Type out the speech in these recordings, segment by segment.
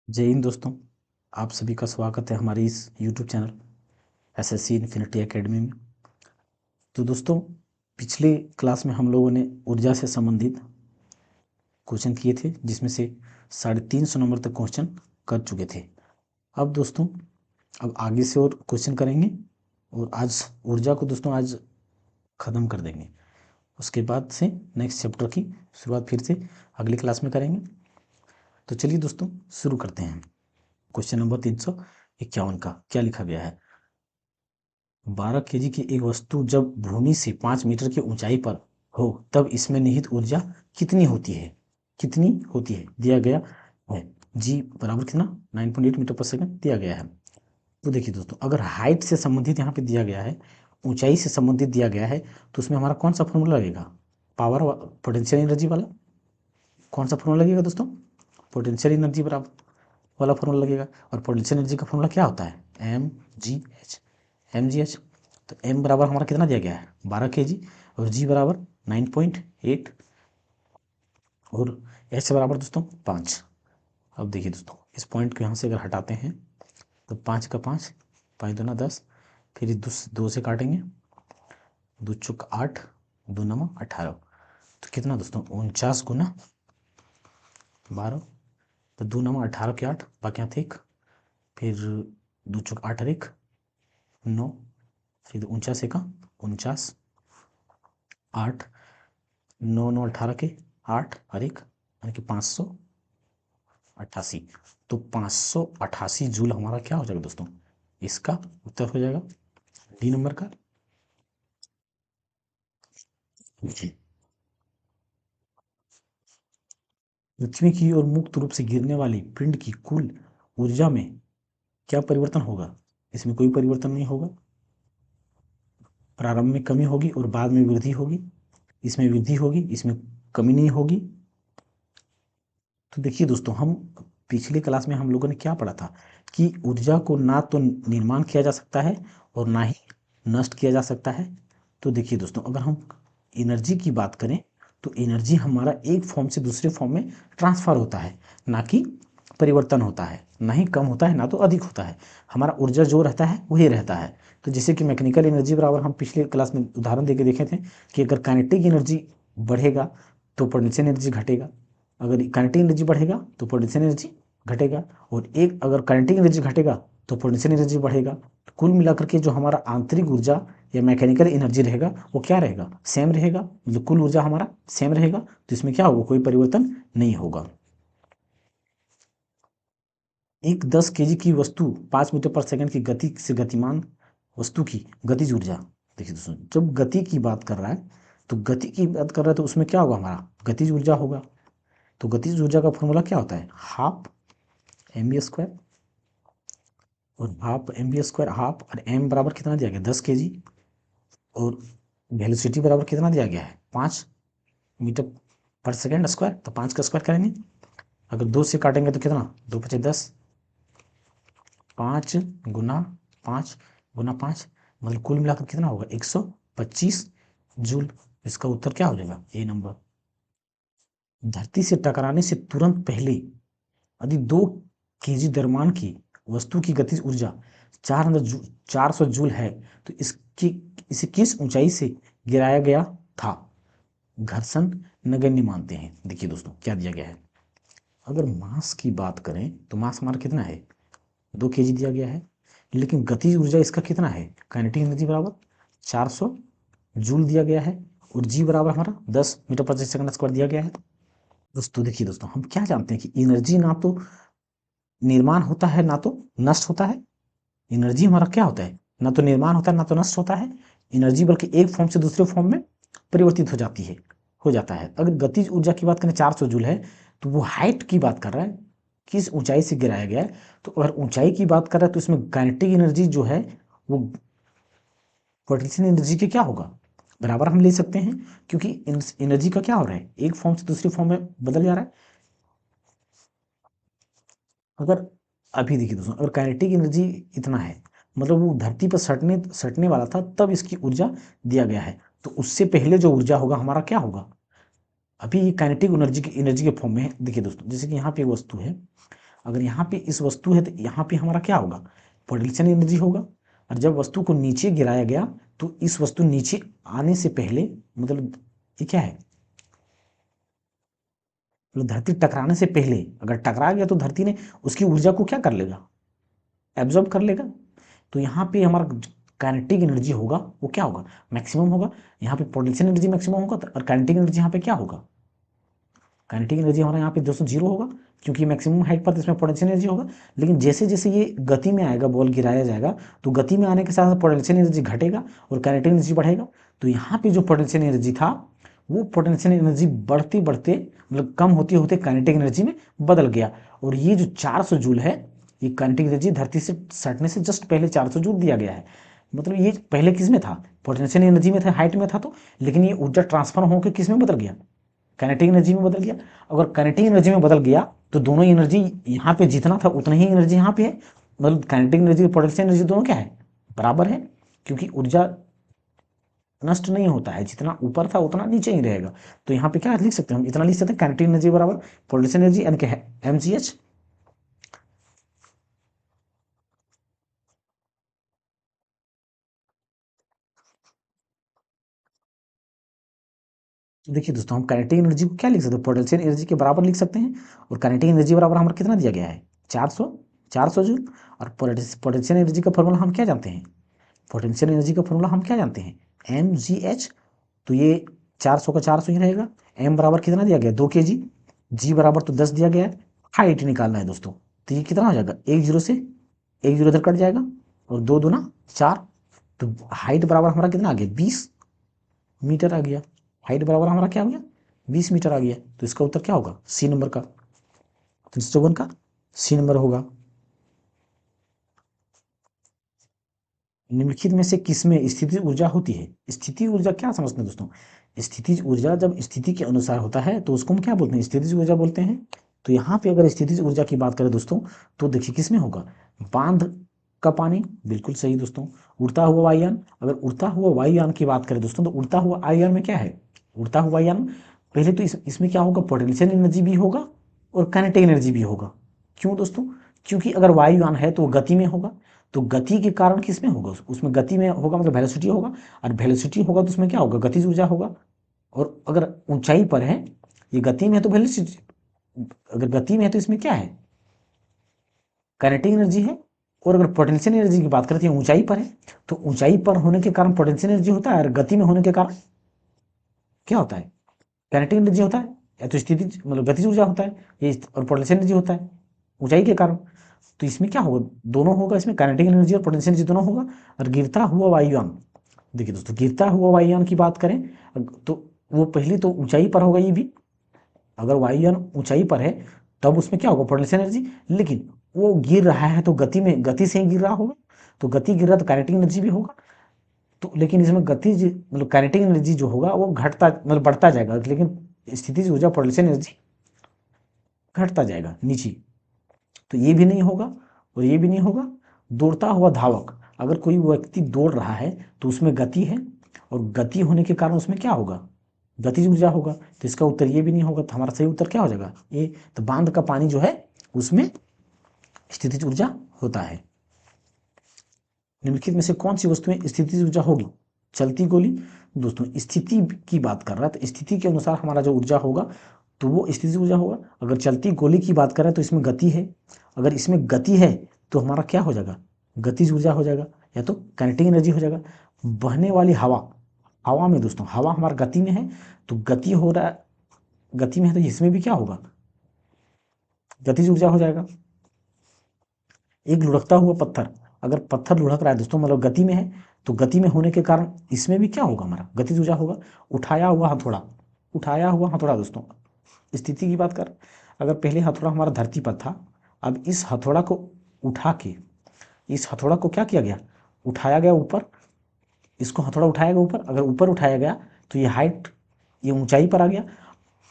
जय हिंद दोस्तों। आप सभी का स्वागत है हमारे इस YouTube channel SSC infinity academy में। तो दोस्तों, पिछले क्लास में हम लोगों ने ऊर्जा से संबंधित क्वेश्चन किए थे, जिसमें से 350 नंबर तक क्वेश्चन कर चुके थे। अब दोस्तों, अब आगे से और क्वेश्चन करेंगे और आज ऊर्जा को दोस्तों आज ख़त्म कर देंगे। उसके बाद से नेक्स्ट चैप्टर की शुरुआत फिर से अगली क्लास में करेंगे। तो चलिए दोस्तों शुरू करते हैं। क्वेश्चन नंबर 351 का क्या लिखा गया है? 12 केजी की एक वस्तु जब भूमि से 5 मीटर की ऊंचाई पर हो तब इसमें निहित ऊर्जा कितनी होती है? कितनी होती है दिया गया है। जी बराबर कितना 9.8 मीटर पर सेकंड दिया गया है। तो देखिए दोस्तों, अगर हाइट से संबंधित यहाँ पे दिया गया है, ऊंचाई से संबंधित दिया गया है, तो उसमें हमारा कौन सा फॉर्मूला लगेगा? पावर पोटेंशियल एनर्जी वाला। कौन सा फॉर्मूला लगेगा दोस्तों? पोटेंशियल एनर्जी बराबर वाला फॉर्मूला लगेगा। और पोटेंशियल एनर्जी का फॉर्मूला क्या होता है? mgh। तो m बराबर हमारा कितना दिया गया है? 12 kg और g बराबर 9.8 और h बराबर दोस्तों 5। अब देखिए दोस्तों, इस पॉइंट को यहाँ से अगर हटाते हैं तो 5 का 5, 5 दूना 10, फिर 2 से काटेंगे, 2 चौक 8, 2 नमा 18। तो कितना दोस्तों? 49 गुना 12। तो 2 नमा 18 के 8, बाकी यहाँ थे 1, फिर 2 चौक 8 और 1 9, फिर 49 का 49, 8, 9 9 18 के 8 और 1 यानी कि 588। तो 588 जूल हमारा क्या हो जाएगा दोस्तों? इसका उत्तर हो जाएगा डी नंबर का। पृथ्वी की ओर मुक्त रूप से गिरने वाली पिंड की कुल ऊर्जा में क्या परिवर्तन होगा? इसमें कोई परिवर्तन नहीं होगा। प्रारंभ में कमी होगी और बाद में वृद्धि होगी। इसमें वृद्धि होगी, इसमें कमी नहीं होगी। तो देखिए दोस्तों, हम पिछली क्लास में हम लोगों ने क्या पढ़ा था कि ऊर्जा को ना तो निर्माण किया जा सकता है और ना ही नष्ट किया जा सकता है। तो देखिए दोस्तों, अगर हम एनर्जी की बात करें तो एनर्जी हमारा एक फॉर्म से दूसरे फॉर्म में ट्रांसफर होता है, ना कि परिवर्तन होता है। ना ही कम होता है ना तो अधिक होता है। हमारा ऊर्जा जो रहता है वही रहता है। तो जैसे कि मैकेनिकल एनर्जी बराबर हम पिछले क्लास में उदाहरण देके देखे थे कि अगर काइनेटिक एनर्जी बढ़ेगा तो पोटेंशियल एनर्जी घटेगा। अगर काइनेटिक एनर्जी बढ़ेगा तो पोटेंशियल एनर्जी घटेगा। और एक अगर काइनेटिक एनर्जी घटेगा तो पोटेंशियल एनर्जी बढ़ेगा। तो कुल मिलाकर के जो हमारा आंतरिक ऊर्जा या मैकेनिकल एनर्जी रहेगा वो क्या रहेगा? सेम रहेगा। मतलब कुल ऊर्जा हमारा सेम रहेगा। तो इसमें क्या होगा? कोई परिवर्तन नहीं होगा। एक 10 केजी की वस्तु 5 मीटर पर सेकंड की गति से गतिमान वस्तु की गतिज ऊर्जा। देखिए दोस्तों, जब गति की बात कर रहा है तो गति की बात कर रहा है तो उसमें क्या होगा? हमारा गतिज ऊर्जा होगा। तो गतिज ऊर्जा का फॉर्मूला क्या होता है? हाफ mv² और हाफ mv² हाफ, और m बराबर कितना दिया गया? 10 kg और वेलोसिटी बराबर कितना दिया गया है? 5 मीटर पर सेकेंड स्क्वायर। तो 5 का स्क्वायर करेंगे, अगर 2 से काटेंगे तो कितना? 2 पचे 10, 5 गुना 5 गुना 5, मतलब कुल मिलाकर कितना होगा? 125 जूल। इसका उत्तर क्या हो जाएगा? ए नंबर। धरती से टकराने से तुरंत पहले यदि 2 केजी द्रव्यमान की वस्तु की गतिज ऊर्जा 400 जूल है तो इसे किस ऊंचाई से गिराया गया था? घर्षण नगण्य मानते हैं। देखिए दोस्तों, क्या दिया गया है? अगर मास की बात करें तो मास हमारा कितना है? 2 केजी दिया गया है। लेकिन गतिज ऊर्जा इसका कितना है? काइनेटिक एनर्जी बराबर 400 जूल दिया गया है और जी बराबर हमारा 10 मीटर प्रति सेकंड स्क्वायर दिया गया है। दोस्तों देखिए दोस्तों, हम क्या जानते हैं कि एनर्जी ना तो निर्माण होता है ना तो नष्ट होता है। एनर्जी हमारा क्या होता है? ना तो निर्माण होता है ना तो नष्ट होता है। एनर्जी बल्कि एक फॉर्म से दूसरे फॉर्म में परिवर्तित हो जाता है। अगर गतिज ऊर्जा की बात करें 400 जूल है, तो वो हाइट की बात कर रहा है, किस ऊंचाई से गिराया गया है। तो अगर ऊंचाई की बात कर रहा है तो इसमें काइनेटिक एनर्जी जो है वो पोटेंशियल एनर्जी के क्या होगा? बराबर हम ले सकते हैं, क्योंकि एनर्जी का क्या हो रहा है? एक फॉर्म से दूसरे फॉर्म में बदल जा रहा है। अगर अभी देखिए दोस्तों, अगर काइनेटिक एनर्जी इतना है, मतलब वो धरती पर सटने सटने वाला था तब इसकी ऊर्जा दिया गया है, तो उससे पहले जो ऊर्जा होगा हमारा क्या होगा? अभी ये काइनेटिक एनर्जी के फॉर्म में है। देखिए दोस्तों, जैसे कि यहाँ पे एक वस्तु है, अगर यहाँ पे इस वस्तु है तो यहाँ पे हमारा क्या होगा, पोटेंशियल एनर्जी होगा। और जब वस्तु को नीचे गिराया गया तो इस वस्तु नीचे आने से पहले, मतलब ये क्या है, मतलब धरती टकराने से पहले अगर टकरा गया तो धरती ने उसकी ऊर्जा को क्या कर लेगा, एब्जॉर्ब कर लेगा। तो यहाँ पे हमारा काइनेटिक एनर्जी होगा वो क्या होगा, मैक्सिमम होगा। यहाँ पे पोटेंशियल एनर्जी मैक्सिमम होगा और काइनेटिक एनर्जी यहाँ पे क्या होगा, काइनेटिक एनर्जी हमारा यहाँ पे 200 होगा, क्योंकि मैक्सिमम हाइट पर इसमें पोटेंशियल एनर्जी होगा। लेकिन जैसे जैसे ये गति में आएगा, बॉल गिराया जाएगा, तो गति में आने के साथ साथ पोटेंशियल एनर्जी घटेगा और काइनेटिक एनर्जी बढ़ेगा। तो यहाँ पे जो पोटेंशियल एनर्जी था वो पोटेंशियल एनर्जी बढ़ते बढ़ते, मतलब कम होते होते काइनेटिक एनर्जी में बदल गया। और ये जो 400 जूल है, ये काइनेटिक एनर्जी धरती से सटने से जस्ट पहले 400 जूल दिया गया है। मतलब ये पहले किस में था, पोटेंशियल एनर्जी में था, हाइट में था। तो लेकिन ये ऊर्जा ट्रांसफर होकर किस में बदल गया, काइनेटिक एनर्जी में बदल गया। अगर काइनेटिक एनर्जी में बदल गया तो दोनों एनर्जी यहाँ पे जितना था उतना ही एनर्जी यहाँ पे है, मतलब काइनेटिक एनर्जी और पोटेंशियल एनर्जी दोनों क्या है, बराबर है। क्योंकि ऊर्जा नष्ट नहीं होता है, जितना ऊपर था उतना नीचे ही रहेगा। तो यहाँ पे क्या लिख सकते हैं हम, इतना लिख सकते हैं, काइनेटिक एनर्जी बराबर पोटेंशियल एनर्जी यानी कि mgh। देखिए दोस्तों, हम काइनेटिक एनर्जी को क्या लिख सकते हैं, पोटेंशियल एनर्जी के बराबर लिख सकते हैं। और काइनेटिक एनर्जी बराबर हमारा कितना दिया गया है, 400 400 जूल। और पोटेंशियल एनर्जी का फॉर्मूला हम क्या जानते हैं, पोटेंशियल एनर्जी का फॉर्मूला हम क्या जानते हैं, mgh। तो ये 400 का 400 ही रहेगा। m बराबर कितना दिया गया, 2 kg। g बराबर तो 10 दिया गया है। हाइट निकालना है दोस्तों, तो ये कितना हो जाएगा, एक जीरो से एक जीरो इधर कट जाएगा और 2 दूना 4। तो हाइट बराबर हमारा कितना आ गया, 20 मीटर आ गया। हाइट बराबर हमारा क्या हो गया, 20 मीटर आ गया। तो इसका उत्तर क्या होगा, सी नंबर का, 354 का सी नंबर होगा। निम्नलिखित में से किसमें स्थितिज ऊर्जा होती है। स्थिति ऊर्जा क्या समझते हैं दोस्तों, स्थितिज ऊर्जा जब स्थिति के अनुसार होता है तो उसको हम क्या बोलते हैं, स्थितिज ऊर्जा बोलते हैं। तो यहाँ पे अगर स्थितिज ऊर्जा की बात करें दोस्तों, तो देखिए किसमें होगा, बांध का पानी, बिल्कुल सही दोस्तों। उड़ता हुआ वायुयान, अगर उड़ता हुआ वायुयान की बात करें दोस्तों, तो उड़ता हुआ वायुयान में क्या है, उड़ता हुआ यान, पहले तो इसमें क्या होगा, पोटेंशियल एनर्जी भी होगा और काइनेटिक एनर्जी भी होगा। क्यों दोस्तों, क्योंकि अगर वायुयान है तो वो गति में होगा, तो गति के कारण किस में होगा, उसमें गति में होगा, मतलब वेलोसिटी होगा। और वेलोसिटी होगा तो उसमें क्या होगा, गतिज ऊर्जा होगा। और अगर ऊंचाई पर है, ये गति में है तो वेलोसिटी, अगर गति में है तो इसमें क्या है, काइनेटिक एनर्जी है। और अगर पोटेंशियल एनर्जी की बात करते हैं, ऊंचाई पर है, तो ऊंचाई पर होने के कारण पोटेंशियल एनर्जी होता है, और गति में होने के कारण क्या होता है, काइनेटिक एनर्जी होता है। या तो स्थिति मतलब गतिज ऊर्जा होता है ये, और पोटेंशियल एनर्जी होता है ऊंचाई के कारण। तो इसमें क्या होगा, दोनों होगा, इसमें काइनेटिक एनर्जी और पोटेंशियल एनर्जी दोनों होगा। और गिरता हुआ वायुयान, देखिए दोस्तों, गिरता हुआ वायुयान की बात करें तो वो पहले तो ऊंचाई पर होगा ये भी। अगर वायुयान ऊंचाई पर है तब उसमें क्या होगा, पोटेंशियल एनर्जी। लेकिन वो गिर रहा है तो गति में, गति से ही गिर रहा होगा, तो गति गिर रहा तो काइनेटिक एनर्जी भी होगा। तो लेकिन इसमें गति मतलब काइनेटिक एनर्जी जो होगा वो घटता मतलब बढ़ता जाएगा, लेकिन स्थितिज ऊर्जा पोटेंशियल एनर्जी घटता जाएगा नीचे। तो ये भी नहीं होगा और ये भी नहीं होगा। दौड़ता हुआ धावक, अगर कोई व्यक्ति दौड़ रहा है तो उसमें गति है, और गति होने के कारण उसमें क्या होगा, गतिज ऊर्जा होगा। तो इसका उत्तर ये भी नहीं होगा। तो हमारा सही उत्तर क्या हो जाएगा, ये। तो बांध का पानी जो है उसमें स्थितिज ऊर्जा होता है। निम्नलिखित में से कौन सी वस्तुएं स्थितिज ऊर्जा होगी, चलती गोली। दोस्तों स्थिति की बात कर रहा है, तो स्थिति के अनुसार हमारा जो ऊर्जा होगा तो वो स्थितिज ऊर्जा होगा। अगर चलती गोली की बात करें तो इसमें गति है, अगर इसमें गति है तो हमारा क्या हो जाएगा, गतिज ऊर्जा हो जाएगा, या तो काइनेटिक एनर्जी हो जाएगा। बहने वाली हवा, हवा में दोस्तों, हवा हमारा गति में है, तो गति हो रहा है, गति में है तो इसमें भी क्या होगा, गतिज ऊर्जा हो जाएगा। एक लुढ़कता हुआ पत्थर, अगर पत्थर लुढ़क रहा है दोस्तों, मतलब गति में है, तो गति में होने के कारण इसमें भी क्या होगा, हमारा गतिज ऊर्जा होगा। उठाया हुआ हथौड़ा, उठाया हुआ हथौड़ा दोस्तों, स्थिति की बात कर, अगर पहले हथौड़ा हमारा धरती पर था, अब इस हथौड़ा को उठा के, इस हथौड़ा को क्या किया गया, उठाया गया ऊपर, इसको हथौड़ा उठाया गया ऊपर, अगर ऊपर उठाया गया तो ये हाइट, ये ऊंचाई पर आ गया,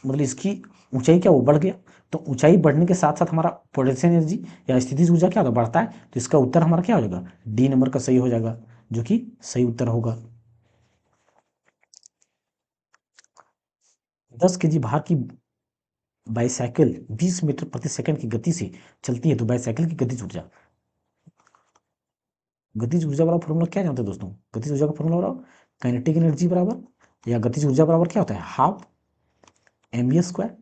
मतलब इसकी ऊंचाई क्या, वो बढ़ गया। तो ऊंचाई बढ़ने के साथ साथ हमारा पोटेंशियल एनर्जी या स्थितिज ऊर्जा क्या होता बढ़ता है। तो इसका उत्तर हमारा क्या हो जाएगा, डी नंबर का सही हो जाएगा, जो कि सही उत्तर होगा। 10 kg भार की बाईसाइकिल 20 मीटर प्रति सेकंड की गति से चलती है तो बाईसाइकिल की गतिज ऊर्जा, गतिज ऊर्जा वाला फॉर्मूला क्या जानते हैं दोस्तों? गतिज ऊर्जा का फॉर्मूला बराबर काइनेटिक एनर्जी बराबर या गतिज ऊर्जा बराबर क्या होता है? हाफ mv स्क्वायर,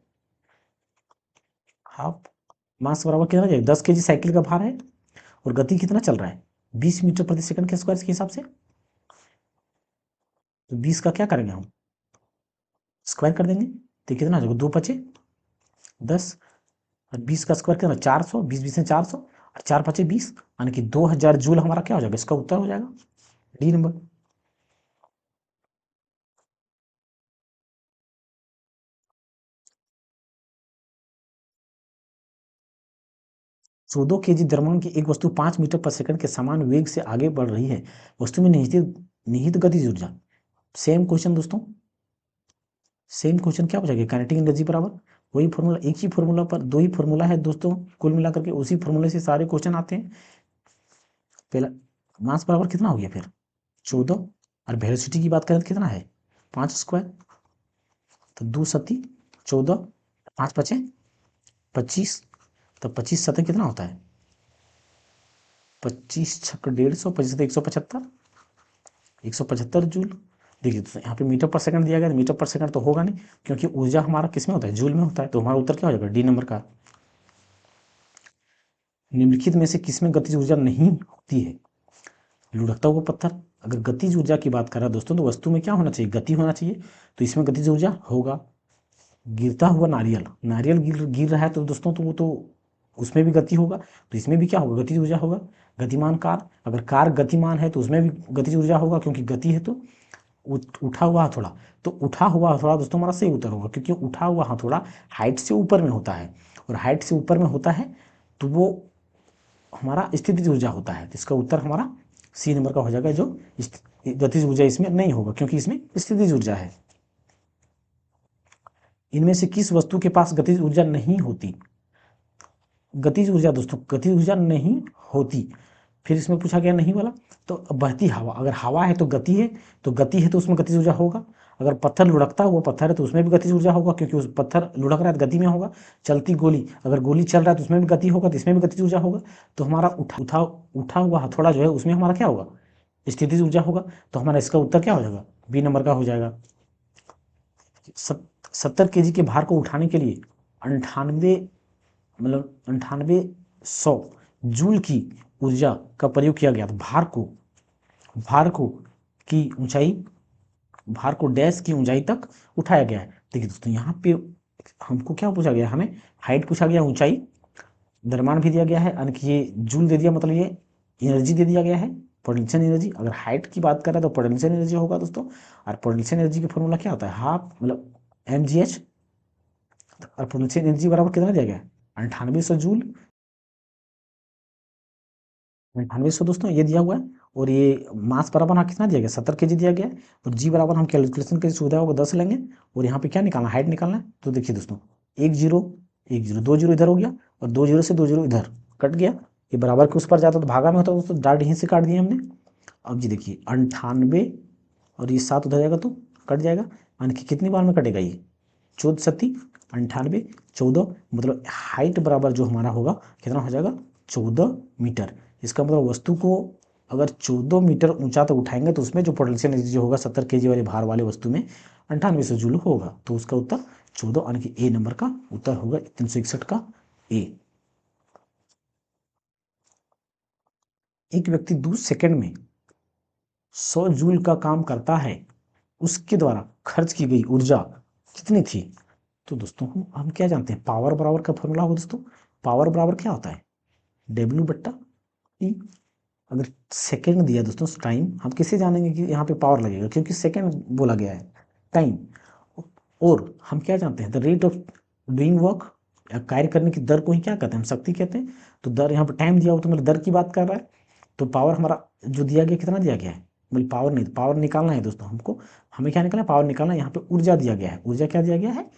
हाफ मास बराबर कितना जाएगा? 10 kg साइकिल का भार है और गति कितना चल रहा है? 20 मीटर प्रति सेकंड के स्क्वायर के हिसाब से। तो 20 का क्या करेंगे हम? स्क्वायर कर देंगे तो कितना आ जाएगा? 2 पचे 10 और 20 का स्क्वायर कितना? 400, 20 20 में 400 और 4 पचे 20, यानी कि 2000 जूल हमारा क्या हो जाएगा? इसका उत्तर हो जाएगा डी नंबर। चौदह केजी द्रव्यमान की एक वस्तु 5 मीटर पर सेकंड के समान वेग से आगे बढ़ रही है, वस्तु में निहित निहित गतिज ऊर्जा। सेम क्वेश्चन दोस्तों, सेम क्वेश्चन क्या हो जाएगा? काइनेटिक एनर्जी बराबर वही फॉर्मूला, एक ही फॉर्मूला पर दो ही फॉर्मूला है दोस्तों, कुल मिलाकर के उसी फॉर्मूले से सारे क्वेश्चन आते हैं। पहला मास बराबर कितना हो गया फिर? 14 और वेलोसिटी की बात करें तो कितना है? 5 स्क्वायर, तो 2 सती 14, 5 पचे 25, तो 25 सतह कितना होता है? 25 छक्कर 150, 25 सतह 175, 175 जूल। देखिए दोस्तों यहाँ पे मीटर पर सेकंड दिया गया, मीटर पर सेकंड तो होगा नहीं क्योंकि ऊर्जा हमारा किस में होता है? जूल में होता है, तो हमारा उत्तर क्या हो जाएगा? डी नंबर का। निम्नलिखित में से किसमें गतिज ऊर्जा नहीं होती है? लुढ़कता हुआ पत्थर। अगर गतिज ऊर्जा की बात कर रहा है दोस्तों तो वस्तु में क्या होना चाहिए? गति होना चाहिए, तो इसमें गतिज ऊर्जा होगा। गिरता हुआ नारियल, नारियल गिर रहा है तो दोस्तों तो वो तो उसमें भी गति होगा, तो इसमें भी क्या होगा? गतिज ऊर्जा होगा। गतिमान कार, अगर कार गतिमान है तो उसमें भी गतिज ऊर्जा होगा क्योंकि गति है। तो उठा हुआ हथौड़ा, तो उठा हुआ हथौड़ा दोस्तों हमारा सही उत्तर होगा क्योंकि उठा हुआ हथौड़ा हाइट से ऊपर में होता है और हाइट से ऊपर में होता है तो वो हमारा स्थितिज ऊर्जा होता है। तो इसका उत्तर हमारा सी नंबर का हो जाएगा, जो गतिज ऊर्जा इसमें नहीं होगा क्योंकि इसमें स्थितिज ऊर्जा है। इनमें से किस वस्तु के पास गतिज ऊर्जा नहीं होती? गतिज ऊर्जा दोस्तों, गतिज ऊर्जा नहीं होती। फिर इसमें पूछा गया नहीं वाला, तो बहती हवा, अगर हवा है तो गति है, तो गति है तो उसमें गतिज ऊर्जा होगा। अगर पत्थर लुढ़कता हुआ पत्थर है तो उसमें भी गतिज ऊर्जा होगा क्योंकि उस पत्थर लुढ़क रहा है तो गति में होगा। चलती गोली, अगर गोली चल रहा है तो उसमें भी गति होगा, तो इसमें भी गतिज ऊर्जा होगा। तो हमारा उठा हुआ हथौड़ा जो है उसमें हमारा क्या होगा? स्थितिज ऊर्जा होगा। तो हमारा इसका उत्तर क्या हो जाएगा? बी नंबर का हो जाएगा। 70 केजी के भार को उठाने के लिए 98 मतलब 9800 जूल की ऊर्जा का प्रयोग किया गया। तो भार को की ऊंचाई, भार को डैश की ऊंचाई तक उठाया गया है। देखिए दोस्तों यहाँ पे हमको क्या पूछा गया? हमें हाइट पूछा गया, ऊंचाई, द्रव्यमान भी दिया गया है, यानी कि ये जूल दे दिया, मतलब ये एनर्जी दे दिया गया है, पोटेंशियल एनर्जी। अगर हाइट की बात करें तो पोटेंशियल एनर्जी होगा दोस्तों, और पोटेंशियल एनर्जी का फॉर्मूला क्या होता है? हाफ मतलब mgh, और पोटेंशियल एनर्जी बराबर कितना दिया गया है? 9800 जूल। 9800 दोस्तों ये दिया हुआ है, और ये मास बराबर यहाँ कितना दिया गया? 70 केजी दिया गया है, और जी बराबर हम कैलकुलेशन की सुविधा होगा 10 लेंगे, और यहाँ पे क्या निकालना? हाइट निकालना है। तो देखिए दोस्तों 1 0 1 0, 2 0 इधर हो गया और 2 0 से 2 0 इधर कट गया। ये बराबर के उस पर जाता तो भागा में होता दोस्तों, डाट यहीं से काट दिए हमने। अब जी देखिए 98 और ये 7 उधर जाएगा तो कट जाएगा, यानी कि कितनी बार में कटेगा? ये 14 सत्ती 98 14, मतलब हाइट बराबर जो हमारा होगा कितना हो जाएगा? 14 मीटर। इसका मतलब वस्तु को अगर 14 मीटर ऊंचा तक उठाएंगे तो उसमें जो पोटेंशियल एनर्जी जो होगा 70 केजी वाले भार वाले वस्तु में 9800 जूल होगा। तो उसका उत्तर 14 यानी कि ए नंबर का उत्तर होगा 361 का ए। एक व्यक्ति 2 सेकंड में 100 जूल का काम करता है, उसके द्वारा खर्च की गई ऊर्जा कितनी थी? तो दोस्तों हम क्या जानते हैं? पावर बराबर का फॉर्मूला होगा दोस्तों, पावर बराबर क्या होता है? डब्ल्यू बट्टा ई। अगर सेकंड दिया दोस्तों टाइम, हम कैसे जानेंगे कि यहाँ पे पावर लगेगा? क्योंकि सेकंड बोला गया है, टाइम। और हम क्या जानते हैं? The rate of doing work, या कार्य करने की दर को ही क्या कहते हैं? हम शक्ति कहते हैं। तो दर यहाँ पे टाइम दिया हो तो मतलब दर की बात कर रहा है। तो पावर हमारा जो दिया गया कितना दिया गया है? मतलब पावर नहीं, पावर निकालना है दोस्तों हमको। हमें क्या निकालना है? पावर निकालना है। यहाँ पे ऊर्जा दिया गया है। ऊर्जा क्या दिया गया है?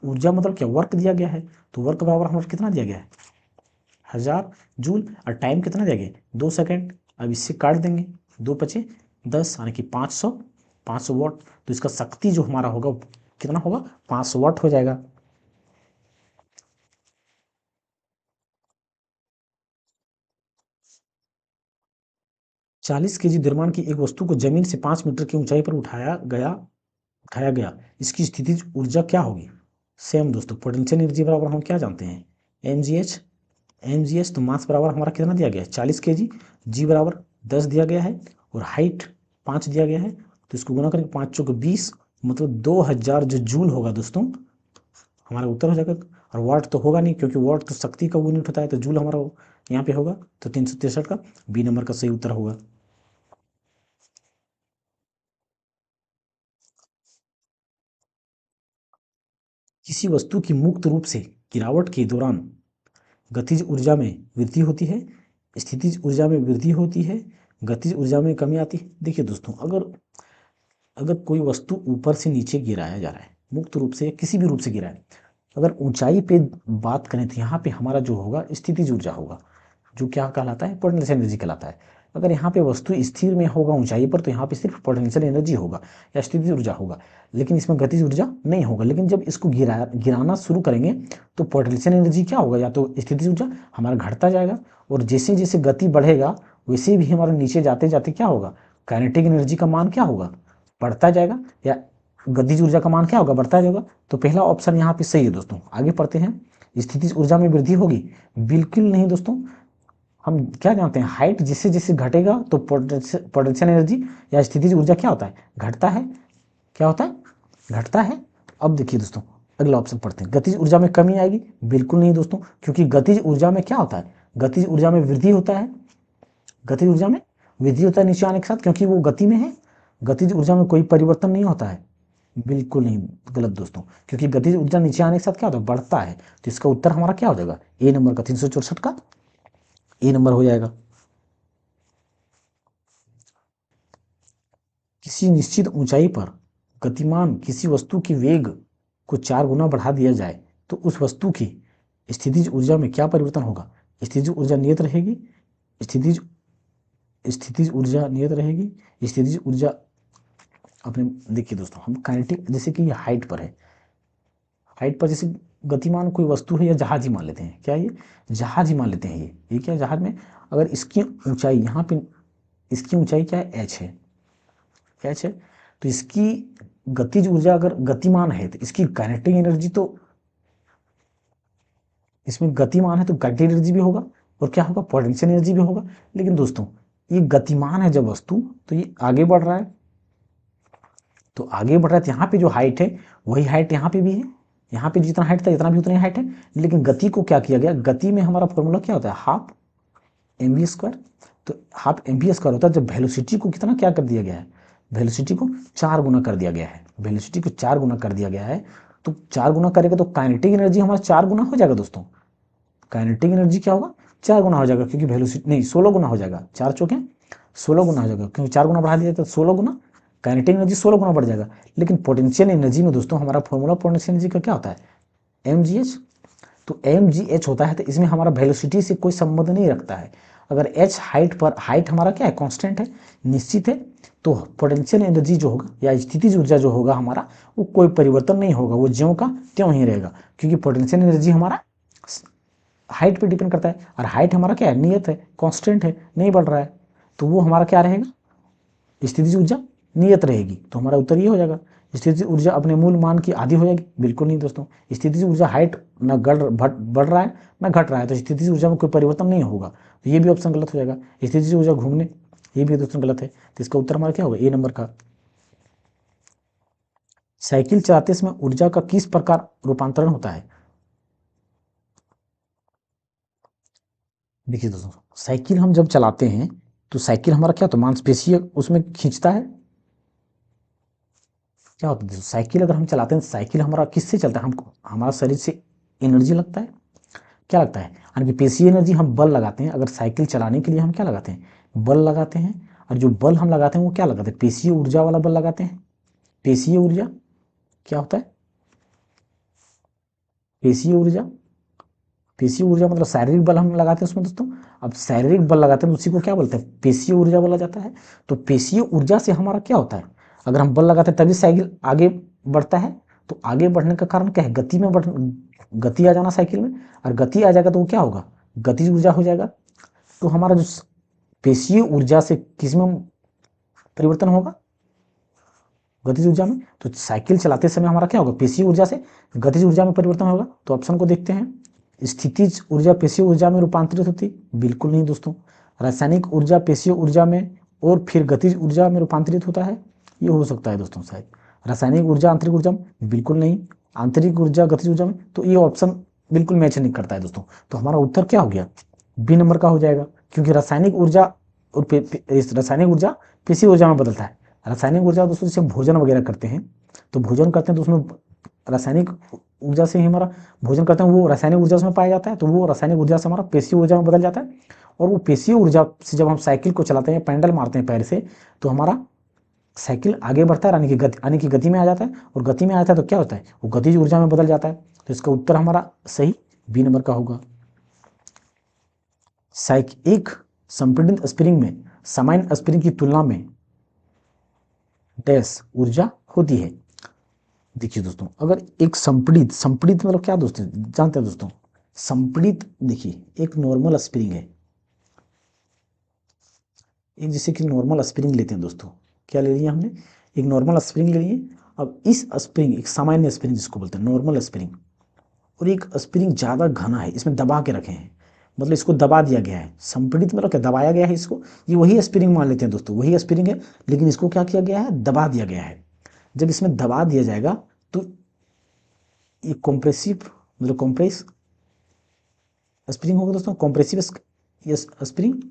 ऊर्जा मतलब क्या? वर्क दिया गया है। तो वर्क बराबर हमारा कितना दिया गया है? 1000 जूल। और टाइम कितना दिया गया? 2 सेकंड। अब इससे काट देंगे, 2 पचे 10, यानी कि 500 वाट। तो इसका शक्ति जो हमारा होगा कितना होगा? 500 वाट हो जाएगा। 40 केजी द्रव्यमान की एक वस्तु को जमीन से 5 मीटर की ऊंचाई पर उठाया गया, इसकी स्थितिज ऊर्जा क्या होगी? सेम दोस्तों, पोटेंशियल एनर्जी बराबर हम क्या जानते हैं, mgh। तो मास बराबर हमारा कितना दिया गया है, 40 केजी। जी बराबर 10 दिया गया है और हाइट 5 दिया गया है, तो इसको गुना करके 5 चौके 20, मतलब 2000 जो जूल होगा दोस्तों, हमारा उत्तर हो जाएगा। और वाट तो होगा नहीं, क्योंकि वाट तो शक्ति का यूनिट होता है, तो जूल हमारा यहाँ पे होगा, तो 363 का बी नंबर का सही उत्तर होगा। किसी वस्तु की मुक्त रूप से गिरावट के दौरान गतिज ऊर्जा में वृद्धि होती है, स्थितिज ऊर्जा में वृद्धि होती है, गतिज ऊर्जा में कमी आती है। देखिए दोस्तों, अगर अगर कोई वस्तु ऊपर से नीचे गिराया जा रहा है, मुक्त रूप से या किसी भी रूप से गिरा है, अगर ऊंचाई पे बात करें तो यहाँ पे हमारा जो होगा स्थितिज ऊर्जा होगा, जो क्या कहलाता है, पोटेंशियल एनर्जी कहलाता है। अगर यहाँ पे वस्तु स्थिर में होगा ऊंचाई पर, तो यहाँ पे सिर्फ पोटेंशियल एनर्जी होगा या स्थितिज ऊर्जा होगा, लेकिन इसमें गतिज ऊर्जा नहीं होगा। लेकिन जब इसको गिराना शुरू करेंगे तो पोटेंशियल एनर्जी क्या होगा, या तो स्थितिज ऊर्जा हमारा घटता जाएगा, और जैसे जैसे गति बढ़ेगा वैसे भी हमारा नीचे जाते जाते क्या होगा, काइनेटिक एनर्जी का मान क्या होगा, बढ़ता जाएगा, या गतिज ऊर्जा का मान क्या होगा, बढ़ता जाएगा। तो पहला ऑप्शन यहाँ पे सही है दोस्तों। आगे पढ़ते हैं, स्थितिज ऊर्जा में वृद्धि होगी, बिल्कुल नहीं दोस्तों। हम क्या जानते हैं, हाइट जैसे जैसे घटेगा तो पोटेंशियल एनर्जी या स्थितिज ऊर्जा क्या होता है, घटता है। क्या होता है, घटता है। अब देखिए दोस्तों, अगला ऑप्शन पढ़ते हैं, गतिज ऊर्जा में कमी आएगी, बिल्कुल नहीं दोस्तों, क्योंकि गतिज ऊर्जा में क्या होता है, गतिज ऊर्जा में वृद्धि होता है। गतिज ऊर्जा में वृद्धि होता है नीचे आने के साथ, क्योंकि वो गति में है। गतिज ऊर्जा में कोई परिवर्तन नहीं होता है, बिल्कुल नहीं, गलत दोस्तों, क्योंकि गतिज ऊर्जा नीचे आने के साथ क्या होता है, बढ़ता है। तो इसका उत्तर हमारा क्या हो जाएगा, ए नंबर का 364 का ए नंबर हो जाएगा। किसी निश्चित ऊंचाई पर गतिमान किसी वस्तु की वेग को 4 गुना बढ़ा दिया जाए तो उस वस्तु की स्थितिज ऊर्जा में क्या परिवर्तन होगा? स्थितिज ऊर्जा नियत रहेगी, स्थितिज स्थितिज ऊर्जा नियत रहेगी, स्थितिज ऊर्जा अपने, देखिए दोस्तों, हम काइनेटिक, जैसे कि ये हाइट पर है, हाइट पर जैसे गतिमान कोई वस्तु है, या जहाज ही मान लेते हैं, क्या ये जहाज ही मान लेते हैं, ये क्या जहाज में, अगर इसकी ऊंचाई यहाँ पे, इसकी ऊंचाई क्या है, एच है, एच है, तो इसकी गतिज ऊर्जा अगर गतिमान है तो इसकी काइनेटिक एनर्जी, तो इसमें गतिमान है तो काइनेटिक एनर्जी भी होगा, और क्या होगा, पोटेंशियल एनर्जी भी होगा। लेकिन दोस्तों, ये गतिमान है जब वस्तु, तो ये आगे बढ़ रहा है, तो आगे बढ़ रहा है, तो यहाँ पे जो हाइट है वही हाइट यहाँ पे भी है, यहाँ पे जितना हाइट था इतना भी उतनी हाइट है। लेकिन गति को क्या किया गया, गति में हमारा फॉर्मूला क्या होता है, हाफ एम वी स्क्वायर। तो हाफ एम वी स्क्वायर होता है जब वेलोसिटी को कितना क्या कर दिया गया है, वेलोसिटी को 4 गुना कर दिया गया है, वेलोसिटी को 4 गुना कर दिया गया है। तो 4 गुना करेगा तो काइनेटिक एनर्जी हमारा 4 गुना हो जाएगा दोस्तों। काइनेटिक एनर्जी क्या होगा, 4 गुना हो जाएगा, क्योंकि वेलोसिटी नहीं 16 गुना हो जाएगा, 4 चौके 16 गुना हो जाएगा, क्योंकि 4 गुना बढ़ा दिया तो 16 गुना, काइनेटिक एनर्जी 16 गुना बढ़ जाएगा। लेकिन पोटेंशियल एनर्जी में दोस्तों हमारा फॉर्मूला पोटेंशियल एनर्जी का क्या होता है, एम जी एच। तो एम जी एच होता है, तो इसमें हमारा वेलोसिटी से कोई संबंध नहीं रखता है। अगर एच हाइट पर, हाइट हमारा क्या है, कांस्टेंट है, निश्चित है, तो पोटेंशियल एनर्जी जो होगा या स्थितिज ऊर्जा जो होगा हमारा, वो कोई परिवर्तन नहीं होगा, वो ज्यों का त्यों ही रहेगा, क्योंकि पोटेंशियल एनर्जी हमारा हाइट पे डिपेंड करता है, और हाइट हमारा क्या है, नियत है, कांस्टेंट है, नहीं बढ़ रहा है, तो वो हमारा क्या रहेगा, स्थितिज ऊर्जा नियत रहेगी। तो हमारा उत्तर ये हो जाएगा, स्थितिज ऊर्जा अपने मूल मान की आधी हो जाएगी, बिल्कुल नहीं दोस्तों। स्थितिज ऊर्जा हाइट न बढ़ रहा है न घट रहा है, तो स्थितिज ऊर्जा में कोई परिवर्तन नहीं होगा, तो ये भी ऑप्शन गलत हो जाएगा। स्थितिज ऊर्जा घूमने, ये भी दोस्तों गलत है, तो इसका उत्तर हमारा क्या होगा, ए नंबर का। साइकिल चलाते समय ऊर्जा का किस प्रकार रूपांतरण होता है? देखिए दोस्तों, साइकिल हम जब चलाते हैं तो साइकिल हमारा क्या होता है, मांसपेशीय उसमें खींचता है। क्या होता है, साइकिल अगर हम चलाते हैं, साइकिल हमारा किससे चलता है, हमको हमारा शरीर से एनर्जी लगता है, क्या लगता है, यानी कि पेशीय एनर्जी, हम बल लगाते हैं। अगर साइकिल चलाने के लिए हम क्या लगाते हैं, बल लगाते हैं, और जो बल हम लगाते हैं वो क्या लगाते हैं, पेशीय ऊर्जा वाला बल लगाते हैं। पेशीय ऊर्जा क्या होता है, पेशीय ऊर्जा, पेशीय ऊर्जा मतलब शारीरिक बल हम लगाते हैं उसमें दोस्तों। अब शारीरिक बल लगाते हैं तो उसी को क्या बोलते हैं, पेशीय ऊर्जा बोला जाता है। तो पेशीय ऊर्जा से हमारा क्या होता है, अगर हम बल लगाते हैं तभी साइकिल आगे बढ़ता है। तो आगे बढ़ने का कारण क्या है, गति में गति आ जाना साइकिल में, और गति आ जाएगा तो वो क्या होगा, गतिज ऊर्जा हो जाएगा। तो हमारा जो पेशीय ऊर्जा से किसमें परिवर्तन होगा? गतिज ऊर्जा में। तो साइकिल चलाते समय हमारा क्या होगा? पेशीय ऊर्जा से गतिज ऊर्जा में परिवर्तन होगा। तो ऑप्शन को देखते हैं, स्थितिज ऊर्जा पेशीय ऊर्जा में रूपांतरित होती? बिल्कुल नहीं दोस्तों। रासायनिक ऊर्जा पेशीय ऊर्जा में और फिर गतिज ऊर्जा में रूपांतरित होता है, ये हो सकता है दोस्तों शायद। रासायनिक ऊर्जा आंतरिक ऊर्जा में? बिल्कुल नहीं। आंतरिक ऊर्जा गतिज ऊर्जा में? तो ये ऑप्शन बिल्कुल मैच नहीं करता है दोस्तों। तो हमारा उत्तर क्या हो गया? बी नंबर का हो जाएगा, क्योंकि रासायनिक ऊर्जा और रासायनिक ऊर्जा पेशीय ऊर्जा में बदलता है। रासायनिक ऊर्जा दोस्तों जैसे भोजन वगैरह करते हैं, तो भोजन करते हैं तो उसमें रासायनिक ऊर्जा से ही हमारा भोजन करते हैं, वो रासायनिक ऊर्जा उसमें पाया जाता है, तो वो रासायनिक ऊर्जा से हमारा पेशीय ऊर्जा में बदल जाता है। और वो पेशीय ऊर्जा से जब हम साइकिल को चलाते हैं, पैडल मारते हैं पैर से, तो हमारा साइकिल आगे बढ़ता है, यानी कि गति में आ जाता है, और गति में आता है तो क्या होता है? वो गतिज ऊर्जा में बदल जाता है। तो इसका उत्तर हमारा सही बी नंबर का होगा। एक संपीड़ित स्प्रिंग में सामान्य स्प्रिंग की तुलना में डैश ऊर्जा होती है। देखिए दोस्तों, अगर एक संपीड़ित मतलब क्या दोस्तों जानते हैं दोस्तों? संपीड़ित, देखिए एक नॉर्मल स्प्रिंग है, एक जैसे कि नॉर्मल स्प्रिंग लेते हैं दोस्तों, क्या ले लिया हमने? एक नॉर्मल स्प्रिंग ले लिए। अब इस स्प्रिंग, एक सामान्य स्प्रिंग जिसको बोलते हैं नॉर्मल स्प्रिंग, और एक स्प्रिंग ज़्यादा घना है, इसमें दबा के रखे हैं, मतलब इसको दबा दिया गया है। संपीड़ित मतलब क्या? दबाया गया है इसको। ये वही स्प्रिंग मान लेते हैं दोस्तों, वही स्प्रिंग है, लेकिन इसको क्या किया गया है? दबा दिया गया है। जब इसमें दबा दिया जाएगा तो ये कॉम्प्रेसिव मतलब कॉम्प्रेस स्प्रिंग होगा दोस्तों। कॉम्प्रेसिव स्प्रिंग,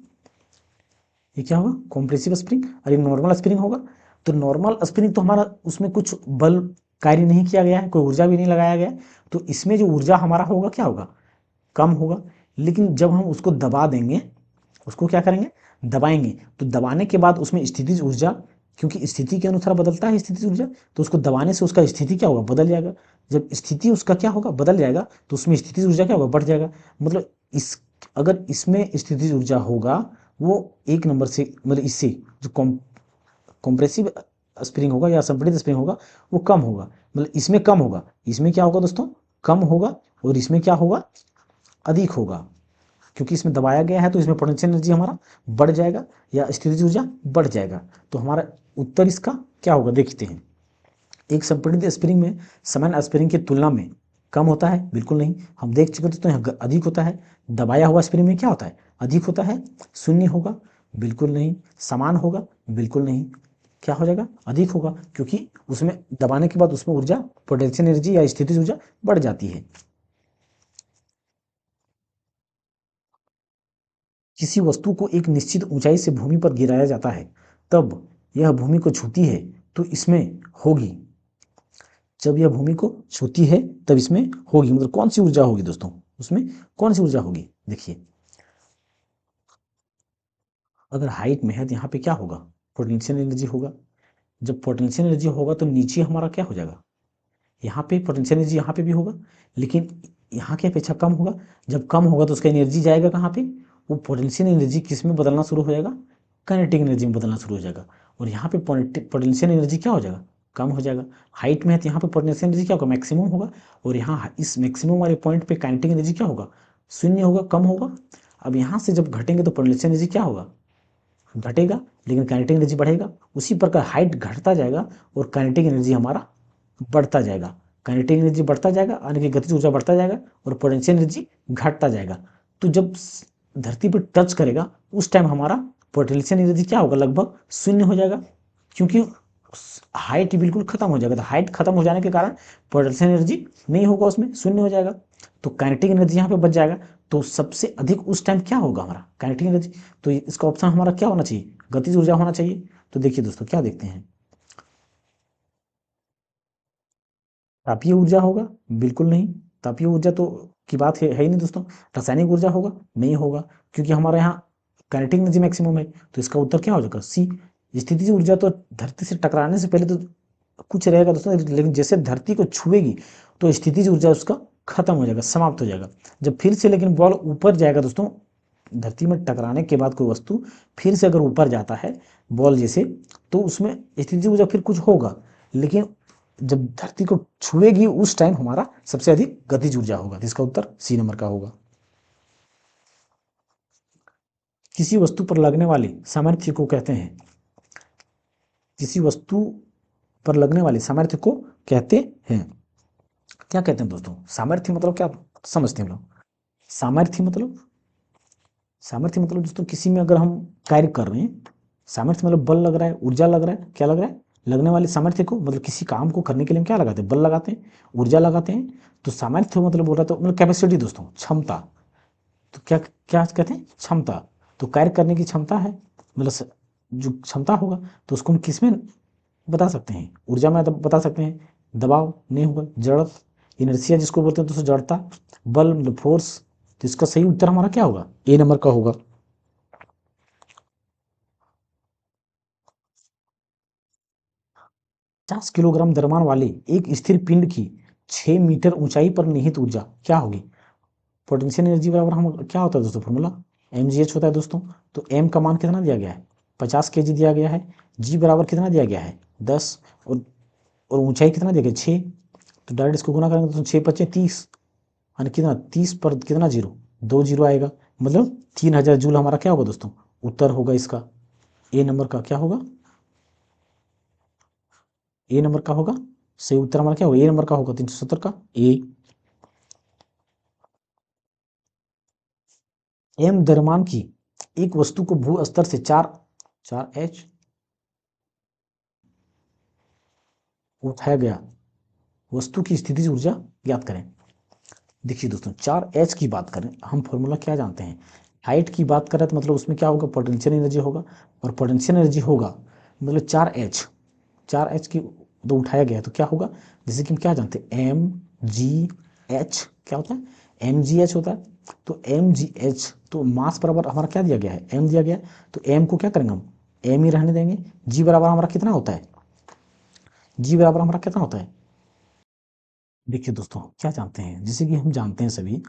ये क्या होगा? Compressive spring. और ये नॉर्मल स्प्रिंग होगा। तो नॉर्मल स्प्रिंग तो हमारा उसमें कुछ बल कार्य नहीं किया गया है, कोई ऊर्जा भी नहीं लगाया गया है, तो इसमें जो ऊर्जा हमारा होगा क्या होगा? कम होगा। लेकिन जब हम उसको दबा देंगे, उसको क्या करेंगे? दबाएंगे, तो दबाने के बाद उसमें स्थितिज ऊर्जा, क्योंकि स्थिति के अनुसार बदलता है स्थितिज ऊर्जा, तो उसको दबाने से उसका स्थिति क्या होगा? बदल जाएगा। जब स्थिति उसका क्या होगा? बदल जाएगा, तो उसमें स्थितिज ऊर्जा क्या होगा? बढ़ जाएगा। मतलब इस अगर इसमें स्थितिज ऊर्जा होगा, वो एक नंबर से मतलब इससे जो कॉम्प्रेसिव स्प्रिंग होगा या संपीड़ित स्प्रिंग होगा, वो कम होगा। मतलब इसमें कम होगा, इसमें क्या होगा दोस्तों? कम होगा। और इसमें क्या होगा? अधिक होगा, क्योंकि इसमें दबाया गया है, तो इसमें पोटेंशियल एनर्जी हमारा बढ़ जाएगा या स्थितिज ऊर्जा बढ़ जाएगा। तो हमारा उत्तर इसका क्या होगा? देखते हैं। एक संपीड़ित स्प्रिंग में सामान्य स्प्रिंग की तुलना में कम होता है? बिल्कुल नहीं। हम देख चुके तो यहाँ अधिक होता है। दबाया हुआ स्प्रिंग में क्या होता है? अधिक होता है। शून्य होगा? बिल्कुल नहीं। समान होगा? बिल्कुल नहीं। क्या हो जाएगा? अधिक होगा, क्योंकि उसमें दबाने के बाद उसमें ऊर्जा, पोटेंशियल एनर्जी या स्थितिज ऊर्जा बढ़ जाती है। किसी वस्तु को एक निश्चित ऊंचाई से भूमि पर गिराया जाता है, तब यह भूमि को छूती है तो इसमें होगी। जब यह भूमि को छूती है तब इसमें होगी, मतलब कौन सी ऊर्जा होगी दोस्तों? उसमें कौन सी ऊर्जा होगी? देखिए, अगर हाइट में है तो यहाँ पे क्या होगा? पोटेंशियल एनर्जी होगा। जब पोटेंशियल एनर्जी होगा तो नीचे हमारा क्या हो जाएगा? यहाँ पे पोटेंशियल एनर्जी यहाँ पे भी होगा, लेकिन यहाँ की अपेक्षा कम होगा। जब कम होगा तो उसका एनर्जी जाएगा कहाँ पे? वो पोटेंशियल एनर्जी किस में बदलना शुरू हो जाएगा? काइनेटिक एनर्जी में बदलना शुरू हो जाएगा। और यहाँ पे पोटेंशियल एनर्जी क्या हो जाएगा? कम हो जाएगा। हाइट में है तो यहाँ पे पोटेंशियल एनर्जी क्या होगा? मैक्सिमम होगा। और यहाँ इस मैक्सिमम वाले पॉइंट पे काइनेटिक एनर्जी क्या होगा? शून्य होगा, कम होगा। अब यहाँ से जब घटेंगे तो पोटेंशियल एनर्जी क्या होगा? घटेगा, लेकिन काइनेटिक एनर्जी बढ़ेगा। उसी प्रकार हाइट घटता जाएगा और काइनेटिक एनर्जी हमारा बढ़ता जाएगा। काइनेटिक एनर्जी बढ़ता जाएगा, यानी कि गतिज ऊर्जा बढ़ता जाएगा, और पोटेंशियल एनर्जी घटता जाएगा। तो जब धरती पर टच करेगा उस टाइम हमारा पोटेंशियल एनर्जी क्या होगा? लगभग शून्य हो जाएगा, क्योंकि हाइट बिल्कुल खत्म हो जाएगा। तो हाइट खत्म हो जाने के कारण पोटेंशियल एनर्जी नहीं होगा, उसमें शून्य हो जाएगा। तो काइनेटिक एनर्जी यहाँ पे बच जाएगा। तो सबसे अधिक उस टाइम क्या होगा? हमारा काइनेटिक एनर्जी। तो इसका ऑप्शन हमारा क्या होना चाहिए? गतिज ऊर्जा होना चाहिए। तो देखिए दोस्तों, क्या देखते हैं? तापीय ऊर्जा होगा? बिल्कुल नहीं। तापीय ऊर्जा तो की बात है ही नहीं दोस्तों। रासायनिक ऊर्जा होगा? नहीं होगा, क्योंकि हमारे यहाँ काइनेटिक एनर्जी मैक्सिमम है। तो इसका उत्तर क्या हो जाएगा? सी। स्थितिज ऊर्जा तो धरती से टकराने से पहले तो कुछ रहेगा दोस्तों, लेकिन जैसे धरती को छुएगी तो स्थितिज ऊर्जा उसका खत्म हो जाएगा, समाप्त हो जाएगा। जब फिर से लेकिन बॉल ऊपर जाएगा दोस्तों, धरती में टकराने के बाद कोई वस्तु फिर से अगर ऊपर जाता है बॉल जैसे, तो उसमें स्थितिज ऊर्जा फिर कुछ होगा, लेकिन जब धरती को छुएगी उस टाइम हमारा सबसे अधिक गतिज ऊर्जा होगा। इसका उत्तर सी नंबर का होगा। किसी वस्तु पर लगने वाले सामर्थ्य को कहते हैं, किसी वस्तु पर लगने वाले सामर्थ्य को कहते हैं, क्या कहते हैं दोस्तों? सामर्थ्य मतलब क्या समझते हैं हम लोग? सामर्थ्य मतलब, सामर्थ्य मतलब दोस्तों किसी में अगर हम कार्य कर रहे हैं, सामर्थ्य मतलब बल लग रहा है, ऊर्जा लग रहा है, क्या लग रहा है? लगने वाले सामर्थ्य को, मतलब किसी काम को करने के लिए हम क्या लगाते हैं? बल लगाते हैं, ऊर्जा लगाते हैं। तो सामर्थ्य मतलब बोल रहा तो मतलब कैपेसिटी दोस्तों, क्षमता। तो क्या क्या कहते हैं? क्षमता। तो कार्य करने की क्षमता है, मतलब जो क्षमता होगा तो उसको हम किस में बता सकते हैं? ऊर्जा में बता सकते हैं। दबाव नहीं होगा, जड़त, इनर्शिया जिसको बोलते हैं दोस्तों, जड़ता, बल मतलब फोर्स। तो इसका सही उत्तर हमारा क्या होगा? ए नंबर का होगा। 50 किलोग्राम द्रव्यमान वाले एक स्थिर पिंड की 6 मीटर ऊंचाई पर निहित ऊर्जा क्या होगी? पोटेंशियल एनर्जी बराबर हम क्या होता है दोस्तों? फॉर्मूला mgh होता है दोस्तों। तो m का मान कितना दिया गया है? 50 kg दिया गया है। g बराबर कितना दिया गया है? 10। और ऊंचाई कितना दिया गया? 6। तो डायरेक्ट इसको गुना करेंगे तो 6 पच्चे 30, यानी कितना? 30 पर कितना जीरो? 2 जीरो आएगा, मतलब 3000 जूल हमारा क्या होगा दोस्तों? उत्तर होगा इसका। ए नंबर का क्या होगा? ए नंबर का होगा सही उत्तर हमारा क्या होगा? ए नंबर का होगा 370 का ए। एम द्रव्यमान की एक वस्तु को भू स्तर से 4h उठाया गया वस्तु की स्थिति ऊर्जा ज्ञात करें। देखिए दोस्तों, 4h की बात करें, हम फॉर्मूला क्या जानते हैं? हाइट की बात करें तो मतलब उसमें क्या होगा? पोटेंशियल एनर्जी होगा। और पोटेंशियल एनर्जी होगा मतलब 4h की तो उठाया गया है तो क्या होगा? जैसे कि हम क्या जानते हैं? mgh क्या होता है? mgh होता है। तो mgh तो मास बराबर हमारा क्या दिया गया है? m दिया गया है। तो m को क्या करेंगे हम? m ही रहने देंगे। g बराबर हमारा कितना होता है? g बराबर हमारा कितना होता है? देखिए दोस्तों, क्या जानते हैं, जैसे कि हम जानते हैं सभी,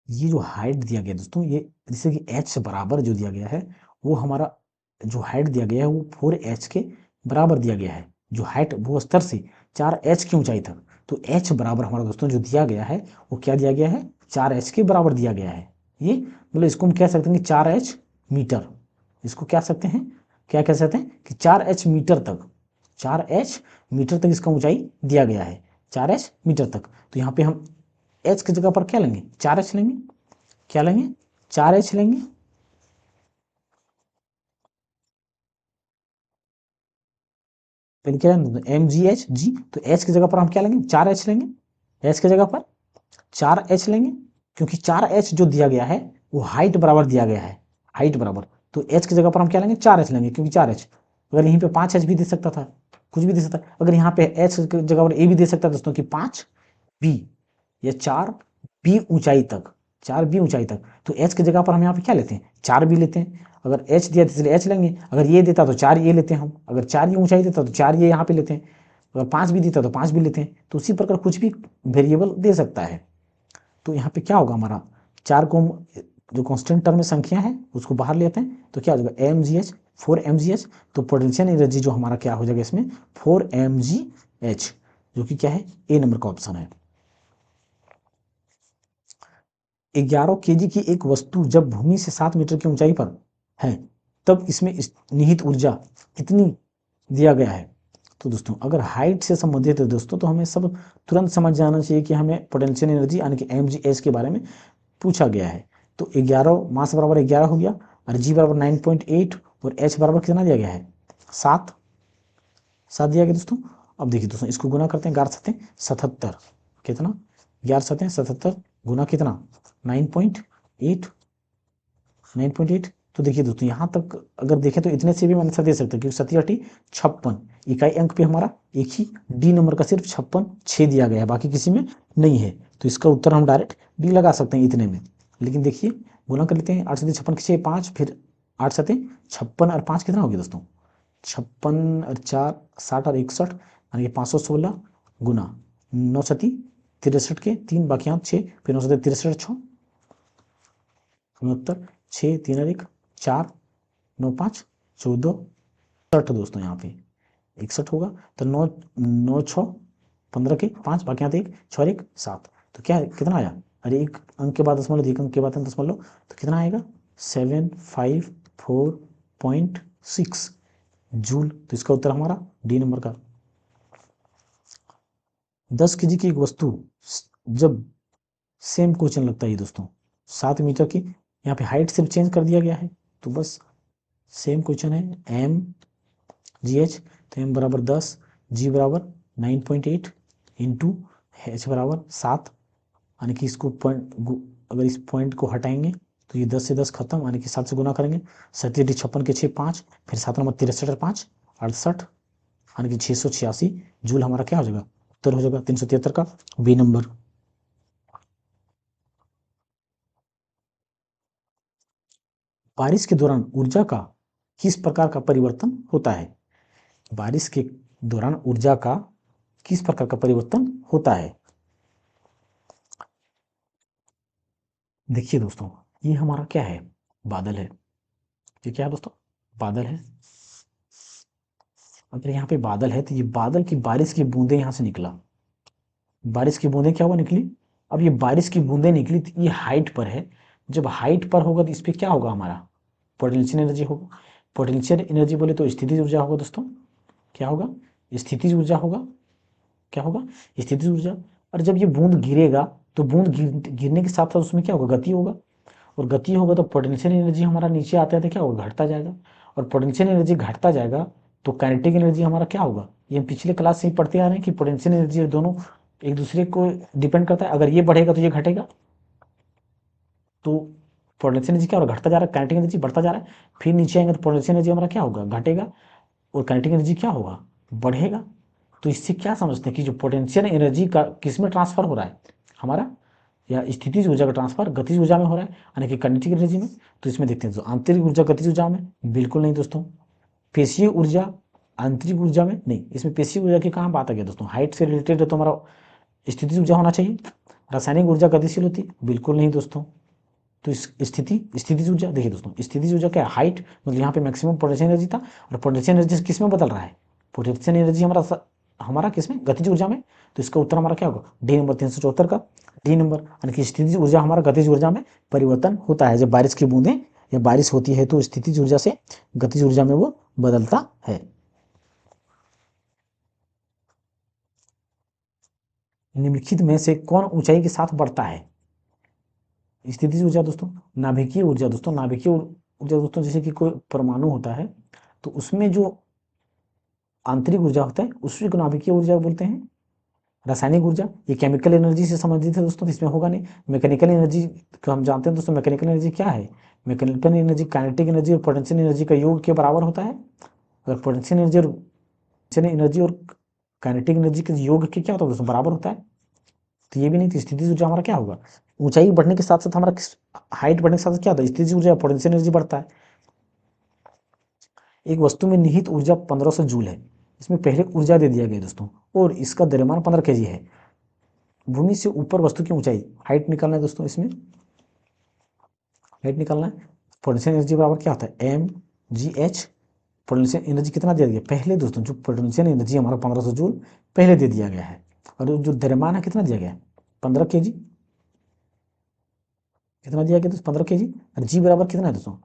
ये जो हाइट दिया गया दोस्तों, ये जैसे कि h बराबर जो दिया गया है, वो हमारा जो हाइट दिया गया है वो 4h के बराबर दिया गया है। जो हाइट वो स्तर से 4h की ऊंचाई तक, तो h बराबर हमारा दोस्तों जो दिया गया है वो क्या दिया गया है? 4h के बराबर दिया गया है। ये मतलब इसको हम कह सकते हैं कि 4h मीटर। इसको क्या सकते हैं? क्या कह सकते हैं कि 4h मीटर तक, 4h मीटर तक इसका ऊंचाई दिया गया है, 4h मीटर तक। तो यहाँ पे हम h की जगह पर क्या लेंगे? 4h लेंगे। क्या लेंगे? 4h लेंगे। पहले क्या mgh तो h की जगह पर हम क्या लेंगे? 4h लेंगे। h की जगह पर 4h लेंगे, क्योंकि 4h जो दिया गया है वो हाइट बराबर दिया गया है, हाइट बराबर। तो h की जगह पर हम क्या लेंगे? 4h लेंगे, क्योंकि 4h, अगर यहीं पे 5h भी दे सकता था, कुछ भी दे सकता, अगर यहाँ पे h की जगह पर a भी दे सकता दोस्तों कि 5b या 4b ऊंचाई तक, 4b ऊंचाई तक। तो h की जगह पर हम यहाँ पे क्या लेते हैं? 4b लेते हैं। अगर h दिया तो इसलिए h लेंगे, अगर ये देता तो 4 ये लेते हैं हम, अगर 4 ये ऊंचाई देता तो 4 ये यहाँ पे लेते हैं, अगर 5 भी देता तो 5 भी लेते हैं। तो उसी प्रकार कुछ भी वेरिएबल दे सकता है। तो यहाँ पे क्या होगा हमारा? 4 को हम जो कांस्टेंट टर्म में संख्या है उसको बाहर लेते हैं तो क्या हो जाएगा? mgh 4mgh। तो पोटेंशियल एनर्जी जो हमारा क्या हो जाएगा इसमें? 4mgh, जो कि क्या है? ए नंबर का ऑप्शन है। 11 केजी की एक वस्तु जब भूमि से 7 मीटर की ऊंचाई पर है तब इसमें निहित ऊर्जा कितनी दिया गया है? तो दोस्तों, अगर हाइट से संबंधित है दोस्तों तो हमें सब तुरंत समझ जाना चाहिए कि हमें पोटेंशियल एनर्जी यानी कि mgh के बारे में पूछा गया है। तो 11 मास बराबर 11 हो गया, और g बराबर 9.8, और h बराबर कितना दिया गया है? 7 7 दिया गया दोस्तों। अब देखिए दोस्तों, इसको गुना करते हैं, 11 सत्ते 77, कितना? 11 सत्ते 77 गुना कितना? 9.8, 9.8। तो देखिए दोस्तों, यहाँ तक अगर देखें तो इतने से भी हम आंसर दे सकते हैं, क्योंकि 7 56 इकाई अंक पे हमारा एक ही डी नंबर का सिर्फ 56 दिया गया है, बाकी किसी में नहीं है। तो इसका उत्तर हम डायरेक्ट डी लगा सकते हैं इतने में। लेकिन देखिए, गुना कर लेते हैं, 8 सत्ते 56 6 5, फिर 8 सत्ते 56 और 5 कितना हो गया दोस्तों? 56 और 4 60 और 61, यानी कि 516 गुना 9 सती 63 के 3, बाकी यहाँ 6, फिर 9 सत्ते 63 6 69, 6 3 और 1 4 9 5 14 60 दोस्तों, यहाँ पे 61 होगा। तो 9 9 6 15 के 5, बाकी यहाँ 1 6 और 1 7, तो क्या कितना आया? और एक अंक के बाद दशमलव, एक अंक के बाद दशमलव, तो कितना आएगा 754.6 जूल। तो इसका उत्तर हमारा डी नंबर का। 10 केजी की एक वस्तु जब सेम क्वेश्चन लगता है दोस्तों 7 मीटर की, यहाँ पे हाइट सिर्फ चेंज कर दिया गया है, तो बस सेम क्वेश्चन है एम जी एच, तो एम बराबर 10, जी बराबर 9.8 इंटू एच बराबर 7, यानी कि इसको पॉइंट, अगर इस पॉइंट को हटाएंगे तो ये 10 से 10 खत्म, यानी कि 7 से गुना करेंगे, 37 56 के 6 5, फिर 7 नंबर 63 5 68, यानी कि 686 जूल हमारा क्या हो जाएगा, उत्तर हो जाएगा 373 का बी नंबर। बारिश के दौरान ऊर्जा का किस प्रकार का परिवर्तन होता है? बारिश के दौरान ऊर्जा का किस प्रकार का परिवर्तन होता है? देखिए दोस्तों, ये हमारा क्या है, बादल है। ये क्या है दोस्तों, बादल है। अगर यहाँ पे बादल है तो ये बादल की बारिश की बूंदें यहाँ से निकला, बारिश की बूंदें क्या हुआ, निकली। अब ये बारिश की बूंदें निकली तो ये हाइट पर है, जब हाइट पर होगा तो इस पर क्या होगा, हमारा पोटेंशियल एनर्जी होगा। पोटेंशियल एनर्जी बोले तो स्थितिज ऊर्जा होगा दोस्तों, क्या होगा, स्थितिज ऊर्जा होगा, क्या होगा, स्थितिज ऊर्जा। और जब ये बूंद गिरेगा तो बूंद गिरने के साथ साथ उसमें क्या होगा, गति होगा, और गति होगा तो पोटेंशियल एनर्जी हमारा नीचे आते आते क्या होगा, घटता जाएगा, और पोटेंशियल एनर्जी घटता जाएगा तो काइनेटिक एनर्जी हमारा क्या होगा। ये हम पिछले क्लास से ही पढ़ते आ रहे हैं कि पोटेंशियल एनर्जी दोनों एक दूसरे को डिपेंड करता है, अगर ये बढ़ेगा तो ये घटेगा, तो पोटेंशियल एनर्जी क्या होगा, घटता जा रहा है, काइनेटिक एनर्जी बढ़ता जा रहा है, फिर नीचे आएंगे तो पोटेंशियल एनर्जी हमारा क्या होगा, घटेगा, और काइनेटिक एनर्जी क्या होगा, बढ़ेगा। तो इससे क्या समझते हैं कि जो पोटेंशियल एनर्जी का किस में ट्रांसफर हो रहा है हमारा, या स्थितिज ऊर्जा का ट्रांसफर गतिज ऊर्जा में हो रहा है, यानी कि काइनेटिक एनर्जी में। तो इसमें देखते हैं तो आंतरिक ऊर्जा गतिज ऊर्जा में, बिल्कुल नहीं दोस्तों। पेशीय ऊर्जा आंतरिक ऊर्जा में नहीं, इसमें पेशीय ऊर्जा की कहाँ बात आ गया दोस्तों, हाइट से रिलेटेड है तो हमारा स्थितिज ऊर्जा होना चाहिए। रासायनिक ऊर्जा गतिशील होती, बिल्कुल नहीं दोस्तों। तो इस स्थितिज ऊर्जा, देखिए दोस्तों स्थितिज ऊर्जा क्या है, हाइट, मतलब यहाँ पे मैक्सिमम पोटेंशियल एनर्जी था, और पोटेंशियल एनर्जी किस में बदल रहा है, पोटेंशियल एनर्जी हमारा किस में, गतिज ऊर्जा में। तो इसका उत्तर हमारा क्या होगा, डी नंबर 374 का, डी नंबर, यानी कि स्थितिज ऊर्जा हमारा गतिज ऊर्जा में परिवर्तन होता है, जब बारिश की बूंदें या बारिश होती है तो स्थितिज ऊर्जा से गतिज ऊर्जा में वो बदलता है। निम्नलिखित में से कौन ऊंचाई के साथ बढ़ता है? स्थितिज ऊर्जा दोस्तों, नाभिकीय ऊर्जा दोस्तों, नाभिकीय ऊर्जा दोस्तों, जैसे कि कोई परमाणु होता है तो उसमें जो आंतरिक ऊर्जा होता है उसी को नाभिकीय ऊर्जा बोलते हैं। रासायनिक ऊर्जा ये केमिकल एनर्जी से संबंधित है दोस्तों, इसमें होगा नहीं। मैकेनिकल एनर्जी को हम जानते हैं दोस्तों, मैकेनिकल एनर्जी क्या है, मैकेनिकल एनर्जी काइनेटिक एनर्जी और पोटेंशियल एनर्जी का योग के बराबर होता है। अगर पोटेंशियल एनर्जी और काइनेटिक एनर्जी के योग के क्या होता है दोस्तों, बराबर होता है। तो ये भी नहीं, तो स्थितिज ऊर्जा हमारा क्या होगा, ऊंचाई बढ़ने के साथ साथ हमारा हाइट बढ़ने के साथ साथ क्या होता है, स्थितिज ऊर्जा पोटेंशियल एनर्जी बढ़ता है। एक वस्तु में निहित ऊर्जा 1500 जूल है, इसमें पहले ऊर्जा दे दिया गया दोस्तों, और इसका द्रव्यमान 15 केजी है। भूमि से ऊपर वस्तु की ऊंचाई, हाइट निकालना है दोस्तों, इसमें हाइट निकालना है। पोटेंशियल एनर्जी बराबर क्या होता है, M G H. Potential energy कितना दिया गया पहले दोस्तों, जो पोटेंशियल एनर्जी हमारा 1500 जूल पहले दे दिया गया है, और जो द्रव्यमान है कितना दिया गया है, 15 केजी, कितना दिया गया दोस्तों, 15 केजी। और जी बराबर कितना है दोस्तों,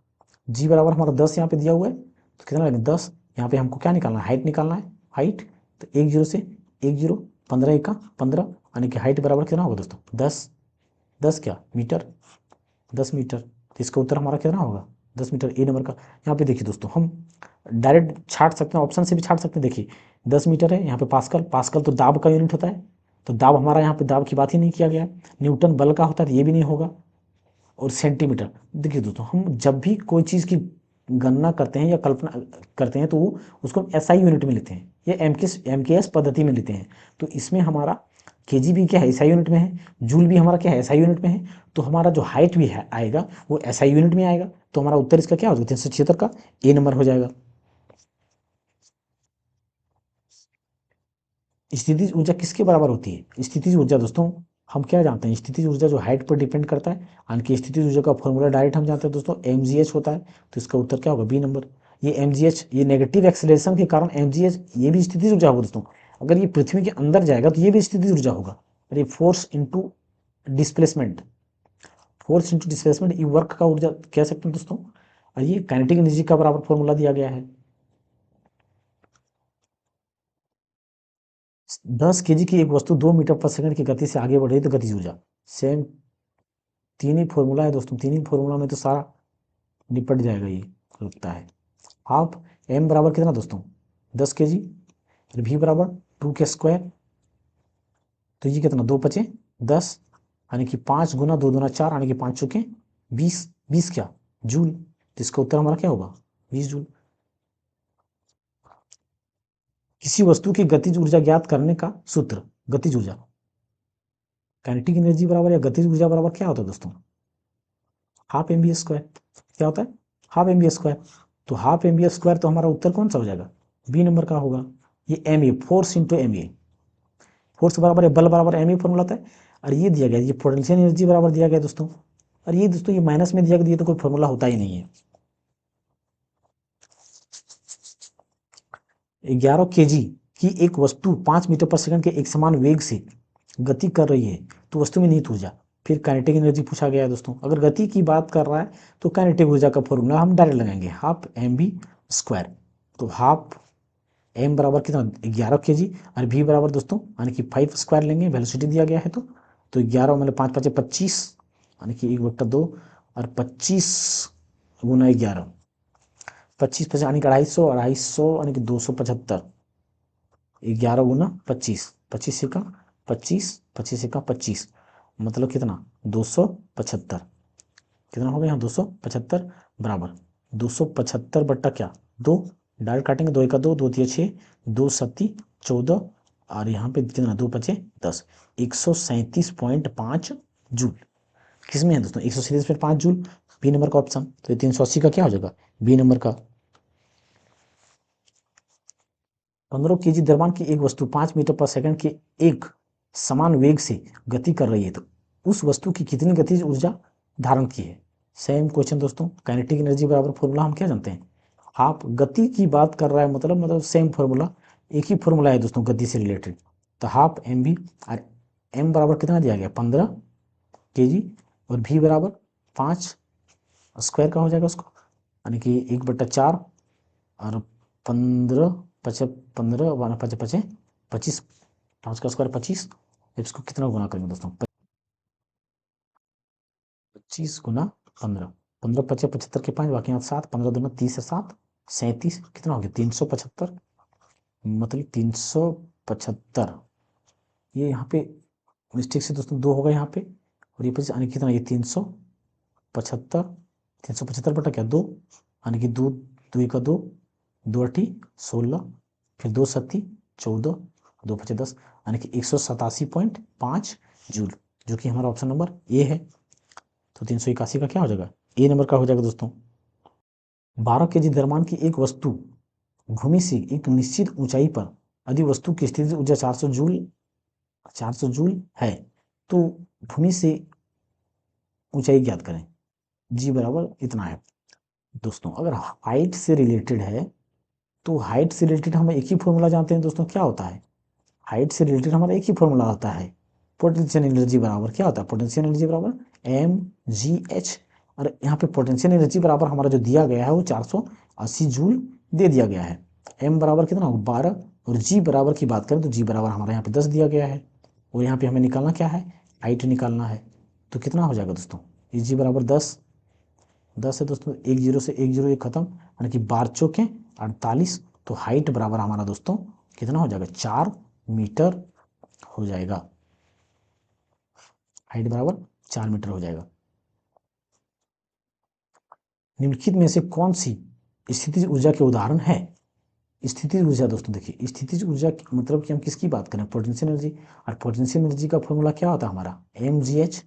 जी बराबर हमारा 10 यहाँ पे दिया हुआ है, तो कितना लगेगा 10, यहाँ पे हमको क्या निकालना है, हाइट निकालना है, हाइट, तो 1 0 से 1 0, 15 1 15, यानी कि हाइट बराबर कितना होगा दोस्तों, 10, 10 क्या मीटर, 10 मीटर। तो इसका उत्तर हमारा कितना होगा, 10 मीटर, ए नंबर का। यहाँ पे देखिए दोस्तों, हम डायरेक्ट छाट सकते हैं, ऑप्शन से भी छाट सकते हैं। देखिए 10 मीटर है, यहाँ पे पास्कल, पास्कल तो दाब का यूनिट होता है, तो दाब हमारा यहाँ पे दाब की बात ही नहीं किया गया। न्यूटन बल का होता है, तो ये भी नहीं होगा। और सेंटीमीटर, देखिए दोस्तों, हम जब भी कोई चीज़ की गणना करते हैं या कल्पना करते हैं तो उसको एसआई यूनिट में लेते हैं, या एमकेएस पद्धति में लेते हैं। तो इसमें हमारा केजी भी क्या है, एसआई यूनिट में है, जूल भी हमारा क्या है, एसआई यूनिट में है। तो हमारा जो हाइट भी है आएगा वो एसआई यूनिट में आएगा। तो हमारा उत्तर इसका क्या हो जाएगा, 376 का ए नंबर हो जाएगा। स्थितिज ऊर्जा किसके बराबर होती है, स्थितिज ऊर्जा दोस्तों, हम क्या जानते हैं, स्थितिज ऊर्जा जो हाइट पर डिपेंड करता है, यानी कि स्थितिज ऊर्जा का फॉर्मूला डायरेक्ट हम जानते हैं दोस्तों, mgh होता है। तो इसका उत्तर क्या होगा, बी नंबर। ये mgh, ये नेगेटिव एक्सेलरेशन के कारण mgh, ये भी स्थितिज ऊर्जा होगा दोस्तों। अगर ये पृथ्वी के अंदर जाएगा तो ये भी स्थितिज ऊर्जा होगा, और ये force into displacement, force into displacement, ये वर्क का ऊर्जा कह सकते हैं दोस्तों। और ये काइनेटिक एनर्जी का बराबर फॉर्मूला दिया गया है। 10 केजी की एक वस्तु 2 मीटर पर सेकंड की गति से आगे बढ़ रही तो गतिज ऊर्जा, सेम तीन ही फॉर्मूला है दोस्तों, तीन ही फॉर्मूला में तो सारा निपट जाएगा ये लगता है। हाफ एम बराबर कितना दोस्तों 10 केजी, भी बराबर 2 के स्क्वायर, तो ये कितना 2 पचे 10, यानी कि 5 गुना 2 दूना 4, यानी कि 5 चौके 20, 20 क्या जूल, तो इसका उत्तर हमारा क्या होगा 20 जूल। किसी वस्तु की गतिज ऊर्जा ज्ञात करने का सूत्र, गतिज ऊर्जा, काइनेटिक एनर्जी बराबर या गतिज ऊर्जा बराबर क्या होता है दोस्तों, हाफ एम बी स्क्वायर। क्या होता है हाफ एम बी स्क्वायर, तो हाफ एम बी स्क्वायर, तो हमारा उत्तर कौन सा हो जाएगा बी नंबर का होगा। ये M A, force into M A, force बराबर है बल बराबर एम ए फॉर्मूला था। और ये दिया गया, ये पोटेंशियल एनर्जी बराबर दिया गया दोस्तों। और ये दोस्तों ये माइनस में दिया गया, तो कोई फॉर्मूला होता ही नहीं है। 11 केजी की एक वस्तु 5 मीटर पर सेकंड के एक समान वेग से गति कर रही है, तो वस्तु में निहित ऊर्जा, फिर काइनेटिक एनर्जी पूछा गया है दोस्तों। अगर गति की बात कर रहा है तो काइनेटिक ऊर्जा का फॉर्मूला हम डायरेक्ट लगाएंगे, हाफ एम बी स्क्वायर। तो हाफ एम बराबर कितना 11 केजी, और भी बराबर दोस्तों यानी कि 5 स्क्वायर लेंगे, वेलोसिटी दिया गया है तो 11 मतलब 5 5 25, यानी कि 1/2, और 25 गुना 11, 25 25 यानी कि 250, 250 यानी कि 275, 11 गुना 25, 25 का 25, 25 का 25, मतलब कितना 275, कितना हो गया यहाँ 275 बराबर 275 बट्टा क्या 2, डायरेक्ट काटेंगे, 2 1 2, 2 3 6, 2 7 14, और यहाँ पे कितना 2 5 10, 137.5 जूल। किसमें है दोस्तों 137.5 जूल, बी नंबर का ऑप्शन। तो ये 380 का क्या हो जाएगा बी नंबर का। 15 केजी द्रव्यमान की एक वस्तु 5 मीटर पर सेकंड के एक समान वेग से गति कर रही है, तो उस वस्तु की कितनी गतिज ऊर्जा धारण की है। सेम क्वेश्चन दोस्तों, काइनेटिक एनर्जी बराबर फॉर्मूला हम क्या जानते हैं, हाफ, गति की बात कर रहा है मतलब सेम फॉर्मूला, एक ही फॉर्मूला है दोस्तों गति से रिलेटेड। तो हाफ एम बी, और एम बराबर कितना दिया गया 15 केजी, और भी बराबर 5 स्क्वायर का हो जाएगा उसको, यानी कि 1/4, और 15 पचे 15 वन पचे पचे 25, 5 का स्क्वायर 25, इसको कितना गुना करेंगे दोस्तों 25 गुना 15, 15 पचे 75 के 5, बाकी यहाँ 7, 15 दूना 30 से 7 37, कितना हो गया 375, मतलब 375, ये यहाँ पे मिस्टेक से दोस्तों 2 होगा यहाँ पे, और ये 25 यानी कितना ये 375, 375 बटा क्या 2, यानी कि 2 2 का 2, 2 8 16, फिर 2 7 14, 2 5 10, यानी कि 187.5 जूल, जो कि हमारा ऑप्शन नंबर ए है। तो 381 का क्या हो जाएगा ए नंबर का हो जाएगा दोस्तों। 12 केजी द्रव्यमान की एक वस्तु भूमि से एक निश्चित ऊंचाई पर, यदि वस्तु की स्थितिज ऊर्जा 400 जूल है, तो भूमि से ऊंचाई ज्ञात करें, जी बराबर इतना है दोस्तों। अगर हाइट से रिलेटेड है तो हाइट से रिलेटेड हम एक ही फॉर्मूला जानते हैं दोस्तों, क्या होता है हाइट से रिलेटेड हमारा एक ही फॉर्मूला होता है, पोटेंशियल एनर्जी बराबर क्या होता है, पोटेंशियल एनर्जी बराबर एम जी एच, और यहाँ पे पोटेंशियल एनर्जी बराबर हमारा जो दिया गया है वो 480 जूल दे दिया गया है। एम बराबर कितना 12, और जी बराबर की बात करें तो जी बराबर हमारा यहाँ पे 10 दिया गया है, और यहाँ पे हमें निकालना क्या है हाइट निकालना है। तो कितना हो जाएगा दोस्तों ये जी बराबर 10, 10 है दोस्तों, 1 0 से 1 0 एक खत्म, यानी कि 12 चौके 48, तो हाइट बराबर हमारा दोस्तों कितना हो जाएगा 4 मीटर हो जाएगा, हाइट बराबर 4 मीटर हो जाएगा। निम्नलिखित में से कौन सी स्थितिज ऊर्जा के उदाहरण है। स्थितिज ऊर्जा दोस्तों देखिए, स्थितिज ऊर्जा मतलब कि हम किसकी बात करें पोटेंशियल एनर्जी, और पोटेंशियल एनर्जी का फॉर्मूला क्या होता है हमारा एम जी एच,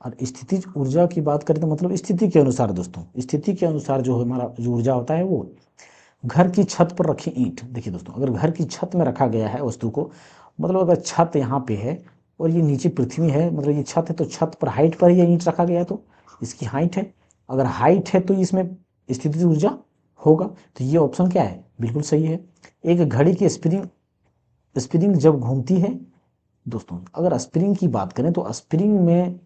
और स्थितिज ऊर्जा की बात करें तो मतलब स्थिति के अनुसार दोस्तों, स्थिति के अनुसार जो हमारा जो ऊर्जा होता है वो घर की छत पर रखी ईंट, देखिए दोस्तों अगर घर की छत में रखा गया है वस्तु को, मतलब अगर छत यहाँ पे है और ये नीचे पृथ्वी है, मतलब ये छत है, तो छत पर हाइट पर ये ईंट रखा गया है तो इसकी हाइट है, अगर हाइट है तो इसमें स्थितिज ऊर्जा होगा, तो ये ऑप्शन क्या है बिल्कुल सही है। एक घड़ी की स्प्रिंग जब घूमती है दोस्तों अगर स्प्रिंग की बात करें तो स्प्रिंग में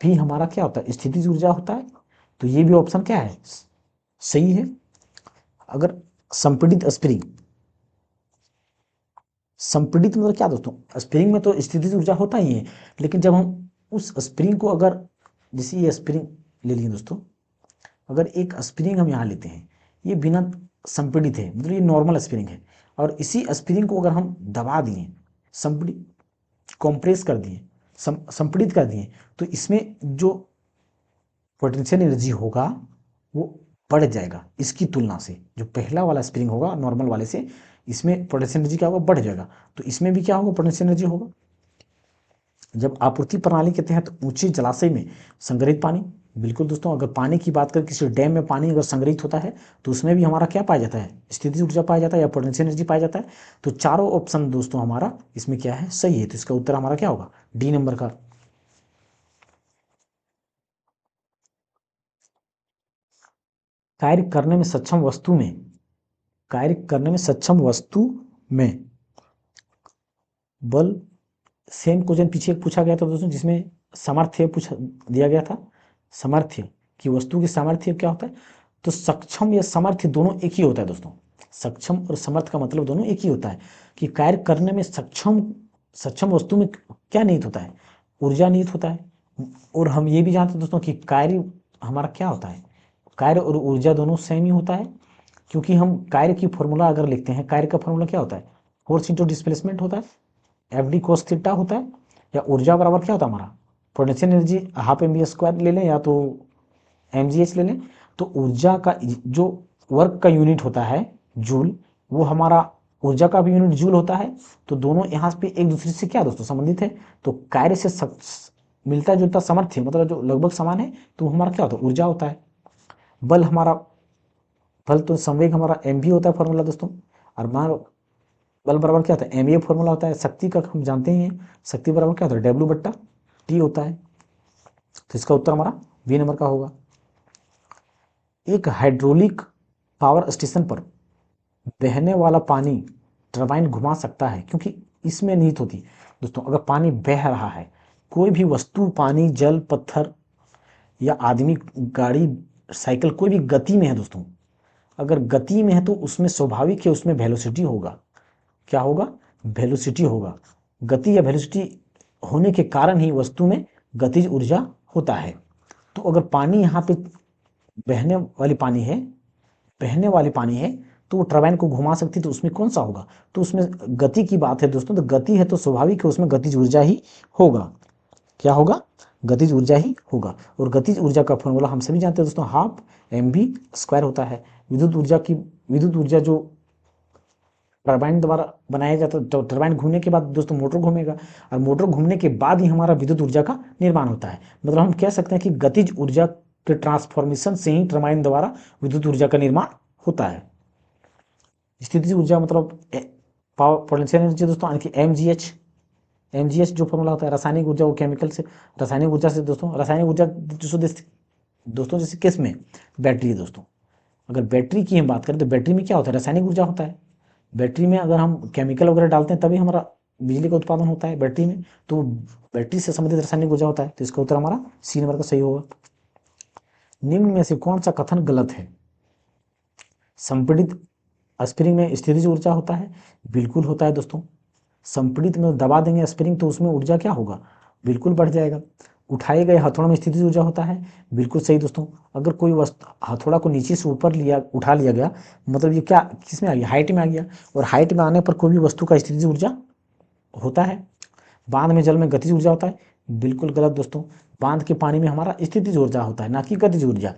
भी हमारा क्या होता है, स्थितिज ऊर्जा होता है। तो ये भी ऑप्शन क्या है, सही है। अगर संपीड़ित स्प्रिंग, संपीड़ित मतलब क्या दोस्तों, स्प्रिंग में तो स्थितिज ऊर्जा होता ही है, लेकिन जब हम उस स्प्रिंग को अगर, जैसे ये स्प्रिंग ले लिए दोस्तों, अगर एक स्प्रिंग हम यहाँ लेते हैं, ये बिना संपीड़ित है, मतलब ये नॉर्मल स्प्रिंग है, और इसी स्प्रिंग को अगर हम दबा दिए, संपीड़ित, कॉम्प्रेस कर दिए, संपीड़ित कर दिए, तो इसमें जो पोटेंशियल एनर्जी होगा वो बढ़ जाएगा इसकी तुलना से। जो पहला वाला स्प्रिंग होगा नॉर्मल वाले से, इसमें पोटेंशियल एनर्जी क्या होगा, बढ़ जाएगा। तो इसमें भी क्या होगा, पोटेंशियल एनर्जी होगा। जब आपूर्ति प्रणाली के तहत ऊंचे जलाशय में संग्रहित पानी, बिल्कुल दोस्तों, अगर पानी की बात करें, किसी डैम में पानी अगर संग्रहित होता है तो उसमें भी हमारा क्या पाया जाता है, स्थितिज ऊर्जा पाया जाता है या पोटेंशियल एनर्जी पाया जाता है। तो चारों ऑप्शन दोस्तों हमारा इसमें क्या है, सही है। तो इसका उत्तर हमारा क्या होगा, डी नंबर का। कार्य करने में सक्षम वस्तु में, कार्य करने में सक्षम वस्तु में बल, सेम क्वेश्चन पीछे पूछा गया था दोस्तों, जिसमें सामर्थ्य पूछा दिया गया था, सामर्थ्य कि वस्तु की सामर्थ्य क्या होता है। तो सक्षम या सामर्थ्य दोनों एक ही होता है दोस्तों। सक्षम और समर्थ का मतलब दोनों एक ही होता है कि कार्य करने में सक्षम, सक्षम वस्तु में क्या निहित होता है, ऊर्जा निहित होता है। और हम ये भी जानते हैं दोस्तों कि कार्य हमारा क्या होता है, कार्य और ऊर्जा दोनों सेम ही होता है, क्योंकि हम कार्य की फॉर्मूला अगर लिखते हैं, कार्य का फॉर्मूला क्या होता है, फोर्स इंटू डिस्प्लेसमेंट होता है, एफ डी कोस थीटा होता है। या ऊर्जा बराबर क्या होता है हमारा, potential energy half M B square ले लें या तो एम जी एच ले लें। तो ऊर्जा का जो वर्क का यूनिट होता है जूल, वो हमारा ऊर्जा का भी यूनिट जूल होता है। तो दोनों यहाँ पे एक दूसरे से क्या दोस्तों संबंधित है। तो कार्य से मिलता जुलता सामर्थ्य, मतलब जो लगभग समान है, तो हमारा क्या होता है, ऊर्जा होता है। बल हमारा, बल तो संवेग हमारा एम भी होता है फॉर्मूला दोस्तों। और मान, बल बराबर क्या होता है, एम ए फॉर्मूला होता है। शक्ति का हम जानते ही हैं, शक्ति बराबर क्या होता है, डब्ल्यू बट्टा टी होता है। तो इसका उत्तर हमारा बी नंबर का होगा। एक हाइड्रोलिक पावर स्टेशन पर बहने वाला पानी टरबाइन घुमा सकता है, क्योंकि इसमें निहित होती दोस्तों, अगर पानी बह रहा है, कोई भी वस्तु, पानी, जल, पत्थर या आदमी, गाड़ी, साइकिल, कोई भी गति में है दोस्तों, अगर गति में है तो उसमें स्वाभाविक है, उसमें वेलोसिटी होगा। क्या होगा, वेलोसिटी होगा। गति या वेलोसिटी होने के कारण ही वस्तु में गतिज ऊर्जा होता है। तो अगर पानी यहाँ पे बहने वाली पानी है, बहने वाली पानी है, तो वो टरबाइन को घुमा सकती है। तो उसमें कौन सा होगा, तो उसमें गति की बात है दोस्तों, तो गति है तो स्वाभाविक है उसमें गतिज ऊर्जा ही होगा। क्या होगा, गतिज ऊर्जा ही होगा। और गतिज ऊर्जा का फॉर्मूला हम सभी जानते हैं दोस्तों, हाफ एम बी स्क्वायर होता है। विद्युत ऊर्जा की, विद्युत ऊर्जा जो टरबाइन द्वारा बनाया जाता है, तो टरबाइन घूमने के बाद दोस्तों मोटर घूमेगा, और मोटर घूमने के बाद ही हमारा विद्युत ऊर्जा का निर्माण होता है। मतलब हम कह सकते हैं कि गतिज ऊर्जा के ट्रांसफॉर्मेशन से ही टरबाइन द्वारा विद्युत ऊर्जा का निर्माण होता है। स्थितिज ऊर्जा मतलब पावर, पोटेंशियल एनर्जी दोस्तों, यानी कि M G H, M G H जो फॉर्मूला होता है। रासायनिक ऊर्जा वो केमिकल से, रासायनिक ऊर्जा से दोस्तों, रासायनिक ऊर्जा दोस्तों जैसे किस में, बैटरी है दोस्तों। अगर बैटरी की हम बात करें तो बैटरी में क्या होता है, रासायनिक ऊर्जा होता है। बैटरी में अगर हम केमिकल वगैरह डालते हैं तभी हमारा बिजली का उत्पादन होता है बैटरी में। तो बैटरी से संबंधित रासायनिक ऊर्जा होता है। तो इसका उत्तर हमारा सी नंबर का सही होगा। निम्न में से कौन सा कथन गलत है, संपीड़ित स्प्रिंग में स्थितिज ऊर्जा होता है, बिल्कुल होता है दोस्तों। संपीड़ित में दबा देंगे स्प्रिंग तो उसमें ऊर्जा क्या होगा, बिल्कुल बढ़ जाएगा। उठाए गए हथौड़े में स्थितिज ऊर्जा होता है, बिल्कुल सही दोस्तों। अगर कोई वस्तु, हथौड़ा को नीचे से ऊपर लिया, उठा लिया गया, मतलब ये क्या किस में आ गया, हाइट में आ गया, और हाइट में आने पर कोई भी वस्तु का स्थितिज ऊर्जा होता है। बांध में जल में गतिज ऊर्जा होता है, बिल्कुल गलत दोस्तों। बांध के पानी में हमारा स्थितिज ऊर्जा होता है, ना कि गतिज ऊर्जा।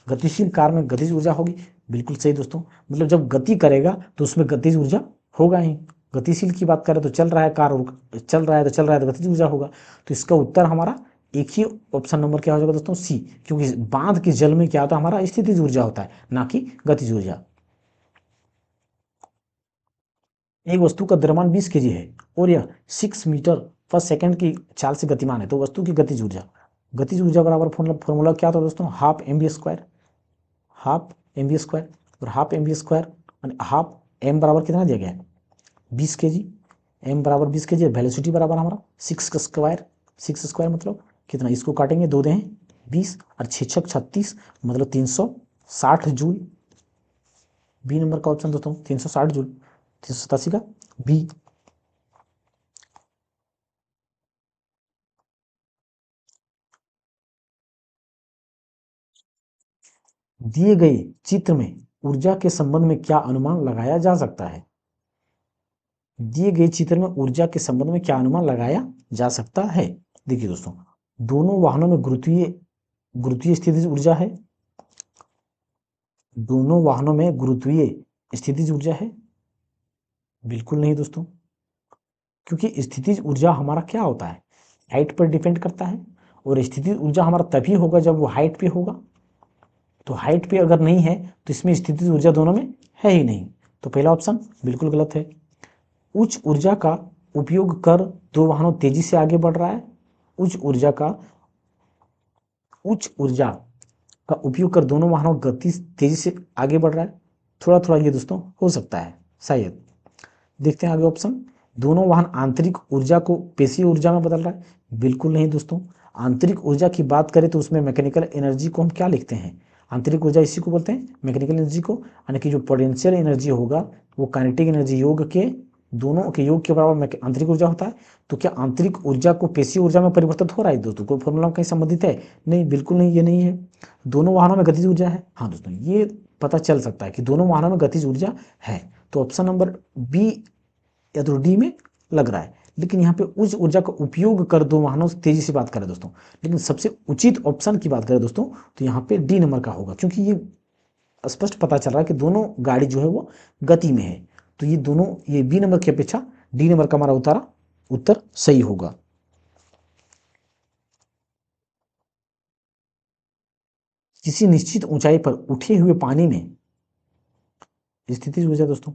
गतिशील कार में गतिज ऊर्जा होगी, बिल्कुल सही दोस्तों। मतलब जब गति करेगा तो उसमें गतिज ऊर्जा होगा ही। गतिशील की बात करें तो चल रहा है कार, चल रहा है तो चल रहा है तो गतिज ऊर्जा होगा। तो इसका उत्तर हमारा एक ही ऑप्शन नंबर क्या हो जाएगा दोस्तों, सी। क्योंकि बांध के जल में क्या होता है, हमारा स्थितिज ऊर्जा होता है, ना कि गतिज ऊर्जा। एक वस्तु का द्रव्यमान 20 केजी है और यह 6 मीटर पर सेकंड की चाल से गतिमान है, तो वस्तु की गतिज ऊर्जा, गतिज ऊर्जा बराबर फॉर्मूला क्या था दोस्तों, half M B square, half M B square. और half M B square half M बराबर कितना दिया गया है, 20 केजी। m बराबर 20 kg, वेलोसिटी बराबर हमारा 6 का स्क्वायर, 6 स्क्वायर मतलब कितना, इसको काटेंगे 2 दें 20 और 6 छक 36 मतलब 360 जूल। बी नंबर का ऑप्शन दोस्तों 360 जूल, 387 का बी। दिए गए चित्र में ऊर्जा के संबंध में क्या अनुमान लगाया जा सकता है? दिए गए चित्र में ऊर्जा के संबंध में क्या अनुमान लगाया जा सकता है? देखिए दोस्तों, दोनों वाहनों में गुरुत्वीय गुरुत्वीय स्थितिज ऊर्जा है। दोनों वाहनों में गुरुत्वीय स्थितिज ऊर्जा है? बिल्कुल नहीं दोस्तों, क्योंकि स्थितिज ऊर्जा हमारा क्या होता है, हाइट पर डिपेंड करता है, और स्थितिज ऊर्जा हमारा तभी होगा जब वो हाइट पे होगा। तो हाइट पे अगर नहीं है तो इसमें स्थितिज ऊर्जा दोनों में है ही नहीं, तो पहला ऑप्शन बिल्कुल गलत है। उच्च ऊर्जा का उपयोग कर दो वाहनों तेजी से आगे बढ़ रहा है। उच्च ऊर्जा का उपयोग कर दोनों वाहनों गति तेजी से आगे बढ़ रहा है, थोड़ा थोड़ा ये दोस्तों हो सकता है शायद। देखते हैं आगे ऑप्शन, दोनों वाहन आंतरिक ऊर्जा को पेशीय ऊर्जा में बदल रहा है। बिल्कुल नहीं दोस्तों, आंतरिक ऊर्जा की बात करें तो उसमें मैकेनिकल एनर्जी को हम क्या लिखते हैं, आंतरिक ऊर्जा इसी को बोलते हैं मैकेनिकल एनर्जी को, यानी कि जो पोटेंशियल एनर्जी होगा वो काइनेटिक एनर्जी योग के दोनों के योग के बराबर आंतरिक ऊर्जा होता है। तो क्या आंतरिक ऊर्जा को पेशीय ऊर्जा में परिवर्तित हो रहा है दोस्तों, कोई फॉर्मूला कहीं संबंधित है? नहीं, बिल्कुल नहीं, ये नहीं है। दोनों वाहनों में गतिज ऊर्जा है, हाँ दोस्तों ये पता चल सकता है कि दोनों वाहनों में गतिज ऊर्जा है। तो ऑप्शन नंबर बी या तो डी में लग रहा है, लेकिन यहाँ पे उच्च ऊर्जा का उपयोग कर दो वाहनों से तेजी से बात करें दोस्तों, लेकिन सबसे उचित ऑप्शन की बात करें दोस्तों तो यहाँ पे डी नंबर का होगा, क्योंकि ये स्पष्ट पता चल रहा है कि दोनों गाड़ी जो है वो गति में है। तो ये दोनों, ये बी नंबर की अपेक्षा डी नंबर का हमारा उत्तर सही होगा। किसी निश्चित ऊंचाई पर उठे हुए पानी में स्थिति ऊर्जा दोस्तों,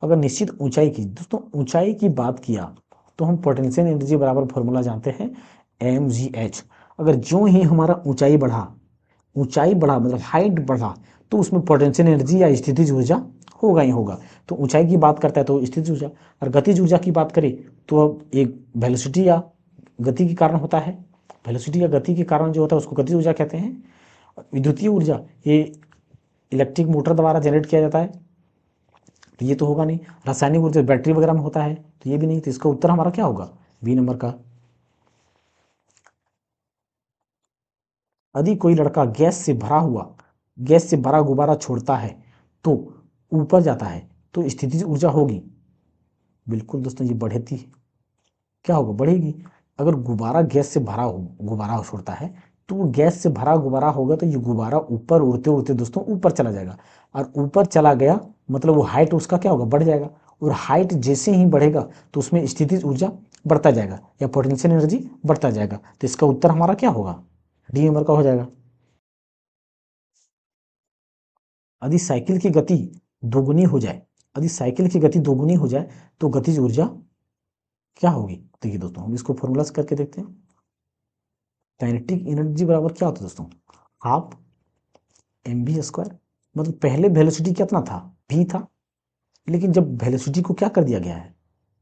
अगर निश्चित ऊंचाई की दोस्तों ऊंचाई की बात किया तो हम पोटेंशियल एनर्जी बराबर फॉर्मूला जानते हैं mgh। अगर जो ही हमारा ऊंचाई बढ़ा मतलब हाइट बढ़ा तो उसमें पोटेंशियल एनर्जी या स्थितिज ऊर्जा होगा ही होगा। तो ऊंचाई की बात करता है तो स्थितिज ऊर्जा, और गतिज ऊर्जा की बात करें तो अब एक वेलोसिटी या गति के कारण होता है, वेलोसिटी या गति के कारण जो होता है उसको गतिज ऊर्जा कहते हैं। विद्युतीय ऊर्जा ये इलेक्ट्रिक मोटर द्वारा जनरेट किया जाता है, तो ये तो होगा नहीं। रासायनिक ऊर्जा बैटरी वगैरह में होता है, तो ये भी नहीं, तो इसका उत्तर हमारा क्या होगा, बी नंबर का। यदि कोई लड़का गैस से भरा गुब्बारा छोड़ता है तो ऊपर जाता है तो स्थितिज ऊर्जा होगी। बिल्कुल दोस्तों, ये बढ़ती है, क्या होगा, बढ़ेगी। अगर गुब्बारा छोड़ता है तो वो गैस से भरा गुब्बारा होगा, तो ये गुब्बारा ऊपर उड़ते उड़ते दोस्तों ऊपर चला जाएगा, और ऊपर चला गया मतलब वो हाइट उसका क्या होगा, बढ़ जाएगा, और हाइट जैसे ही बढ़ेगा तो उसमें स्थितिज ऊर्जा बढ़ता जाएगा या पोटेंशियल एनर्जी बढ़ता जाएगा। तो इसका उत्तर हमारा क्या होगा, डी नंबर का हो जाएगा। यदि साइकिल की गति दोगुनी हो जाए यदि साइकिल की गति दोगुनी हो जाए तो गतिज ऊर्जा क्या होगी? देखिए दोस्तों, हम इसको फॉर्मूला से करके देखते हैं। काइनेटिक एनर्जी बराबर क्या होता है दोस्तों, हाफ एम बी स्क्वायर। मतलब पहले वेलोसिटी कितना था, v था, लेकिन जब वेलोसिटी को क्या कर दिया गया है,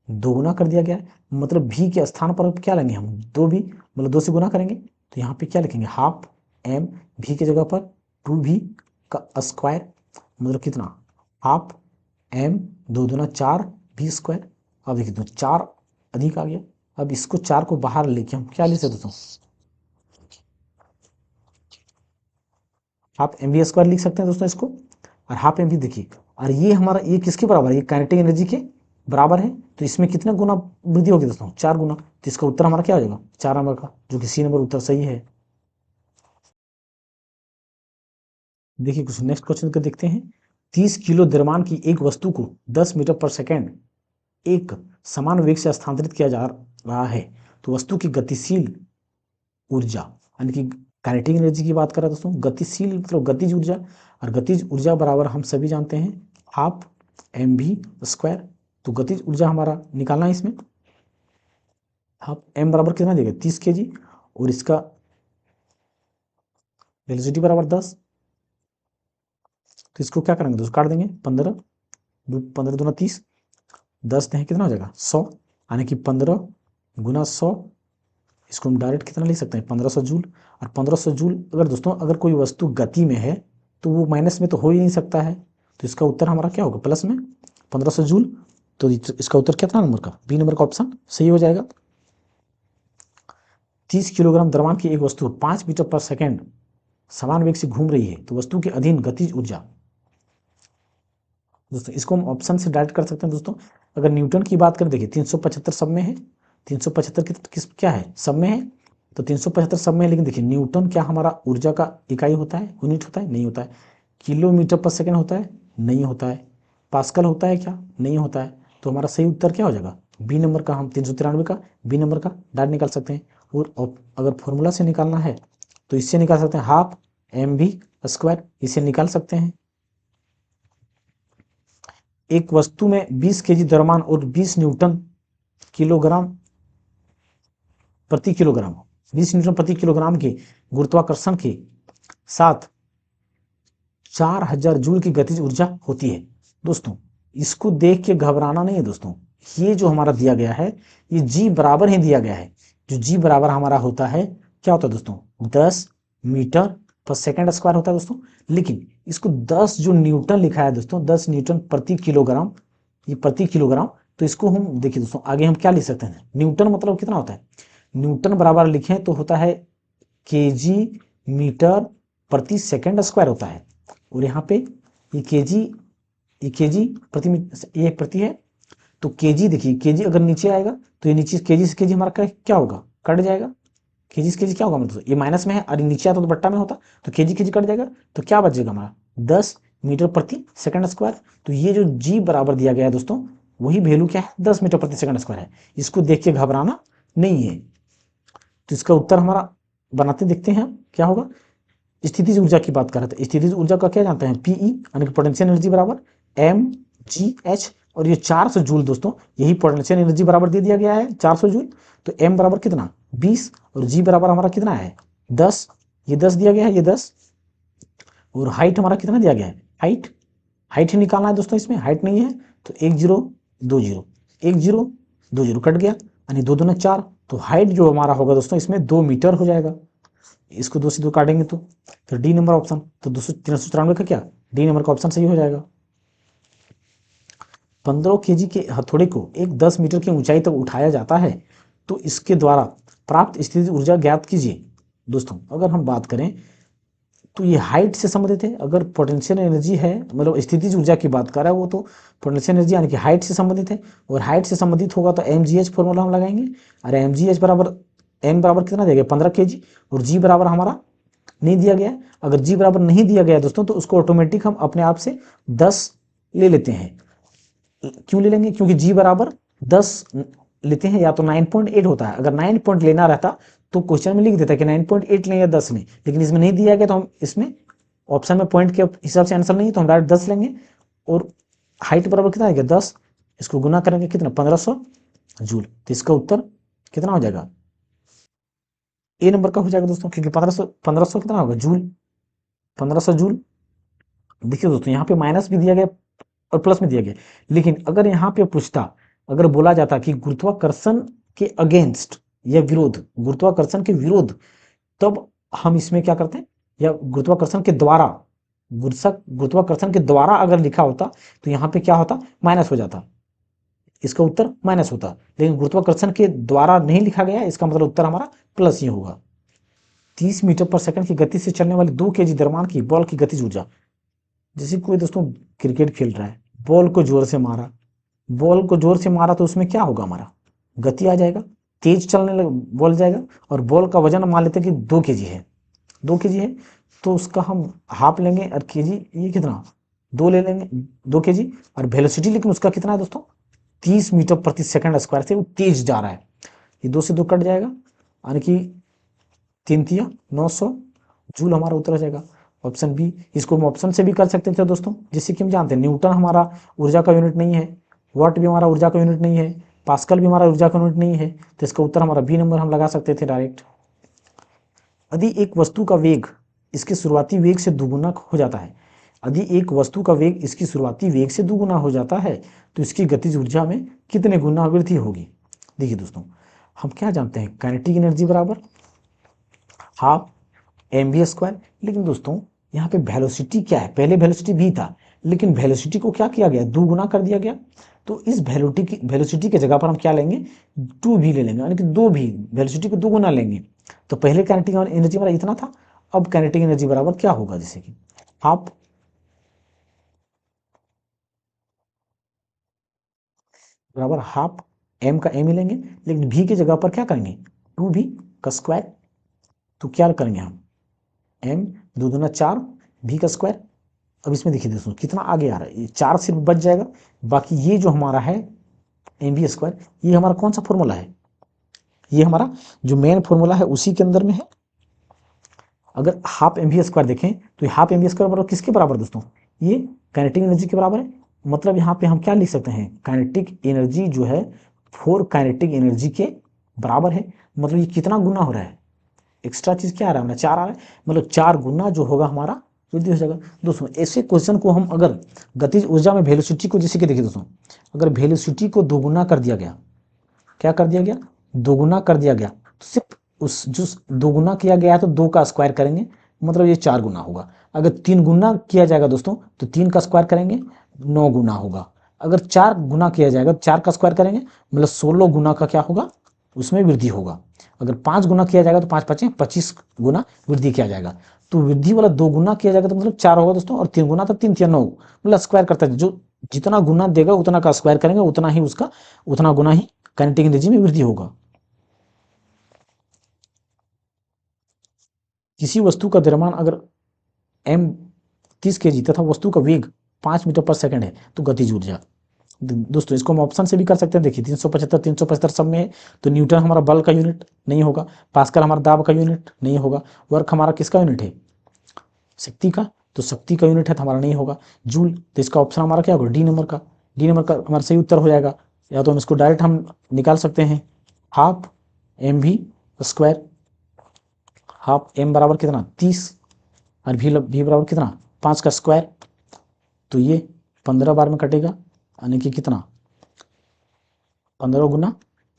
दोगुना कर दिया गया है, मतलब v के स्थान पर अब क्या लेंगे हम, दो भी मतलब दो से गुना करेंगे, तो यहाँ पे क्या लिखेंगे, हाफ एम v की जगह पर 2v का स्क्वायर, मतलब कितना, हाफ एम दो दूना 4 v स्क्वायर। अब देखिए तो 4 अधिक आ गया, अब इसको 4 को बाहर लेके हम क्या ले सकते दोस्तों, हाफ एम वी स्क्वायर लिख सकते हैं दोस्तों इसको, और हाफ एम वी देखिए, और ये हमारा ये किसके बराबर है, ये काइनेटिक एनर्जी के बराबर है, तो इसमें कितना गुना वृद्धि होगी दोस्तों, 4 गुना। तो इसका उत्तर हमारा क्या हो जाएगा, 4 नंबर का, जो कि सी नंबर उत्तर सही है। देखिए कुछ नेक्स्ट क्वेश्चन को देखते हैं। 30 किलो द्रव्यमान की एक वस्तु को 10 मीटर पर सेकेंड एक समान वेग से स्थानांतरित किया जा रहा है, तो वस्तु की गतिशील ऊर्जा यानी कि काइनेटिक एनर्जी की बात करें दोस्तों, गतिशील मतलब गतिज ऊर्जा, और गतिज ऊर्जा बराबर हम सभी जानते हैं हाफ एम वी स्क्वायर। तो गतिज ऊर्जा हमारा निकालना है इसमें, हाफ एम बराबर कितना देगा 30 kg, और इसका वेलोसिटी बराबर 10, तो इसको क्या करेंगे दोस्तों, काट देंगे 15 15 दूना 30, 10 दें कितना हो जाएगा 100, यानी कि 15 गुना 100, इसको हम डायरेक्ट कितना लिख सकते हैं 1500 जूल। और 1500 जूल अगर दोस्तों अगर कोई वस्तु गति में है तो वो माइनस में तो हो ही नहीं सकता है, तो इसका उत्तर हमारा क्या होगा प्लस में 1500 जूल। तो इसका उत्तर कितना नंबर का, बी नंबर का ऑप्शन सही हो जाएगा। 30 किलोग्राम द्रव्यमान की एक वस्तु 5 मीटर पर सेकेंड समान वेग से घूम रही है, तो वस्तु के अधीन गतिज ऊर्जा, दोस्तों इसको हम ऑप्शन से डायरेक्ट कर सकते हैं। दोस्तों अगर न्यूटन की बात करें, देखिए 375 सब में है, 375 किस क्या है सब में है, तो 375 सब में है, लेकिन देखिए न्यूटन क्या हमारा ऊर्जा का इकाई होता है, यूनिट होता है, नहीं होता है। किलोमीटर पर सेकंड होता है, नहीं होता है। पास्कल होता है क्या, नहीं होता है। तो हमारा सही उत्तर क्या हो जाएगा बी नंबर का, हम 393 का बी नंबर का डायरेक्ट निकाल सकते हैं। और अगर फॉर्मूला से निकालना है तो इससे निकाल सकते हैं, हाफ mv², इसे निकाल सकते हैं। एक वस्तु में 20 केजी द्रव्यमान और 20 न्यूटन किलोग्राम प्रति किलोग्राम, 20 न्यूटन प्रति किलोग्राम के गुरुत्वाकर्षण के साथ 4000 जूल की गतिज ऊर्जा होती है। दोस्तों इसको देख के घबराना नहीं है दोस्तों, ये जो हमारा दिया गया है ये जी बराबर ही दिया गया है। जो जी बराबर हमारा होता है क्या होता है दोस्तों 10 मीटर पर सेकंड स्क्वायर होता है दोस्तों। लेकिन इसको 10 जो न्यूटन लिखा है दोस्तों, 10 न्यूटन प्रति किलोग्राम, ये प्रति किलोग्राम, तो इसको हम देखिए दोस्तों आगे हम क्या लिख सकते हैं, न्यूटन मतलब कितना होता है, न्यूटन बराबर लिखें तो होता है केजी मीटर प्रति सेकंड स्क्वायर होता है। और यहाँ पे ये केजी प्रति, ये प्रति है, तो केजी देखिए केजी अगर नीचे आएगा तो ये नीचे केजी से केजी हमारा क्या होगा, कट जाएगा। केजी से केजी क्या होगा मतलब ये माइनस में है, और नीचे आता तो बट्टा में होता, तो केजी केजी कट जाएगा, तो क्या बचेगा हमारा 10 मीटर प्रति सेकंड स्क्वायर। तो ये जो जी बराबर दिया गया है दोस्तों, वही वैल्यू क्या है 10 मीटर प्रति सेकंड स्क्वायर है। इसको देख के घबराना नहीं है। तो इसका उत्तर हमारा बनाते देखते हैं क्या होगा। स्थितिज ऊर्जा की बात कर रहे थे, स्थितिज ऊर्जा का क्या जानते हैं, पीई यानी कि पोटेंशियल एनर्जी बराबर mgh, और ये 400 जूल दोस्तों, यही पोटेंशियल एनर्जी बराबर दे दिया गया है 400 जूल। तो m बराबर कितना 20 और g बराबर हमारा कितना है 10, ये 10 दिया गया है, ये 10। और हाइट हमारा कितना दिया गया है, हाइट ही निकालना है दोस्तों, इसमें हाइट नहीं है तो 1020 1020 कट गया, यानी 2 दूना 4, तो हाइट जो हमारा होगा दोस्तों इसमें 2 मीटर हो जाएगा। इसको 2 से 2 काटेंगे तो फिर डी नंबर ऑप्शन, तो 393 का क्या डी नंबर का ऑप्शन सही हो जाएगा। 15 केजी के हथौड़े को एक 10 मीटर की ऊंचाई तक उठाया जाता है, तो इसके द्वारा प्राप्त स्थितिज ऊर्जा ज्ञात कीजिए। दोस्तों अगर हम बात करें तो ये हाइट से संबंधित है, अगर पोटेंशियल एनर्जी है मतलब स्थितिज ऊर्जा की बात कर रहा है वो तो पोटेंशियल एनर्जी यानी कि हाइट से संबंधित है, और हाइट से संबंधित होगा तो mgh फॉर्मूला हम लगाएंगे। और mgh बराबर m बराबर कितना दिया गया 15 kg, और g बराबर हमारा नहीं दिया गया। अगर g बराबर नहीं दिया गया दोस्तों तो उसको ऑटोमेटिक हम अपने आप से 10 ले लेते हैं। क्यों ले लेंगे, क्योंकि g बराबर 10 लेते हैं या तो 9.8 होता है, अगर 9 पॉइंट लेना रहता तो क्वेश्चन में लिख देता है कि 9.8 लें या 10 लें, लेकिन इसमें नहीं दिया गया तो हम इसमें ऑप्शन में पॉइंट के हिसाब से आंसर नहीं है तो हम डायरेक्ट 10 लेंगे। और हाइट बराबर कितना आएगा 10, इसको गुना करेंगे कितना 1500 जूल, तो इसका उत्तर कितना हो जाएगा ए नंबर का हो जाएगा दोस्तों, क्योंकि 1500 कितना होगा जूल, 1500 जूल। देखिए दोस्तों यहाँ पे माइनस भी दिया गया और प्लस में दिया गया, लेकिन अगर यहाँ पे पूछता, अगर बोला जाता कि गुरुत्वाकर्षण के अगेंस्ट या विरोध, गुरुत्वाकर्षण के विरोध, तब हम इसमें क्या करते हैं, या गुरुत्वाकर्षण के द्वारा, गुरुत्वाकर्षण के द्वारा अगर लिखा होता तो यहाँ पे क्या होता माइनस हो जाता, इसका उत्तर माइनस होता। लेकिन गुरुत्वाकर्षण के द्वारा नहीं लिखा गया, इसका मतलब उत्तर हमारा प्लस ही होगा। 30 मीटर पर सेकंड की गति से चलने वाली 2 केजी द्रव्यमान की बॉल की गतिज ऊर्जा, जैसे कोई दोस्तों क्रिकेट खेल रहा है, बॉल को जोर से मारा, बॉल को जोर से मारा तो उसमें क्या होगा हमारा गति आ जाएगा, तेज चलने लग बॉल जाएगा, और बॉल का वजन मान लेते हैं कि 2 केजी है, 2 केजी है, तो उसका हम हाफ लेंगे, और केजी ये कितना 2 ले लेंगे 2 केजी, और वेलोसिटी लेकिन उसका कितना है दोस्तों 30 मीटर प्रति सेकंड स्क्वायर से वो तेज जा रहा है, ये 2 से 2 कट जाएगा, यानी कि 3 तिया 900 जूल हमारा उत्तर हो जाएगा ऑप्शन बी। इसको हम ऑप्शन से भी कर सकते थे दोस्तों, जिससे कि हम जानते हैं न्यूटन हमारा ऊर्जा का यूनिट नहीं है, वाट भी हमारा ऊर्जा का यूनिट नहीं है, पास्कल भी हमारा ऊर्जा का यूनिट नहीं है, तो इसका उत्तर हमारा बी नंबर हम लगा सकते थे डायरेक्ट। यदि एक वस्तु का वेग इसके शुरुआती वेग से दुगुना हो जाता है, यदि एक वस्तु का वेग इसकी शुरुआती वेग से दुगुना हो जाता है तो इसकी गतिज ऊर्जा में कितने गुना वृद्धि होगी। देखिए दोस्तों, हम क्या जानते हैं, काइनेटिक एनर्जी बराबर हाफ mv²। लेकिन दोस्तों यहाँ पे वेलोसिटी क्या है, पहले वेलोसिटी v था, लेकिन वेलोसिटी को क्या किया गया, 2 गुना कर दिया गया। तो इस वेलोसिटी की जगह पर हम क्या लेंगे, 2v ले लेंगे, यानी कि 2v, वेलोसिटी को 2 गुना लेंगे। तो पहले काइनेटिक एनर्जी हमारा इतना था, अब काइनेटिक एनर्जी बराबर क्या होगा, जैसे कि हाफ बराबर हाफ m का m ही लेंगे, लेकिन v की जगह पर क्या करेंगे, 2v का स्क्वायर। तो क्या करेंगे हम, m 2 दूना 4 v का स्क्वायर। अब इसमें देखिए दोस्तों कितना आगे आ रहा है, ये 4 सिर्फ बच जाएगा, बाकी ये जो हमारा है mv², ये हमारा कौन सा फॉर्मूला है, ये हमारा जो मेन फॉर्मूला है उसी के अंदर में है। अगर हाफ mv² देखें तो हाफ mv² बराबर किसके बराबर दोस्तों, ये काइनेटिक एनर्जी के बराबर है। मतलब यहाँ पे हम क्या लिख सकते हैं, काइनेटिक एनर्जी जो है 4 काइनेटिक एनर्जी के बराबर है। मतलब ये कितना गुना हो रहा है, एक्स्ट्रा चीज क्या आ रहा है, 4 आ रहा है, मतलब 4 गुना जो होगा हमारा वृद्धि हो जाएगा। दोस्तों ऐसे क्वेश्चन को हम अगर गतिज ऊर्जा में वेलोसिटी को, जैसे कि देखिए दोस्तों, अगर वेलोसिटी को 2 गुना कर दिया गया, क्या कर दिया गया, 2 गुना कर दिया गया, तो सिर्फ उस जो 2 गुना किया गया है तो 2 का स्क्वायर करेंगे, मतलब ये 4 गुना होगा। अगर 3 गुना किया जाएगा दोस्तों तो 3 का स्क्वायर करेंगे, 9 गुना होगा। अगर 4 गुना किया जाएगा, 4 का स्क्वायर करेंगे, मतलब 16 गुना का क्या होगा, उसमें वृद्धि होगा। अगर 5 गुना किया जाएगा तो 5 पचे 25 गुना वृद्धि किया जाएगा। तो वृद्धि वाला 2 गुना किया जाएगा तो मतलब 4 होगा दोस्तों, और 3 गुना तो 3 3 9, मतलब स्क्वायर करता है, जो जितना गुना देगा उतना का स्क्वायर करेंगे, उतना ही उसका उतना गुना ही काइनेटिक एनर्जी में वृद्धि होगा। किसी वस्तु का द्रव्यमान अगर m 30 kg तथा वस्तु का वेग 5 मीटर पर सेकंड है तो गतिज ऊर्जा। दोस्तों इसको हम ऑप्शन से भी कर सकते हैं, देखिए 375 375 सब में है, तो न्यूटन हमारा बल का यूनिट नहीं होगा, पास्कल हमारा दाब का यूनिट नहीं होगा, वर्क हमारा किसका यूनिट है, शक्ति का, तो शक्ति का यूनिट है तो हमारा नहीं होगा। जूल, तो इसका ऑप्शन हमारा क्या होगा, डी नंबर का, डी नंबर का हमारा सही उत्तर हो जाएगा। या तो हम इसको डायरेक्ट हम निकाल सकते हैं, हाफ mv², हाफ m बराबर कितना 30, और v बराबर कितना 5 का स्क्वायर, तो ये 15 बार में कटेगा, यानी कि कितना 15 गुना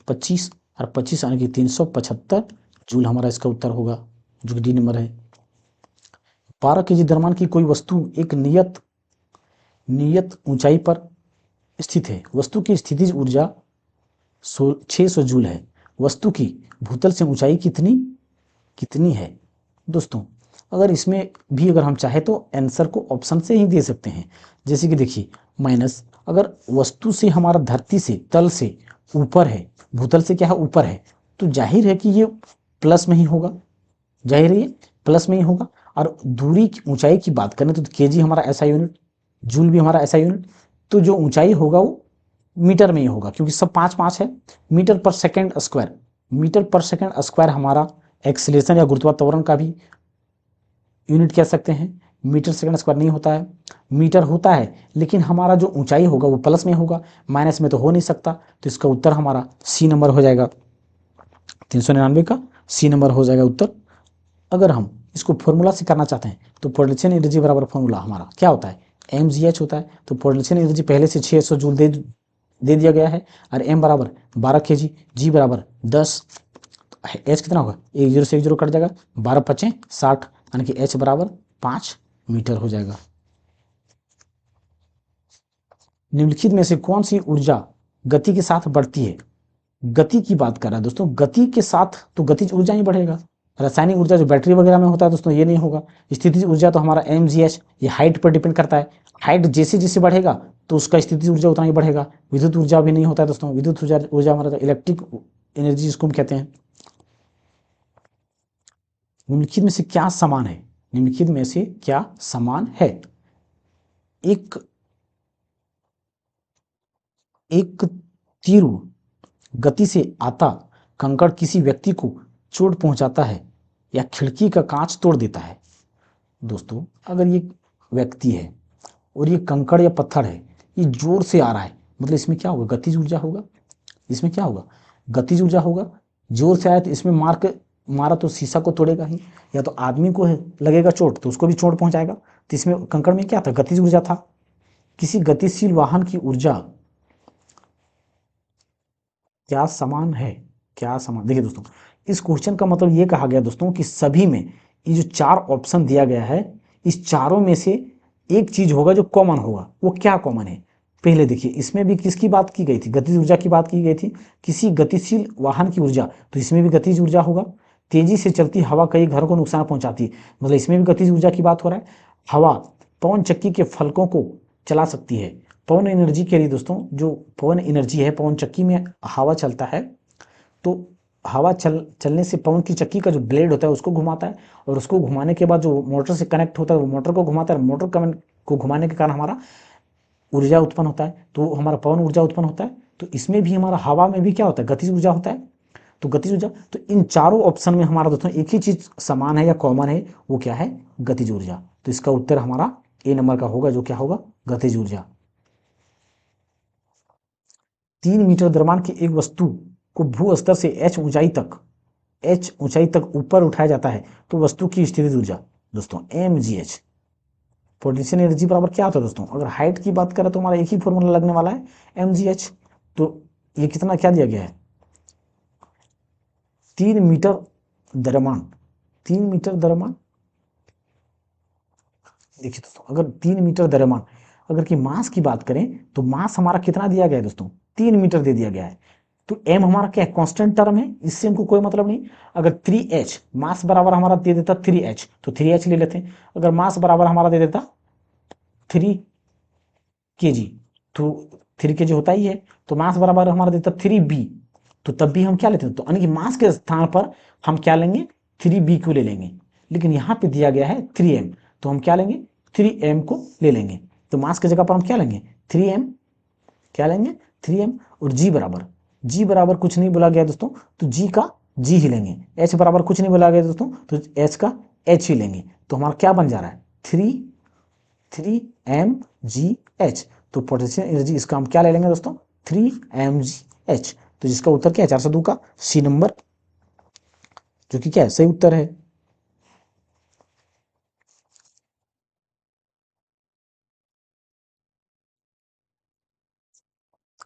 25, और 25 यानी कि 375 जूल हमारा इसका उत्तर होगा, जो कि डी नंबर है। 12 kg द्रव्यमान की कोई वस्तु एक नियत ऊंचाई पर स्थित है, वस्तु की स्थितिज ऊर्जा 600 जूल है, वस्तु की भूतल से ऊंचाई कितनी है। दोस्तों अगर इसमें भी अगर हम चाहे तो आंसर को ऑप्शन से ही दे सकते हैं, जैसे कि देखिए माइनस, अगर वस्तु से हमारा धरती से तल से ऊपर है, भूतल से क्या है ऊपर है, तो जाहिर है कि ये प्लस में ही होगा, जाहिर है ये प्लस में ही होगा। और दूरी की ऊंचाई की बात करें तो केजी हमारा ऐसा यूनिट, जूल भी हमारा ऐसा यूनिट, तो जो ऊंचाई होगा वो मीटर में ही होगा, क्योंकि सब 5 5 है। मीटर पर सेकेंड स्क्वायर, मीटर पर सेकेंड स्क्वायर हमारा एक्सीलरेशन या गुरुत्वाकर्षण का भी यूनिट कह सकते हैं। मीटर सेकंड स्क्वायर नहीं होता है, मीटर होता है, लेकिन हमारा जो ऊंचाई होगा वो प्लस में होगा, माइनस में तो हो नहीं सकता। तो इसका उत्तर हमारा सी नंबर हो जाएगा, 399 का सी नंबर हो जाएगा उत्तर। अगर हम इसको फॉर्मूला से करना चाहते हैं तो पोटेंशियल एनर्जी बराबर फॉर्मूला हमारा क्या होता है, mgh होता है। तो पोटेंशियल एनर्जी पहले से 600 जूल दे दिया गया है, और m बराबर 12 kg, g बराबर 10, h कितना होगा, 1 0 से 1 0 कट जाएगा, 12 पचे 60, यानी कि h बराबर 5 मीटर हो जाएगा। निम्नलिखित में से कौन सी ऊर्जा गति के साथ बढ़ती है, गति की बात कर रहा है दोस्तों, गति के साथ तो गतिज ऊर्जा ही बढ़ेगा। रासायनिक ऊर्जा जो बैटरी वगैरह में होता है दोस्तों ये नहीं होगा। स्थितिज ऊर्जा तो हमारा mgh, ये हाइट पर डिपेंड करता है, हाइट जैसे जैसे बढ़ेगा तो उसका स्थितिज ऊर्जा उतना ही बढ़ेगा। विद्युत ऊर्जा भी नहीं होता है दोस्तों, विद्युत ऊर्जा हमारा इलेक्ट्रिक एनर्जी जिसको हम कहते हैं। निम्नलिखित में से क्या समान है, निम्नलिखित में से क्या समान है, एक तीव्र गति से आता कंकड़ किसी व्यक्ति को चोट पहुंचाता है या खिड़की का कांच तोड़ देता है। दोस्तों अगर ये व्यक्ति है और ये कंकड़ या पत्थर है, ये जोर से आ रहा है, मतलब इसमें क्या होगा, गतिज ऊर्जा होगा, इसमें क्या होगा, गतिज ऊर्जा होगा। जोर से आया तो इसमें मारा तो शीशा को तोड़ेगा ही, या तो आदमी को लगेगा चोट तो उसको भी चोट पहुंचाएगा। तो इसमें कंकड़ में क्या था, गतिज ऊर्जा था। किसी गतिशील वाहन की ऊर्जा क्या समान है, क्या समान, देखिए दोस्तों इस क्वेश्चन का मतलब ये कहा गया दोस्तों कि सभी में ये जो चार ऑप्शन दिया गया है, इस चारों में से एक चीज होगा जो कॉमन होगा। वो क्या कॉमन है, पहले देखिए इसमें भी किसकी बात की गई थी, गतिज ऊर्जा की बात की गई थी, किसी गतिशील वाहन की ऊर्जा, तो इसमें भी गतिज ऊर्जा होगा। तेजी से चलती हवा कई घरों को नुकसान पहुंचाती है, मतलब इसमें भी गतिज ऊर्जा की बात हो रहा है। हवा पवन चक्की के फलकों को चला सकती है। पवन एनर्जी के लिए दोस्तों, जो पवन एनर्जी है, पवन चक्की में हवा चलता है, तो हवा चलने से पवन की चक्की का जो ब्लेड होता है उसको घुमाता है, और उसको घुमाने के बाद जो मोटर से कनेक्ट होता है वो मोटर को घुमाता है, मोटर कनेक्ट को घुमाने के कारण हमारा ऊर्जा उत्पन्न होता है, तो हमारा पवन ऊर्जा उत्पन्न होता है। तो इसमें भी हमारा हवा में भी क्या होता है, गतिज ऊर्जा होता है। तो गतिज ऊर्जा, तो इन चारों ऑप्शन में हमारा दोस्तों एक ही चीज समान है या कॉमन है, वो क्या है, गतिज ऊर्जा। तो इसका उत्तर हमारा ए नंबर का होगा, जो क्या होगा, गतिज ऊर्जा। 3 मीटर द्रव्यमान की एक वस्तु को भू स्तर से एच ऊंचाई तक ऊपर उठाया जाता है, तो वस्तु की स्थितिज ऊर्जा दोस्तों M G H. Potential energy बराबर क्या होता है दोस्तों, अगर हाइट की बात करें तो हमारा एक ही फॉर्मूला लगने वाला है, एम जी एच। तो ये कितना क्या दिया गया है, 3 मीटर द्रव्यमान, 3 मीटर द्रव्यमान। देखिए दोस्तों अगर 3 मीटर द्रव्यमान, अगर की मास की बात करें तो मास हमारा कितना दिया गया है दोस्तों, 3 मीटर दे दिया गया है। तो एम हमारा क्या है, कांस्टेंट टर्म है, इससे हमको कोई मतलब नहीं। अगर 3h मास बराबर हमारा दे देता 3h, तो 3h ले लेते हैं। अगर मास बराबर हमारा दे देता 3 kg, तो 3 kg होता ही है, तो मास बराबर हमारा देता 3b, तो तब भी हम क्या लेते हैं, तो यानी कि मास के स्थान पर हम क्या लेंगे, 3b को ले लेंगे। लेकिन यहाँ पे दिया गया है 3m, तो हम क्या लेंगे, 3m को ले लेंगे। तो मास की जगह पर हम क्या लेंगे, 3m, क्या लेंगे, 3m। और g बराबर कुछ नहीं बोला गया दोस्तों, तो g का g ही लेंगे। h बराबर कुछ नहीं बोला गया दोस्तों, तो h का h ही लेंगे। तो हमारा क्या बन जा रहा है, 3mgh। तो पोटेंशियल एनर्जी इसका हम क्या ले लेंगे दोस्तों, 3mgh। तो जिसका उत्तर क्या है, 402 का सी नंबर, जो कि क्या है, सही उत्तर है।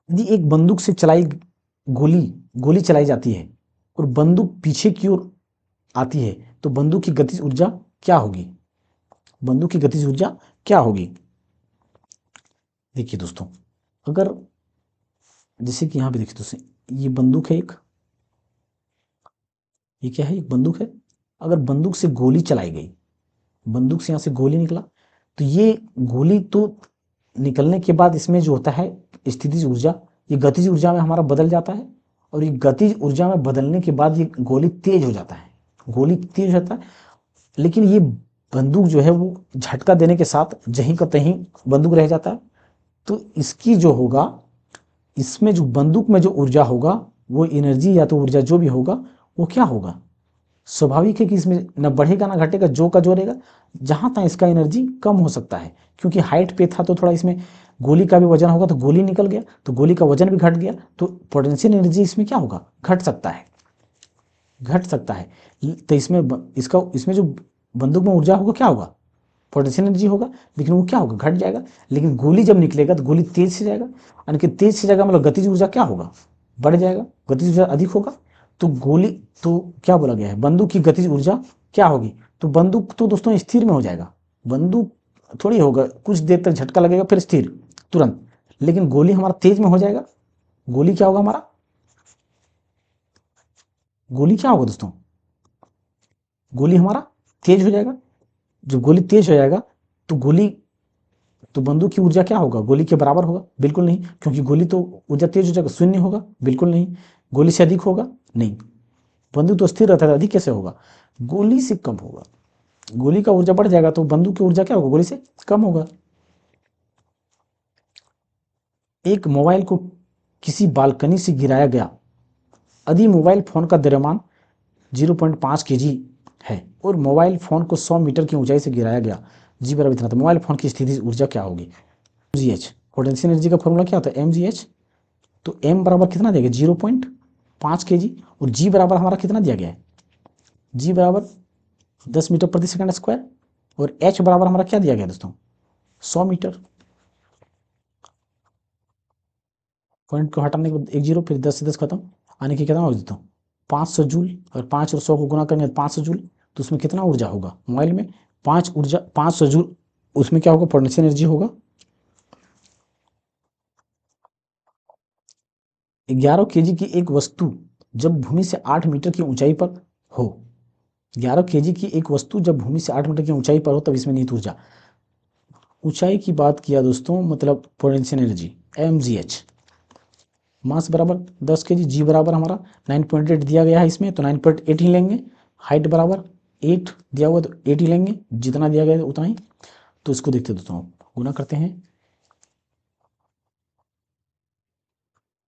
यदि एक बंदूक से चलाई गोली गोली चलाई जाती है और बंदूक पीछे की ओर आती है, तो बंदूक की गतिज ऊर्जा क्या होगी, बंदूक की गतिज ऊर्जा क्या होगी। देखिए दोस्तों, अगर जैसे कि यहाँ पे देखिए दोस्तों, ये बंदूक है एक, ये क्या है, एक बंदूक है। अगर बंदूक से गोली चलाई गई, बंदूक से यहाँ से गोली निकला, तो ये गोली तो निकलने के बाद इसमें जो होता है स्थितिज ऊर्जा, ये गतिज ऊर्जा में हमारा बदल जाता है, और ये गतिज ऊर्जा में बदलने के बाद ये गोली तेज हो जाता है, गोली तेज होता है। लेकिन ये बंदूक जो है वो झटका देने के साथ जहीं का तहीं बंदूक रह जाता है। तो इसकी जो होगा, इसमें जो बंदूक में जो ऊर्जा होगा, वो एनर्जी या तो ऊर्जा जो भी होगा, वो क्या होगा, स्वाभाविक है कि इसमें न बढ़ेगा ना घटेगा, जो का जो रहेगा। जहां तक इसका एनर्जी कम हो सकता है, क्योंकि हाइट पे था तो थोड़ा इसमें गोली का भी वजन होगा, तो गोली निकल गया, तो गोली का वजन भी घट गया, तो पोटेंशियल एनर्जी इसमें क्या होगा, घट सकता है, घट सकता है। तो इसमें इसका इसमें जो बंदूक में ऊर्जा होगा क्या होगा, पोटेंशियल एनर्जी होगा, लेकिन वो क्या होगा, घट जाएगा। लेकिन गोली जब निकलेगा तो गोली तेज से जाएगा, यानी कि तेज से जाएगा मतलब गतिज ऊर्जा क्या होगा, बढ़ जाएगा, गतिज ऊर्जा अधिक होगा। तो गोली, तो क्या बोला गया है, बंदूक की गतिज ऊर्जा क्या होगी, तो बंदूक तो दोस्तों स्थिर में हो जाएगा, बंदूक थोड़ी होगा, कुछ देर तक झटका लगेगा फिर स्थिर तुरंत। लेकिन गोली हमारा तेज में हो जाएगा, गोली क्या होगा हमारा, गोली क्या होगा दोस्तों, गोली हमारा तेज हो जाएगा। जब गोली तेज हो जाएगा, तो गोली, तो बंदूक की ऊर्जा क्या होगा, गोली के बराबर होगा, बिल्कुल नहीं, क्योंकि गोली तो ऊर्जा तेज हो जाएगा, शून्य होगा, बिल्कुल नहीं। गोली से अधिक होगा, नहीं, बंदूक तो स्थिर रहता है, अधिक कैसे होगा, गोली से कम होगा। गोली का ऊर्जा बढ़ जाएगा तो बंदूक की ऊर्जा क्या होगा, गोली से कम होगा। एक मोबाइल को किसी बालकनी से गिराया गया, यदि मोबाइल फोन का द्रव्यमान 0.5 kg है और मोबाइल फोन को 100 मीटर की ऊंचाई से गिराया गया, जी बराबर इतना, तो मोबाइल फोन की स्थिति ऊर्जा क्या होगी, जी एच। पोटेंशियल एनर्जी का फॉर्मूला क्या होता है, एम जी एच। तो एम बराबर कितना दिया गया, 0.5 kg, और जी बराबर हमारा कितना दिया गया है, जी बराबर 10 मीटर प्रति सेकंड स्क्वायर, और एच बराबर हमारा क्या दिया गया दोस्तों, 100 मीटर। पॉइंट को हटाने के बाद एक जीरो, फिर 10 से 10 खत्म, यानी कि कितना हो जाता हूँ 500 जूल। और 5 और 100 को गुना करेंगे 500 जूल, तो उसमें कितना ऊर्जा होगा मोबाइल में 500 जूल, उसमें क्या होगा पोटेंशियल एनर्जी होगा 11 केजी की एक वस्तु जब भूमि से 8 मीटर की ऊंचाई पर हो। 11 केजी की एक वस्तु जब भूमि से 8 मीटर की ऊंचाई पर हो तब इसमें निहित ऊर्जा, ऊंचाई की बात किया दोस्तों, मतलब पोटेंशियल एनर्जी mgh। मास बराबर 10 केजी, जी बराबर हमारा 9.8 दिया गया है इसमें, तो 9.8 ही लेंगे। हाइट बराबर 8 दिया हुआ तो 8 ही लेंगे, जितना दिया गया है उतना ही। तो इसको देखते दोस्तों, गुना करते हैं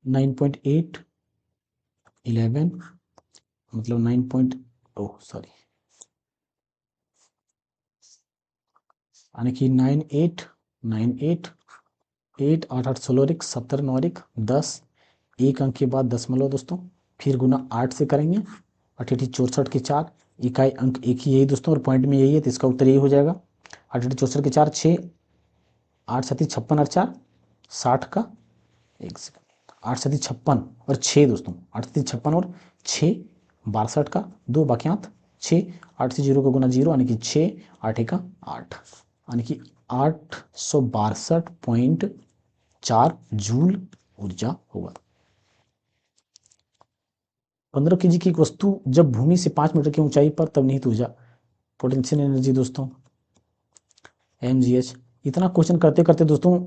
9.8 11 मतलब 9 पॉइंट ओह सॉरी, यानी कि 8 8 8 16 17 9 10, एक अंक के बाद दशमलव दोस्तों, फिर गुना 8 से करेंगे, 8 64 के 4, इकाई अंक एक ही यही दोस्तों, और पॉइंट में यही है, तो इसका उत्तर यही हो जाएगा। 8 64 के 4 6, 8 7 56 और 4 60 का, एक सेकंड, 8 7 56 और 6 दोस्तों, 8 7 56 और 6 62 का 2 बाकियात 6, 8 से 0 का गुना 0, यानी कि 6 8 का 8, यानी कि 862.4 जूल ऊर्जा होगा। 15 केजी की एक वस्तु जब भूमि से 5 मीटर की ऊंचाई पर तब निहित ऊर्जा, पोटेंशियल एनर्जी दोस्तों mgh। इतना क्वेश्चन करते करते दोस्तों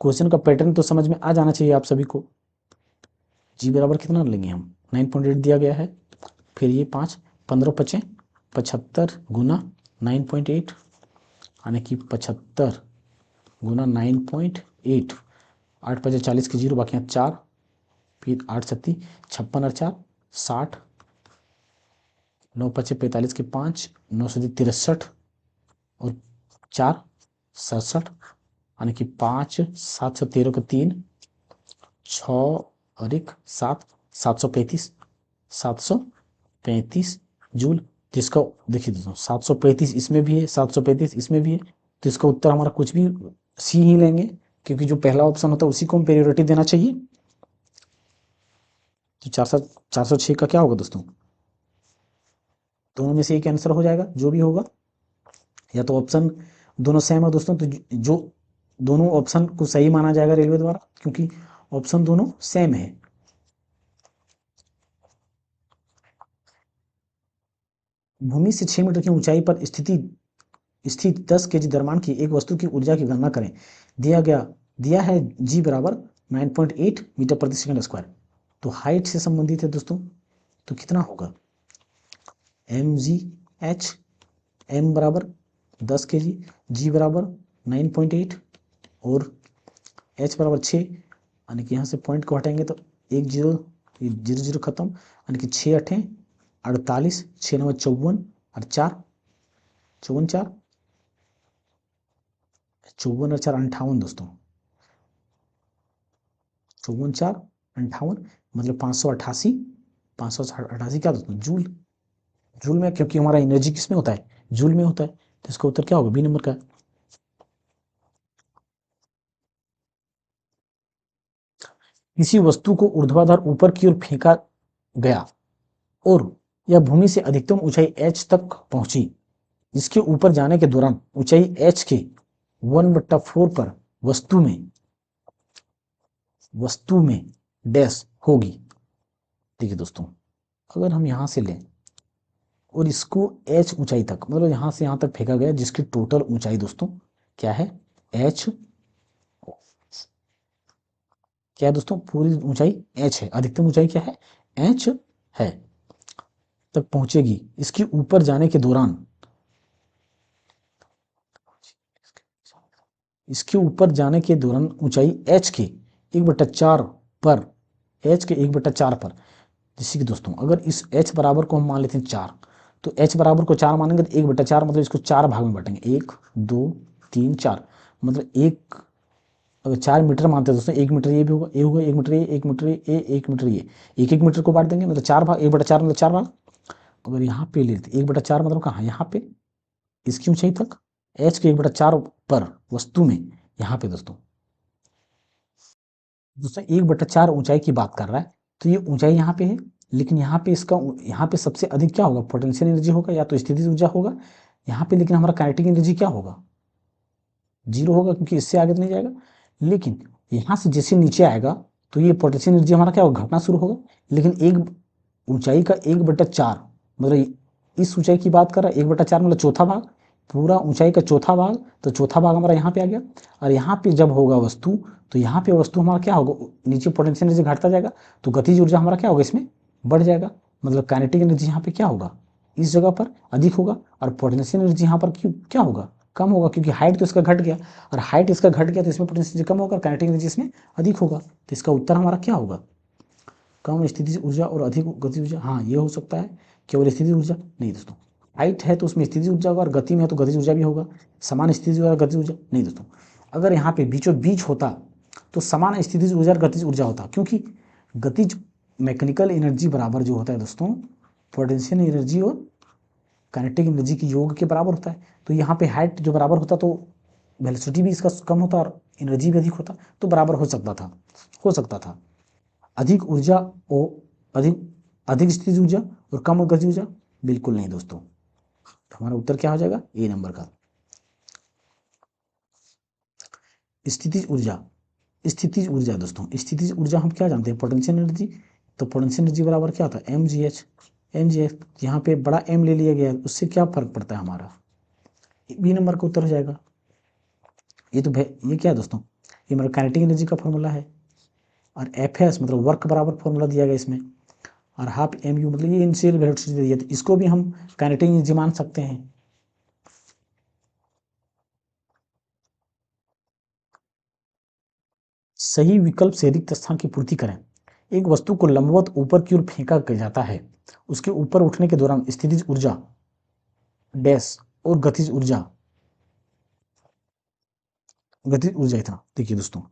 क्वेश्चन का पैटर्न तो समझ में आ जाना चाहिए आप सभी को। जी बराबर कितना लेंगे हम 9.8 दिया गया है, फिर ये 5 15 पचे 75 गुना 9.8, यानी कि 75 गुना 9.8, 8 पचे 40 के 0 बाकी 4, फिर 8 सत्ती 56 और 4 60, 9 पचे 45 के 5, 9 सत्ती 63 और 4 67, यानी कि 5 713 का 3, 6 और 1 7, 735 जूल। जिसका देखिए दोस्तों 735 इसमें भी है, 735 इसमें भी है, तो इसका उत्तर हमारा कुछ भी सी ही लेंगे, क्योंकि जो पहला ऑप्शन होता है उसी को हम प्रायोरिटी देना चाहिए। तो 406 का क्या होगा दोस्तों, दोनों में से एक आंसर हो जाएगा जो भी होगा, या तो ऑप्शन दोनों सेम है दोस्तों, तो जो दोनों ऑप्शन को सही माना जाएगा रेलवे द्वारा, क्योंकि ऑप्शन दोनों सेम है। भूमि से 6 मीटर की ऊंचाई पर स्थित 10 केजी द्रव्यमान की एक वस्तु की ऊर्जा की गणना करें। दिया है जी बराबर 9.8 मीटर प्रति सेकंड स्क्वायर। तो हाइट से संबंधित है दोस्तों, तो कितना होगा mgh, m बराबर 10 केजी, जी बराबर 9.8 और h बराबर 6, यानी कि यहाँ से पॉइंट को हटाएंगे तो 1 0 0 0 खत्म, यानी कि 6 8 48, 6 9 54 और 4 54 4 54 और 4 58 दोस्तों, 54 4 58 मतलब 588, 588 क्या दोस्तों जूल। जूल में, क्योंकि हमारा एनर्जी किस में होता है जूल में होता है, तो इसका उत्तर क्या होगा बी नंबर का। किसी वस्तु को ऊर्ध्वाधर ऊपर की ओर फेंका गया और यह भूमि से अधिकतम ऊंचाई h तक पहुंची, जिसके ऊपर जाने के दौरान ऊंचाई h के 1/4 पर वस्तु में डैश होगी। देखिए दोस्तों, अगर हम यहां से लें और इसको h ऊंचाई तक, मतलब यहां से यहां तक फेंका गया, जिसकी टोटल ऊंचाई दोस्तों क्या है h, क्या है दोस्तों पूरी ऊंचाई h है, अधिकतम ऊंचाई क्या है h है, तक पहुंचेगी। इसके ऊपर जाने के दौरान, ऊंचाई h के 1/4 पर, जैसे कि दोस्तों अगर इस h बराबर को हम मान लेते हैं 4, तो h बराबर को 4 मानेंगे तो 1/4 मतलब इसको 4 भाग में बांटेंगे, 1 2 3 4, मतलब एक, अगर 4 मीटर मानते हैं दोस्तों, 1 मीटर ये भी होगा, ये होगा 1 मीटर ये, 1 मीटर ये, 1 मीटर ये, एक एक मीटर को बांट देंगे, मतलब 4 भाग, 1/4 मतलब 4 भाग। अगर यहाँ पे लेते 1/4 मतलब कहाँ, यहाँ पे इसकी ऊंचाई तक, h के 1/4 पर वस्तु में, यहाँ पे दोस्तों दूसरा 1/4 ऊंचाई की बात कर रहा है, तो ये ऊंचाई यहाँ पे है, लेकिन यहाँ पे इसका यहाँ पे सबसे अधिक क्या होगा, पोटेंशियल एनर्जी होगा या तो स्थितिज ऊर्जा होगा यहाँ पे, लेकिन हमारा काइनेटिक एनर्जी क्या होगा, 0 होगा, क्योंकि इससे आगे तो नहीं जाएगा। लेकिन यहाँ से जैसे नीचे आएगा तो ये पोटेंशियल एनर्जी हमारा क्या होगा, घटना शुरू होगा। लेकिन एक ऊंचाई का 1/4 मतलब इस ऊंचाई की बात कर रहा है, 1/4 मतलब चौथा भाग, पूरा ऊंचाई का चौथा भाग, तो चौथा भाग हमारा यहाँ पे आ गया। और यहाँ पे जब होगा वस्तु, तो यहाँ पे वस्तु हमारा क्या होगा, नीचे पोटेंशियल एनर्जी घटता जाएगा, तो गतिज ऊर्जा हमारा क्या होगा, इसमें बढ़ जाएगा। मतलब काइनेटिक एनर्जी यहाँ पे क्या होगा, इस जगह पर अधिक होगा, और पोटेंशियल एनर्जी यहाँ पर क्यों क्या होगा, कम होगा, क्योंकि हाइट तो इसका घट गया, और हाइट इसका घट गया तो इसमें पोटेंशियल एनर्जी कम होगा, काइनेटिक एनर्जी इसमें अधिक होगा। तो इसका उत्तर हमारा क्या होगा, कम स्थितिज ऊर्जा और अधिक गतिज ऊर्जा। हाँ, ये हो सकता है। केवल स्थितिज ऊर्जा नहीं दोस्तों, हाइट है तो उसमें स्थितिज ऊर्जा होगा, और गति में है तो गतिज ऊर्जा भी होगा। समान स्थितिज ऊर्जा और गतिज ऊर्जा नहीं दोस्तों, अगर यहाँ पे बीचों बीच होता तो समान स्थितिज ऊर्जा और गतिज ऊर्जा होता, क्योंकि गतिज मैकेनिकल एनर्जी बराबर जो होता है दोस्तों, पोटेंशियल एनर्जी और काइनेटिक एनर्जी की योग के बराबर होता है। तो यहाँ पे हाइट जो बराबर होता तो वेलोसिटी भी इसका कम होता और एनर्जी भी अधिक होता, तो बराबर हो सकता था। अधिक ऊर्जा और अधिक अधिक स्थितिज ऊर्जा और कम गतिज ऊर्जा, बिल्कुल नहीं दोस्तों। तो हमारा उत्तर क्या हो जाएगा, ए नंबर का। स्थितिज ऊर्जा, स्थितिज ऊर्जा दोस्तों, स्थितिज ऊर्जा हम क्या जानते हैं, पोटेंशियल एनर्जी। तो पोटेंशियल एनर्जी बराबर क्या होता है, mgh यहाँ पे बड़ा m ले लिया गया है, उससे क्या फर्क पड़ता है, हमारा बी नंबर का उत्तर हो जाएगा। ये तो ये क्या है दोस्तों, ये हमारा काइनेटिक एनर्जी का फॉर्मूला है, और एफ मतलब वर्क बराबर फॉर्मूला दिया गया इसमें, और हाफ mu मतलब ये इनिशियल वेलोसिटी दी है, तो इसको भी हम काइनेटिक एनर्जी मान सकते हैं। सही विकल्प से रिक्त स्थान की पूर्ति करें। एक वस्तु को लंबवत ऊपर की ओर फेंका जाता है, उसके ऊपर उठने के दौरान स्थितिज ऊर्जा डैश और गतिज ऊर्जा इतना। देखिए दोस्तों,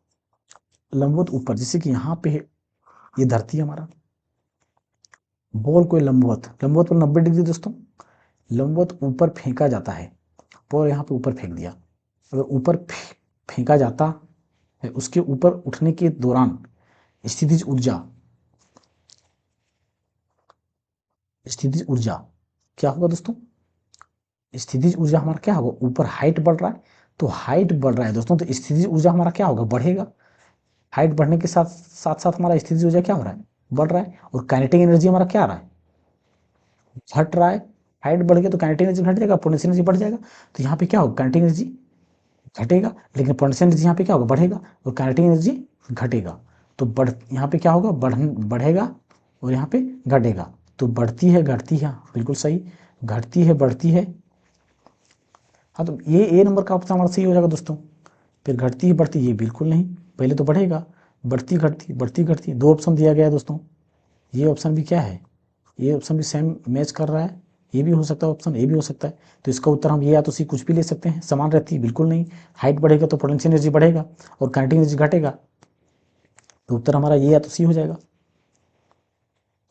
लंबवत ऊपर, जैसे कि यहाँ पे ये धरती है हमारा, बॉल को लंबवत लंबवत पर 90 डिग्री दोस्तों, लंबवत ऊपर फेंका जाता है, बॉल यहाँ पे ऊपर फेंक दिया, अगर ऊपर फेंका जाता है, उसके ऊपर उठने के दौरान स्थितिज ऊर्जा क्या होगा दोस्तों, स्थितिज ऊर्जा हमारा क्या होगा, ऊपर हाइट बढ़ रहा है, तो हाइट बढ़ रहा है दोस्तों, तो स्थितिज ऊर्जा हमारा क्या होगा, बढ़ेगा। हाइट बढ़ने के साथ साथ साथ हमारा स्थितिज ऊर्जा क्या हो रहा है, बढ़ रहा है, और काइनेटिक एनर्जी हमारा क्या आ रहा है, घट रहा है। हाइट बढ़ गया तो काइनेटिक एनर्जी घट जाएगा, पोटेंशियल एनर्जी बढ़ जाएगा, तो यहाँ पे क्या होगा, काइनेटिक एनर्जी घटेगा, लेकिन पोटेंशियल एनर्जी यहाँ पे क्या होगा, बढ़ेगा, और काइनेटिक एनर्जी घटेगा। तो यहाँ पे क्या होगा, बढ़ेगा, और यहाँ पे घटेगा, तो बढ़ती है घटती है, बिल्कुल सही, घटती है बढ़ती है। हाँ, तो ये ए नंबर का ऑप्शन हमारा सही हो जाएगा दोस्तों। फिर घटती है बढ़ती, ये बिल्कुल नहीं, पहले तो बढ़ेगा, बढ़ती घटती, दो ऑप्शन दिया गया है दोस्तों। ये ऑप्शन भी क्या है, ये ऑप्शन भी सेम मैच कर रहा है, ये भी हो सकता है ऑप्शन, ए भी हो सकता है। तो इसका उत्तर हम ये या तो सी कुछ भी ले सकते हैं, समान रहती है, बिल्कुल नहीं, हाइट बढ़ेगा तो पोटेंशियल एनर्जी बढ़ेगा और काइनेटिक एनर्जी घटेगा, तो उत्तर हमारा ये या तो सी हो जाएगा।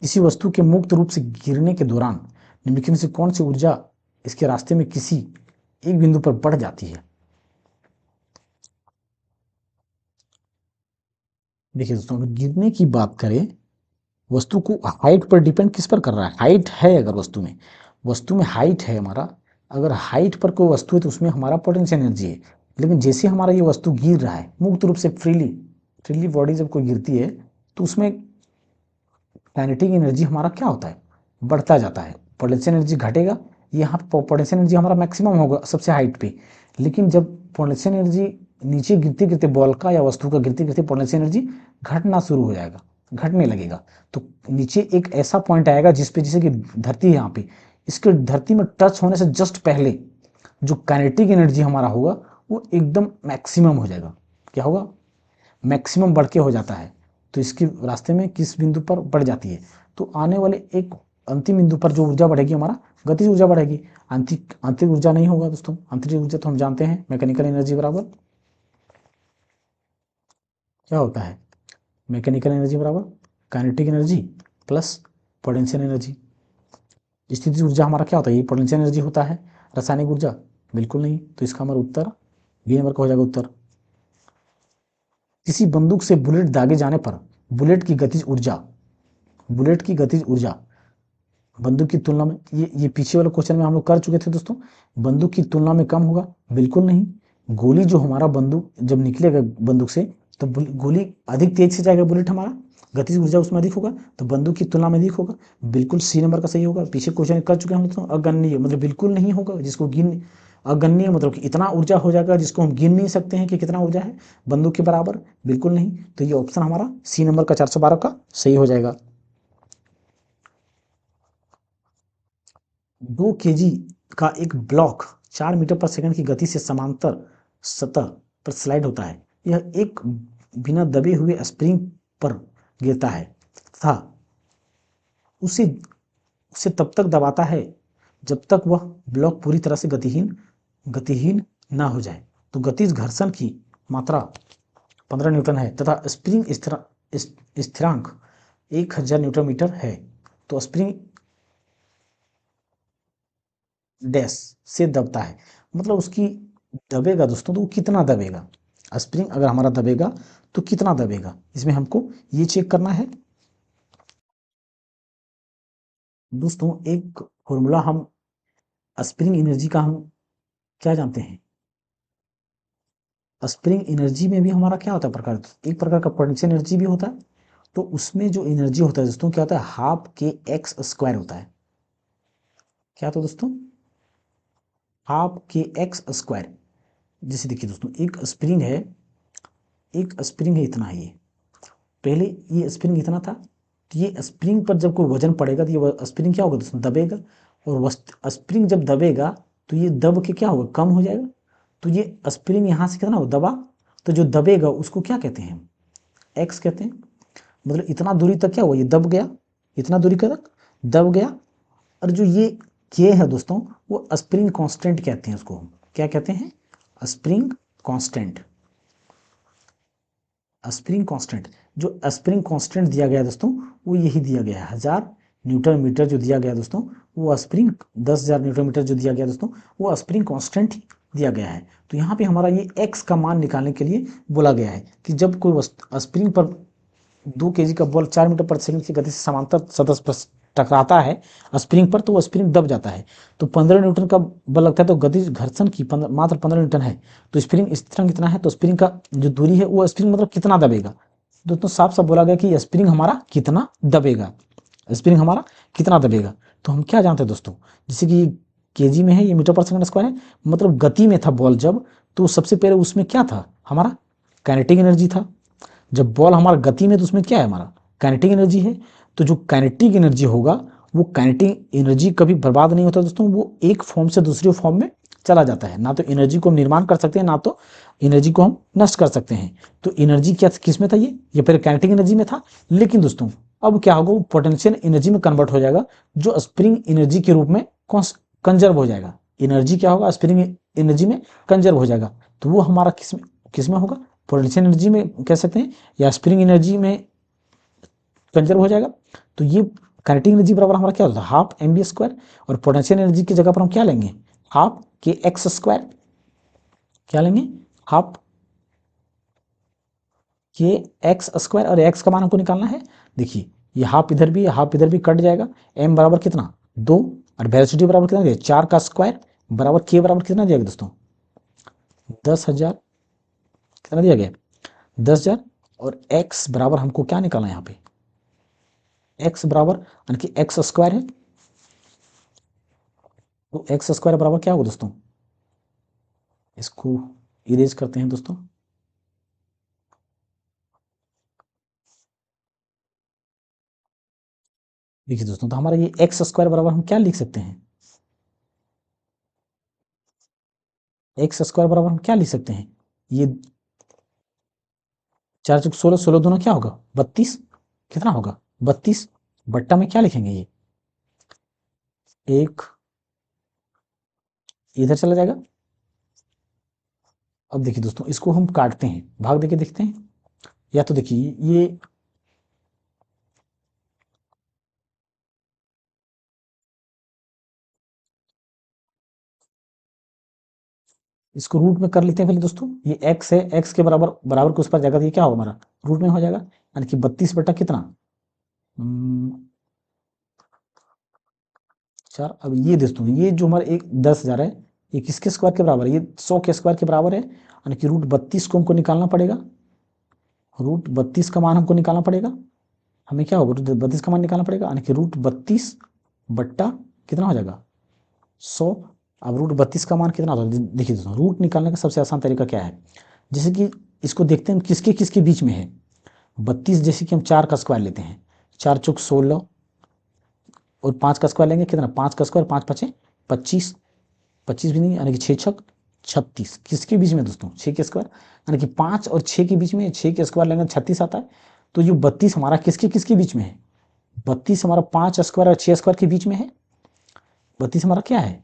किसी वस्तु के मुक्त रूप से गिरने के दौरान निम्नलिखित में से कौन सी ऊर्जा इसके रास्ते में किसी एक बिंदु पर बढ़ जाती है। देखिए दोस्तों, अगर गिरने की बात करें, वस्तु को हाइट पर डिपेंड किस पर कर रहा है, हाइट है, अगर वस्तु में हाइट है हमारा, अगर हाइट पर कोई वस्तु है तो उसमें हमारा पोटेंशियल एनर्जी है। लेकिन जैसे हमारा ये वस्तु गिर रहा है मुक्त रूप से, फ्रीली बॉडी जब कोई गिरती है तो उसमें काइनेटिक एनर्जी हमारा क्या होता है, बढ़ता जाता है, पोटेंशियल एनर्जी घटेगा। यहाँ पोटेंशियल एनर्जी हमारा मैक्सिमम होगा सबसे हाइट पे, लेकिन जब पोटेंशियल एनर्जी नीचे गिरते गिरते, बॉल का या वस्तु का गिरते गिरते पोटेंशियल एनर्जी घटना शुरू हो जाएगा, घटने लगेगा, तो नीचे एक ऐसा पॉइंट आएगा जिसपे, जैसे कि धरती है यहाँ पे, इसके धरती में टच होने से जस्ट पहले जो काइनेटिक एनर्जी हमारा होगा वो एकदम मैक्सिमम हो जाएगा, क्या होगा, मैक्सिमम बढ़ के हो जाता है। तो इसके रास्ते में किस बिंदु पर बढ़ जाती है, तो आने वाले एक अंतिम बिंदु पर जो ऊर्जा बढ़ेगी हमारा, गतिज ऊर्जा बढ़ेगी, आंतरिक ऊर्जा नहीं होगा दोस्तों। आंतरिक ऊर्जा तो हम जानते हैं, मैकेनिकल एनर्जी बराबर क्या होता है, मैकेनिकल एनर्जी बराबर kinetic energy plus potential energy. स्थितिज ऊर्जा हमारा क्या होता है, ये पोटेंशियल एनर्जी होता है। रासायनिक ऊर्जा बिल्कुल नहीं, तो इसका हमारा उत्तर बी नंबर का हो जाएगा उत्तर। किसी बंदूक से बुलेट दागे जाने पर बुलेट की गतिज ऊर्जा, बुलेट की गतिज ऊर्जा बंदूक की तुलना में, ये पीछे वाले क्वेश्चन में हम लोग कर चुके थे दोस्तों, बंदूक की तुलना में कम होगा, बिल्कुल नहीं। गोली जो हमारा बंदूक जब निकलेगा बंदूक से तो गोली अधिक तेज से जाएगा, बुलेट हमारा गतिज ऊर्जा उसमें अधिक होगा, तो बंदूक की तुलना में अधिक होगा, बिल्कुल सी नंबर का सही होगा। पीछे क्वेश्चन कर चुके हैं हम लोग। तो अगणनीय मतलब बिल्कुल नहीं होगा, जिसको गिन, अगणनीय मतलब कि इतना ऊर्जा हो जाएगा जिसको हम गिन नहीं सकते हैं कि कितना ऊर्जा है बंदूक के बराबर, बिल्कुल नहीं। तो ये ऑप्शन हमारा सी नंबर का 412 का सही हो जाएगा। 2 kg का एक ब्लॉक 4 मीटर पर सेकंड की गति से समांतर सतह पर स्लाइड होता है। यह एक बिना दबे हुए स्प्रिंग पर गिरता है तथा उसे उसे तब तक दबाता है जब तक वह ब्लॉक पूरी तरह से गतिहीन ना हो जाए। तो गतिज घर्षण की मात्रा 15 न्यूटन है तथा स्प्रिंग स्थिरांक 1000 न्यूटन मीटर है। तो स्प्रिंग डैश से दबता है, मतलब उसकी दबेगा दोस्तों, तो वो कितना दबेगा, स्प्रिंग अगर हमारा दबेगा तो कितना दबेगा, इसमें हमको ये चेक करना है दोस्तों। एक फॉर्मूला हम स्प्रिंग एनर्जी का हम क्या जानते हैं, स्प्रिंग एनर्जी में भी हमारा क्या होता है प्रकार, एक प्रकार का पोटेंशियल एनर्जी भी होता है। तो उसमें जो एनर्जी होता है दोस्तों क्या होता है, हाफ के एक्स स्क्वायर होता है। क्या होता है दोस्तों, हाफ के एक्स स्क्वायर। जैसे देखिए दोस्तों, एक स्प्रिंग है इतना है ये, पहले ये स्प्रिंग इतना था, तो ये स्प्रिंग पर जब कोई वजन पड़ेगा तो ये स्प्रिंग क्या होगा दोस्तों, दबेगा। और स्प्रिंग जब दबेगा तो ये दब के क्या होगा, कम हो जाएगा। तो ये स्प्रिंग यहाँ से कितना होगा, दबा, तो जो दबेगा उसको क्या कहते हैं, एक्स कहते हैं। मतलब इतना दूरी तक क्या हुआ, ये दब गया, इतना दूरी तक दब गया। और जो ये के है दोस्तों, वो स्प्रिंग कांस्टेंट कहते हैं उसको, क्या कहते हैं, स्प्रिंग कांस्टेंट। स्प्रिंग कांस्टेंट, जो स्प्रिंग कांस्टेंट दिया गया है दोस्तों, वो यही दिया गया है 1000 न्यूटन मीटर जो दिया गया दोस्तों, वो स्प्रिंग 10,000 न्यूटन मीटर जो दिया गया दोस्तों, वो स्प्रिंग कांस्टेंट दिया गया है। तो यहाँ पे हमारा ये एक्स का मान निकालने के लिए बोला गया है कि जब कोई स्प्रिंग पर 2 kg का बॉल 4 मीटर पर सेकंड की गति से समांतर सतह पर टकराता है स्प्रिंग पर, तो वो स्प्रिंग दब जाता है। तो 15 न्यूटन का बल लगता है, तो गतिज घर्षण की मात्र 15 न्यूटन है। तो स्प्रिंग स्थिरांक कितना है, तो स्प्रिंग का जो दूरी है वो स्प्रिंग मतलब कितना दबेगा। दोस्तों साफ साफ बोला गया कि स्प्रिंग हमारा कितना दबेगा, स्प्रिंग हमारा कितना दबेगा। तो हम क्या जानते हैं दोस्तों, जैसे कि केजी में है, ये मीटर पर सेकंड स्क्वायर है, मतलब गति में था बॉल जब, तो सबसे पहले उसमें क्या था हमारा, काइनेटिक एनर्जी था। जब बॉल हमारा गति में, तो उसमें क्या है हमारा, काइनेटिक एनर्जी है। तो जो काइनेटिक एनर्जी होगा, वो काइनेटिक एनर्जी कभी बर्बाद नहीं होता दोस्तों, वो एक फॉर्म से दूसरे फॉर्म में चला जाता है। ना तो एनर्जी को हम निर्माण कर सकते हैं, ना तो एनर्जी को हम नष्ट कर सकते हैं। तो एनर्जी क्या किस में था, ये पहले काइनेटिक एनर्जी में था, लेकिन दोस्तों अब क्या होगा, वो पोटेंशियल एनर्जी में कन्वर्ट हो जाएगा, जो स्प्रिंग एनर्जी के रूप में कंजर्व हो जाएगा। एनर्जी क्या होगा, स्प्रिंग एनर्जी में कंजर्व हो जाएगा। तो वो हमारा किस में होगा, पोटेंशियल एनर्जी में कह सकते हैं, या स्प्रिंग एनर्जी में कंजर्व हो जाएगा। तो ये काइनेटिक एनर्जी बराबर हमारा क्या होता है, हाफ एम बी स्क्वायर। और पोटेंशियल एनर्जी की जगह पर हम क्या लेंगे, हाफ के एक्स स्क्वायर। क्या लेंगे, हाफ के एक्स स्क्वायर। और एक्स का मान हमको निकालना है, देखिए ये हाफ इधर भी, हाफ इधर भी कट जाएगा। एम बराबर कितना, 2, और वेलोसिटी बराबर कितना दिया, 4 का स्क्वायर, बराबर के बराबर कितना दिया गया दोस्तों, 10,000, कितना दिया गया, 10,000। और एक्स बराबर हमको क्या निकालना है यहाँ पे, एक्स बराबर यानी कि एक्स स्क्वायर है। तो एक्स स्क्वायर बराबर क्या होगा दोस्तों, इसको इरेज करते हैं दोस्तों। देखिए दोस्तों, तो हमारा ये एक्स स्क्वायर बराबर हम क्या लिख सकते हैं, एक्स स्क्वायर बराबर हम क्या लिख सकते हैं, ये 4 × 16, 16 दूना क्या होगा 32, कितना होगा 32, बट्टा में क्या लिखेंगे, ये एक इधर चला जाएगा। अब देखिए दोस्तों, इसको हम काटते हैं, भाग देके देखते हैं। या तो देखिए ये इसको रूट में कर लेते हैं पहले दोस्तों। ये x है, x के बराबर बराबर के उस पर जाएगा तो ये क्या होगा हमारा रूट में हो जाएगा, यानी कि 32 बटा कितना 4। अब ये दोस्तों ये जो हमारा एक 10,000 है ये किसके स्क्वायर के बराबर है, ये 100 के स्क्वायर के बराबर है, यानी कि रूट 32 को हमको निकालना पड़ेगा। रूट 32 का मान हमको निकालना पड़ेगा, हमें क्या होगा रूट 32 का मान निकालना पड़ेगा, यानी कि रूट 32 बट्टा कितना हो जाएगा 100। अब रूट 32 का मान कितना होता है, देखिए दोस्तों रूट निकालने का सबसे आसान तरीका क्या है, जैसे कि इसको देखते हैं किसके किसके बीच में है। 32 जैसे कि हम 4 का स्क्वायर लेते हैं, 4 चौक 16 और 5 का स्क्वायर लेंगे कितना 5 का स्क्वायर 5 पचे 25, 25 भी नहीं यानी कि 6 छक 36, किसके बीच में दोस्तों 6 के स्क्वायर, यानी कि 5 और 6 के बीच में 6 के स्क्वायर लेंगे 36 आता है। तो ये 32 हमारा किसके किसके बीच में है, 32 हमारा 5 स्क्वायर और 6 स्क्वायर के बीच में है। 32 हमारा क्या है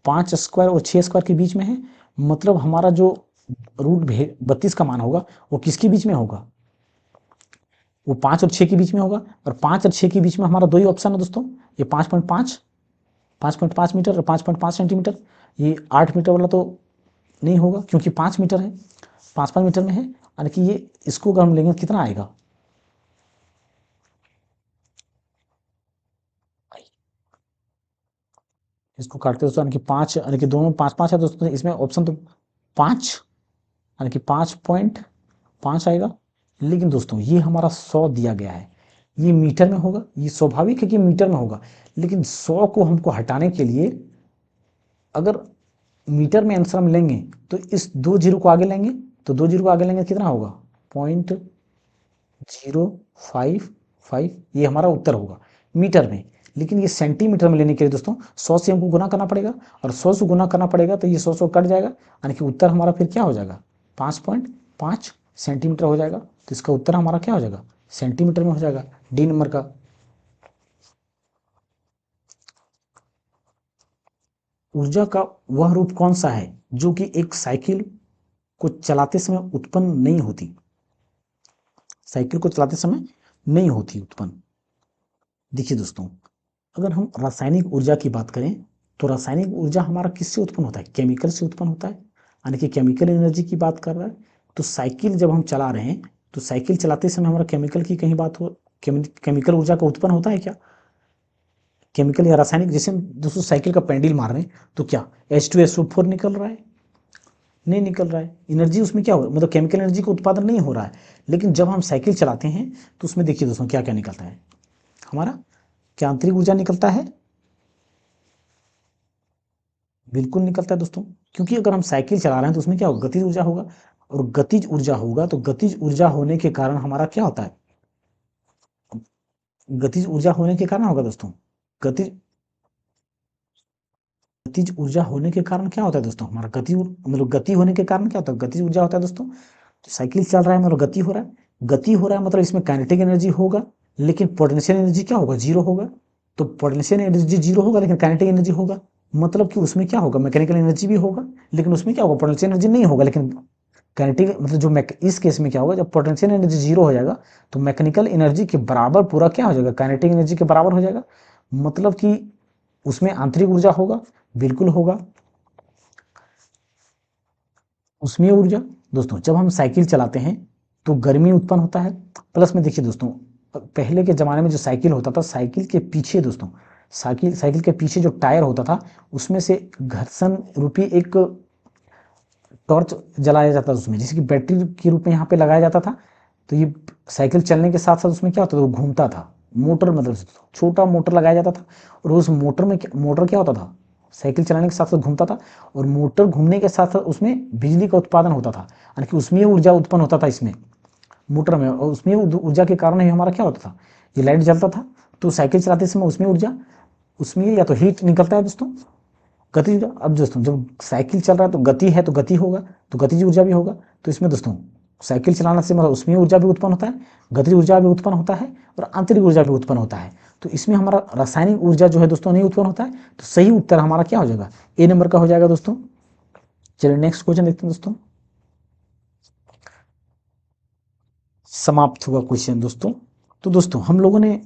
5 स्क्वायर और 6 स्क्वायर के बीच में है, मतलब हमारा जो रूट 32 का मान होगा वो किसके बीच में होगा, वो 5 और 6 के बीच में होगा। और 5 और 6 के बीच में हमारा दो ही ऑप्शन है दोस्तों, ये 5.5 मीटर और 5.5 सेंटीमीटर। ये 8 मीटर वाला तो नहीं होगा क्योंकि 5 मीटर है, 5 मीटर में है, यानी कि ये इसको अगर हम लेंगे कितना आएगा, इसको काटते दोस्तों यानी कि 5 यानी कि दोनों 5 है दोस्तों, इसमें ऑप्शन तो 5 यानी कि 5.5 आएगा। लेकिन दोस्तों ये हमारा 100 दिया गया है, ये मीटर में होगा, ये स्वाभाविक है कि मीटर में होगा, लेकिन 100 को हमको हटाने के लिए अगर मीटर में आंसर हम लेंगे तो इस 2 जीरो को आगे लेंगे, तो 2 जीरो को आगे लेंगे कितना होगा 0.055, ये हमारा उत्तर होगा मीटर में। लेकिन ये सेंटीमीटर में लेने के लिए दोस्तों 100 से हमको गुना करना पड़ेगा, और 100 से गुना करना पड़ेगा तो ये 100 कट जाएगा, यानी कि उत्तर हमारा फिर क्या हो जाएगा 5.5 सेंटीमीटर हो जाएगा। तो इसका उत्तर हमारा क्या हो जाएगा सेंटीमीटर में हो जाएगा, डी नंबर का। ऊर्जा का वह रूप कौन सा है जो कि एक साइकिल को चलाते समय उत्पन्न नहीं होती, साइकिल को चलाते समय नहीं होती उत्पन्न। देखिए दोस्तों अगर हम रासायनिक ऊर्जा की बात करें तो रासायनिक ऊर्जा हमारा किससे उत्पन्न होता है, केमिकल से उत्पन्न होता है, यानी कि केमिकल एनर्जी की बात कर रहा है। तो साइकिल जब हम चला रहे हैं तो साइकिल चलाते समय हमारा केमिकल की कहीं बात हो, केमिकल ऊर्जा का उत्पन्न होता है क्या, केमिकल या रासायनिक। जैसे हम दोस्तों साइकिल का पेंडल मार रहे हैं तो क्या H2SO4 निकल रहा है, नहीं निकल रहा है, एनर्जी उसमें क्या हो मतलब केमिकल एनर्जी का उत्पादन नहीं हो रहा है। लेकिन जब हम साइकिल चलाते हैं तो उसमें देखिए दोस्तों क्या क्या निकलता है, हमारा क्या आंतरिक ऊर्जा निकलता है, बिल्कुल निकलता है दोस्तों। क्योंकि अगर हम साइकिल चला रहे हैं तो उसमें क्या होगा गतिज ऊर्जा होगा, और गतिज ऊर्जा होगा तो गतिज ऊर्जा होने के कारण हमारा क्या होता है, गतिज ऊर्जा होने के कारण होगा दोस्तों, गतिज गतिज ऊर्जा होने के कारण क्या होता है दोस्तों, हमारा मतलब गति होने के कारण क्या होता है गतिज ऊर्जा होता है दोस्तों। तो साइकिल चल रहा है मतलब गति हो रहा है, गति हो रहा है मतलब इसमें काइनेटिक एनर्जी होगा, लेकिन पोटेंशियल एनर्जी क्या होगा जीरो होगा। तो पोटेंशियल एनर्जी जीरो होगा लेकिन काइनेटिक एनर्जी होगा, मतलब कि उसमें क्या होगा मैकेनिकल एनर्जी भी होगा, लेकिन उसमें क्या होगा पोटेंशियल एनर्जी नहीं होगा, लेकिन काइनेटिक मतलब जो इस केस में क्या होगा जब पोटेंशियल एनर्जी जीरो हो जाएगा तो मैकेनिकल एनर्जी के बराबर पूरा क्या हो जाएगा काइनेटिक एनर्जी के बराबर हो जाएगा, मतलब कि उसमें आंतरिक ऊर्जा होगा, बिल्कुल होगा उसमें ऊर्जा। दोस्तों जब हम साइकिल चलाते हैं तो गर्मी उत्पन्न होता है, प्लस में देखिए दोस्तों पहले के ज़माने में जो साइकिल होता था साइकिल के पीछे दोस्तों साइकिल साइकिल के पीछे जो टायर होता था उसमें से घर्षण रूपी एक टॉर्च जलाया जाता था उसमें, जैसे कि बैटरी के रूप में यहाँ पे लगाया जाता था। तो ये साइकिल चलने के साथ साथ उसमें क्या होता था वो घूमता था, मोटर मतलब छोटा मोटर लगाया जाता था, और उस मोटर में मोटर क्या होता था साइकिल चलाने के साथ साथ घूमता था, और मोटर घूमने के साथ साथ उसमें बिजली का उत्पादन होता था, यानी कि उसमें ऊर्जा उत्पन्न होता था इसमें मोटर में, और उसमें ऊर्जा के कारण ही हमारा क्या होता था ये लाइट जलता था। तो साइकिल चलाते समय उसमें ऊर्जा उसमें या तो हीट निकलता है दोस्तों, गतिज ऊर्जा। अब दोस्तों जब साइकिल चल रहा है तो गति है तो गति होगा, तो गतिज ऊर्जा भी होगा। तो इसमें दोस्तों साइकिल चलाने से मतलब उसमें ऊर्जा भी उत्पन्न होता है, गतिज ऊर्जा भी उत्पन्न होता है, और आंतरिक ऊर्जा भी उत्पन्न होता है। तो इसमें हमारा रासायनिक ऊर्जा जो है दोस्तों नहीं उत्पन्न होता है, तो सही उत्तर हमारा क्या हो जाएगा ए नंबर का हो जाएगा दोस्तों। चलिए नेक्स्ट क्वेश्चन देखते हैं दोस्तों, समाप्त हुआ क्वेश्चन दोस्तों। तो दोस्तों हम लोगों ने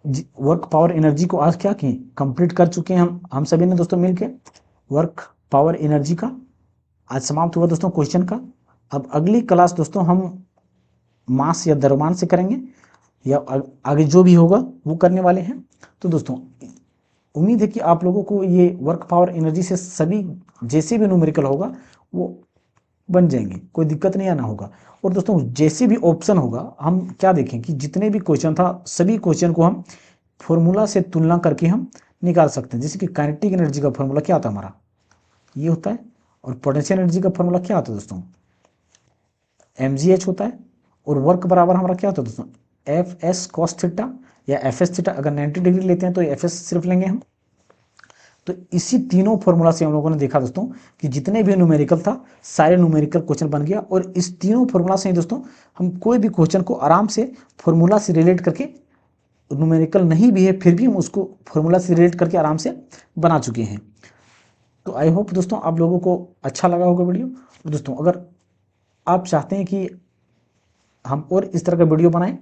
वर्क पावर एनर्जी को आज क्या किए कंप्लीट कर चुके हैं हम सभी ने दोस्तों मिलकर वर्क पावर एनर्जी का आज समाप्त हुआ दोस्तों क्वेश्चन का। अब अगली क्लास दोस्तों हम मास या द्रव्यमान से करेंगे, या आगे जो भी होगा वो करने वाले हैं। तो दोस्तों उम्मीद है कि आप लोगों को ये वर्क पावर एनर्जी से सभी जैसे भी न्यूमेरिकल होगा वो बन जाएंगे, कोई दिक्कत नहीं आना होगा। और दोस्तों जैसे भी ऑप्शन होगा हम क्या देखें कि जितने भी क्वेश्चन था सभी क्वेश्चन को हम फॉर्मूला से तुलना करके हम निकाल सकते हैं। जैसे कि काइनेटिक एनर्जी का फॉर्मूला क्या आता है हमारा, ये होता है। और पोटेंशियल एनर्जी का फॉर्मूला क्या आता है दोस्तों, mgh होता है। और वर्क बराबर हमारा क्या होता है दोस्तों, एफ एस कॉस थीटा या एफ एस थीटा। अगर 90 डिग्री लेते हैं तो एफ एस सिर्फ लेंगे हम। तो इसी तीनों फॉर्मूला से हम लोगों ने देखा दोस्तों कि जितने भी न्यूमेरिकल था सारे न्यूमेरिकल क्वेश्चन बन गया। और इस तीनों फॉर्मूला से दोस्तों हम कोई भी क्वेश्चन को आराम से फॉर्मूला से रिलेट करके, न्यूमेरिकल नहीं भी है फिर भी हम उसको फॉर्मूला से रिलेट करके आराम से बना चुके हैं। तो आई होप दोस्तों आप लोगों को अच्छा लगा होगा वीडियो। और दोस्तों अगर आप चाहते हैं कि हम और इस तरह का वीडियो बनाएं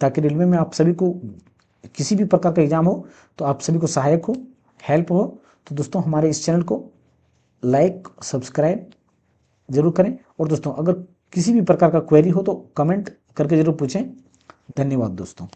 ताकि रेलवे में आप सभी को किसी भी प्रकार का एग्जाम हो तो आप सभी को सहायक हो, हेल्प हो, तो दोस्तों हमारे इस चैनल को लाइक सब्सक्राइब जरूर करें। और दोस्तों अगर किसी भी प्रकार का क्वेरी हो तो कमेंट करके जरूर पूछें। धन्यवाद दोस्तों।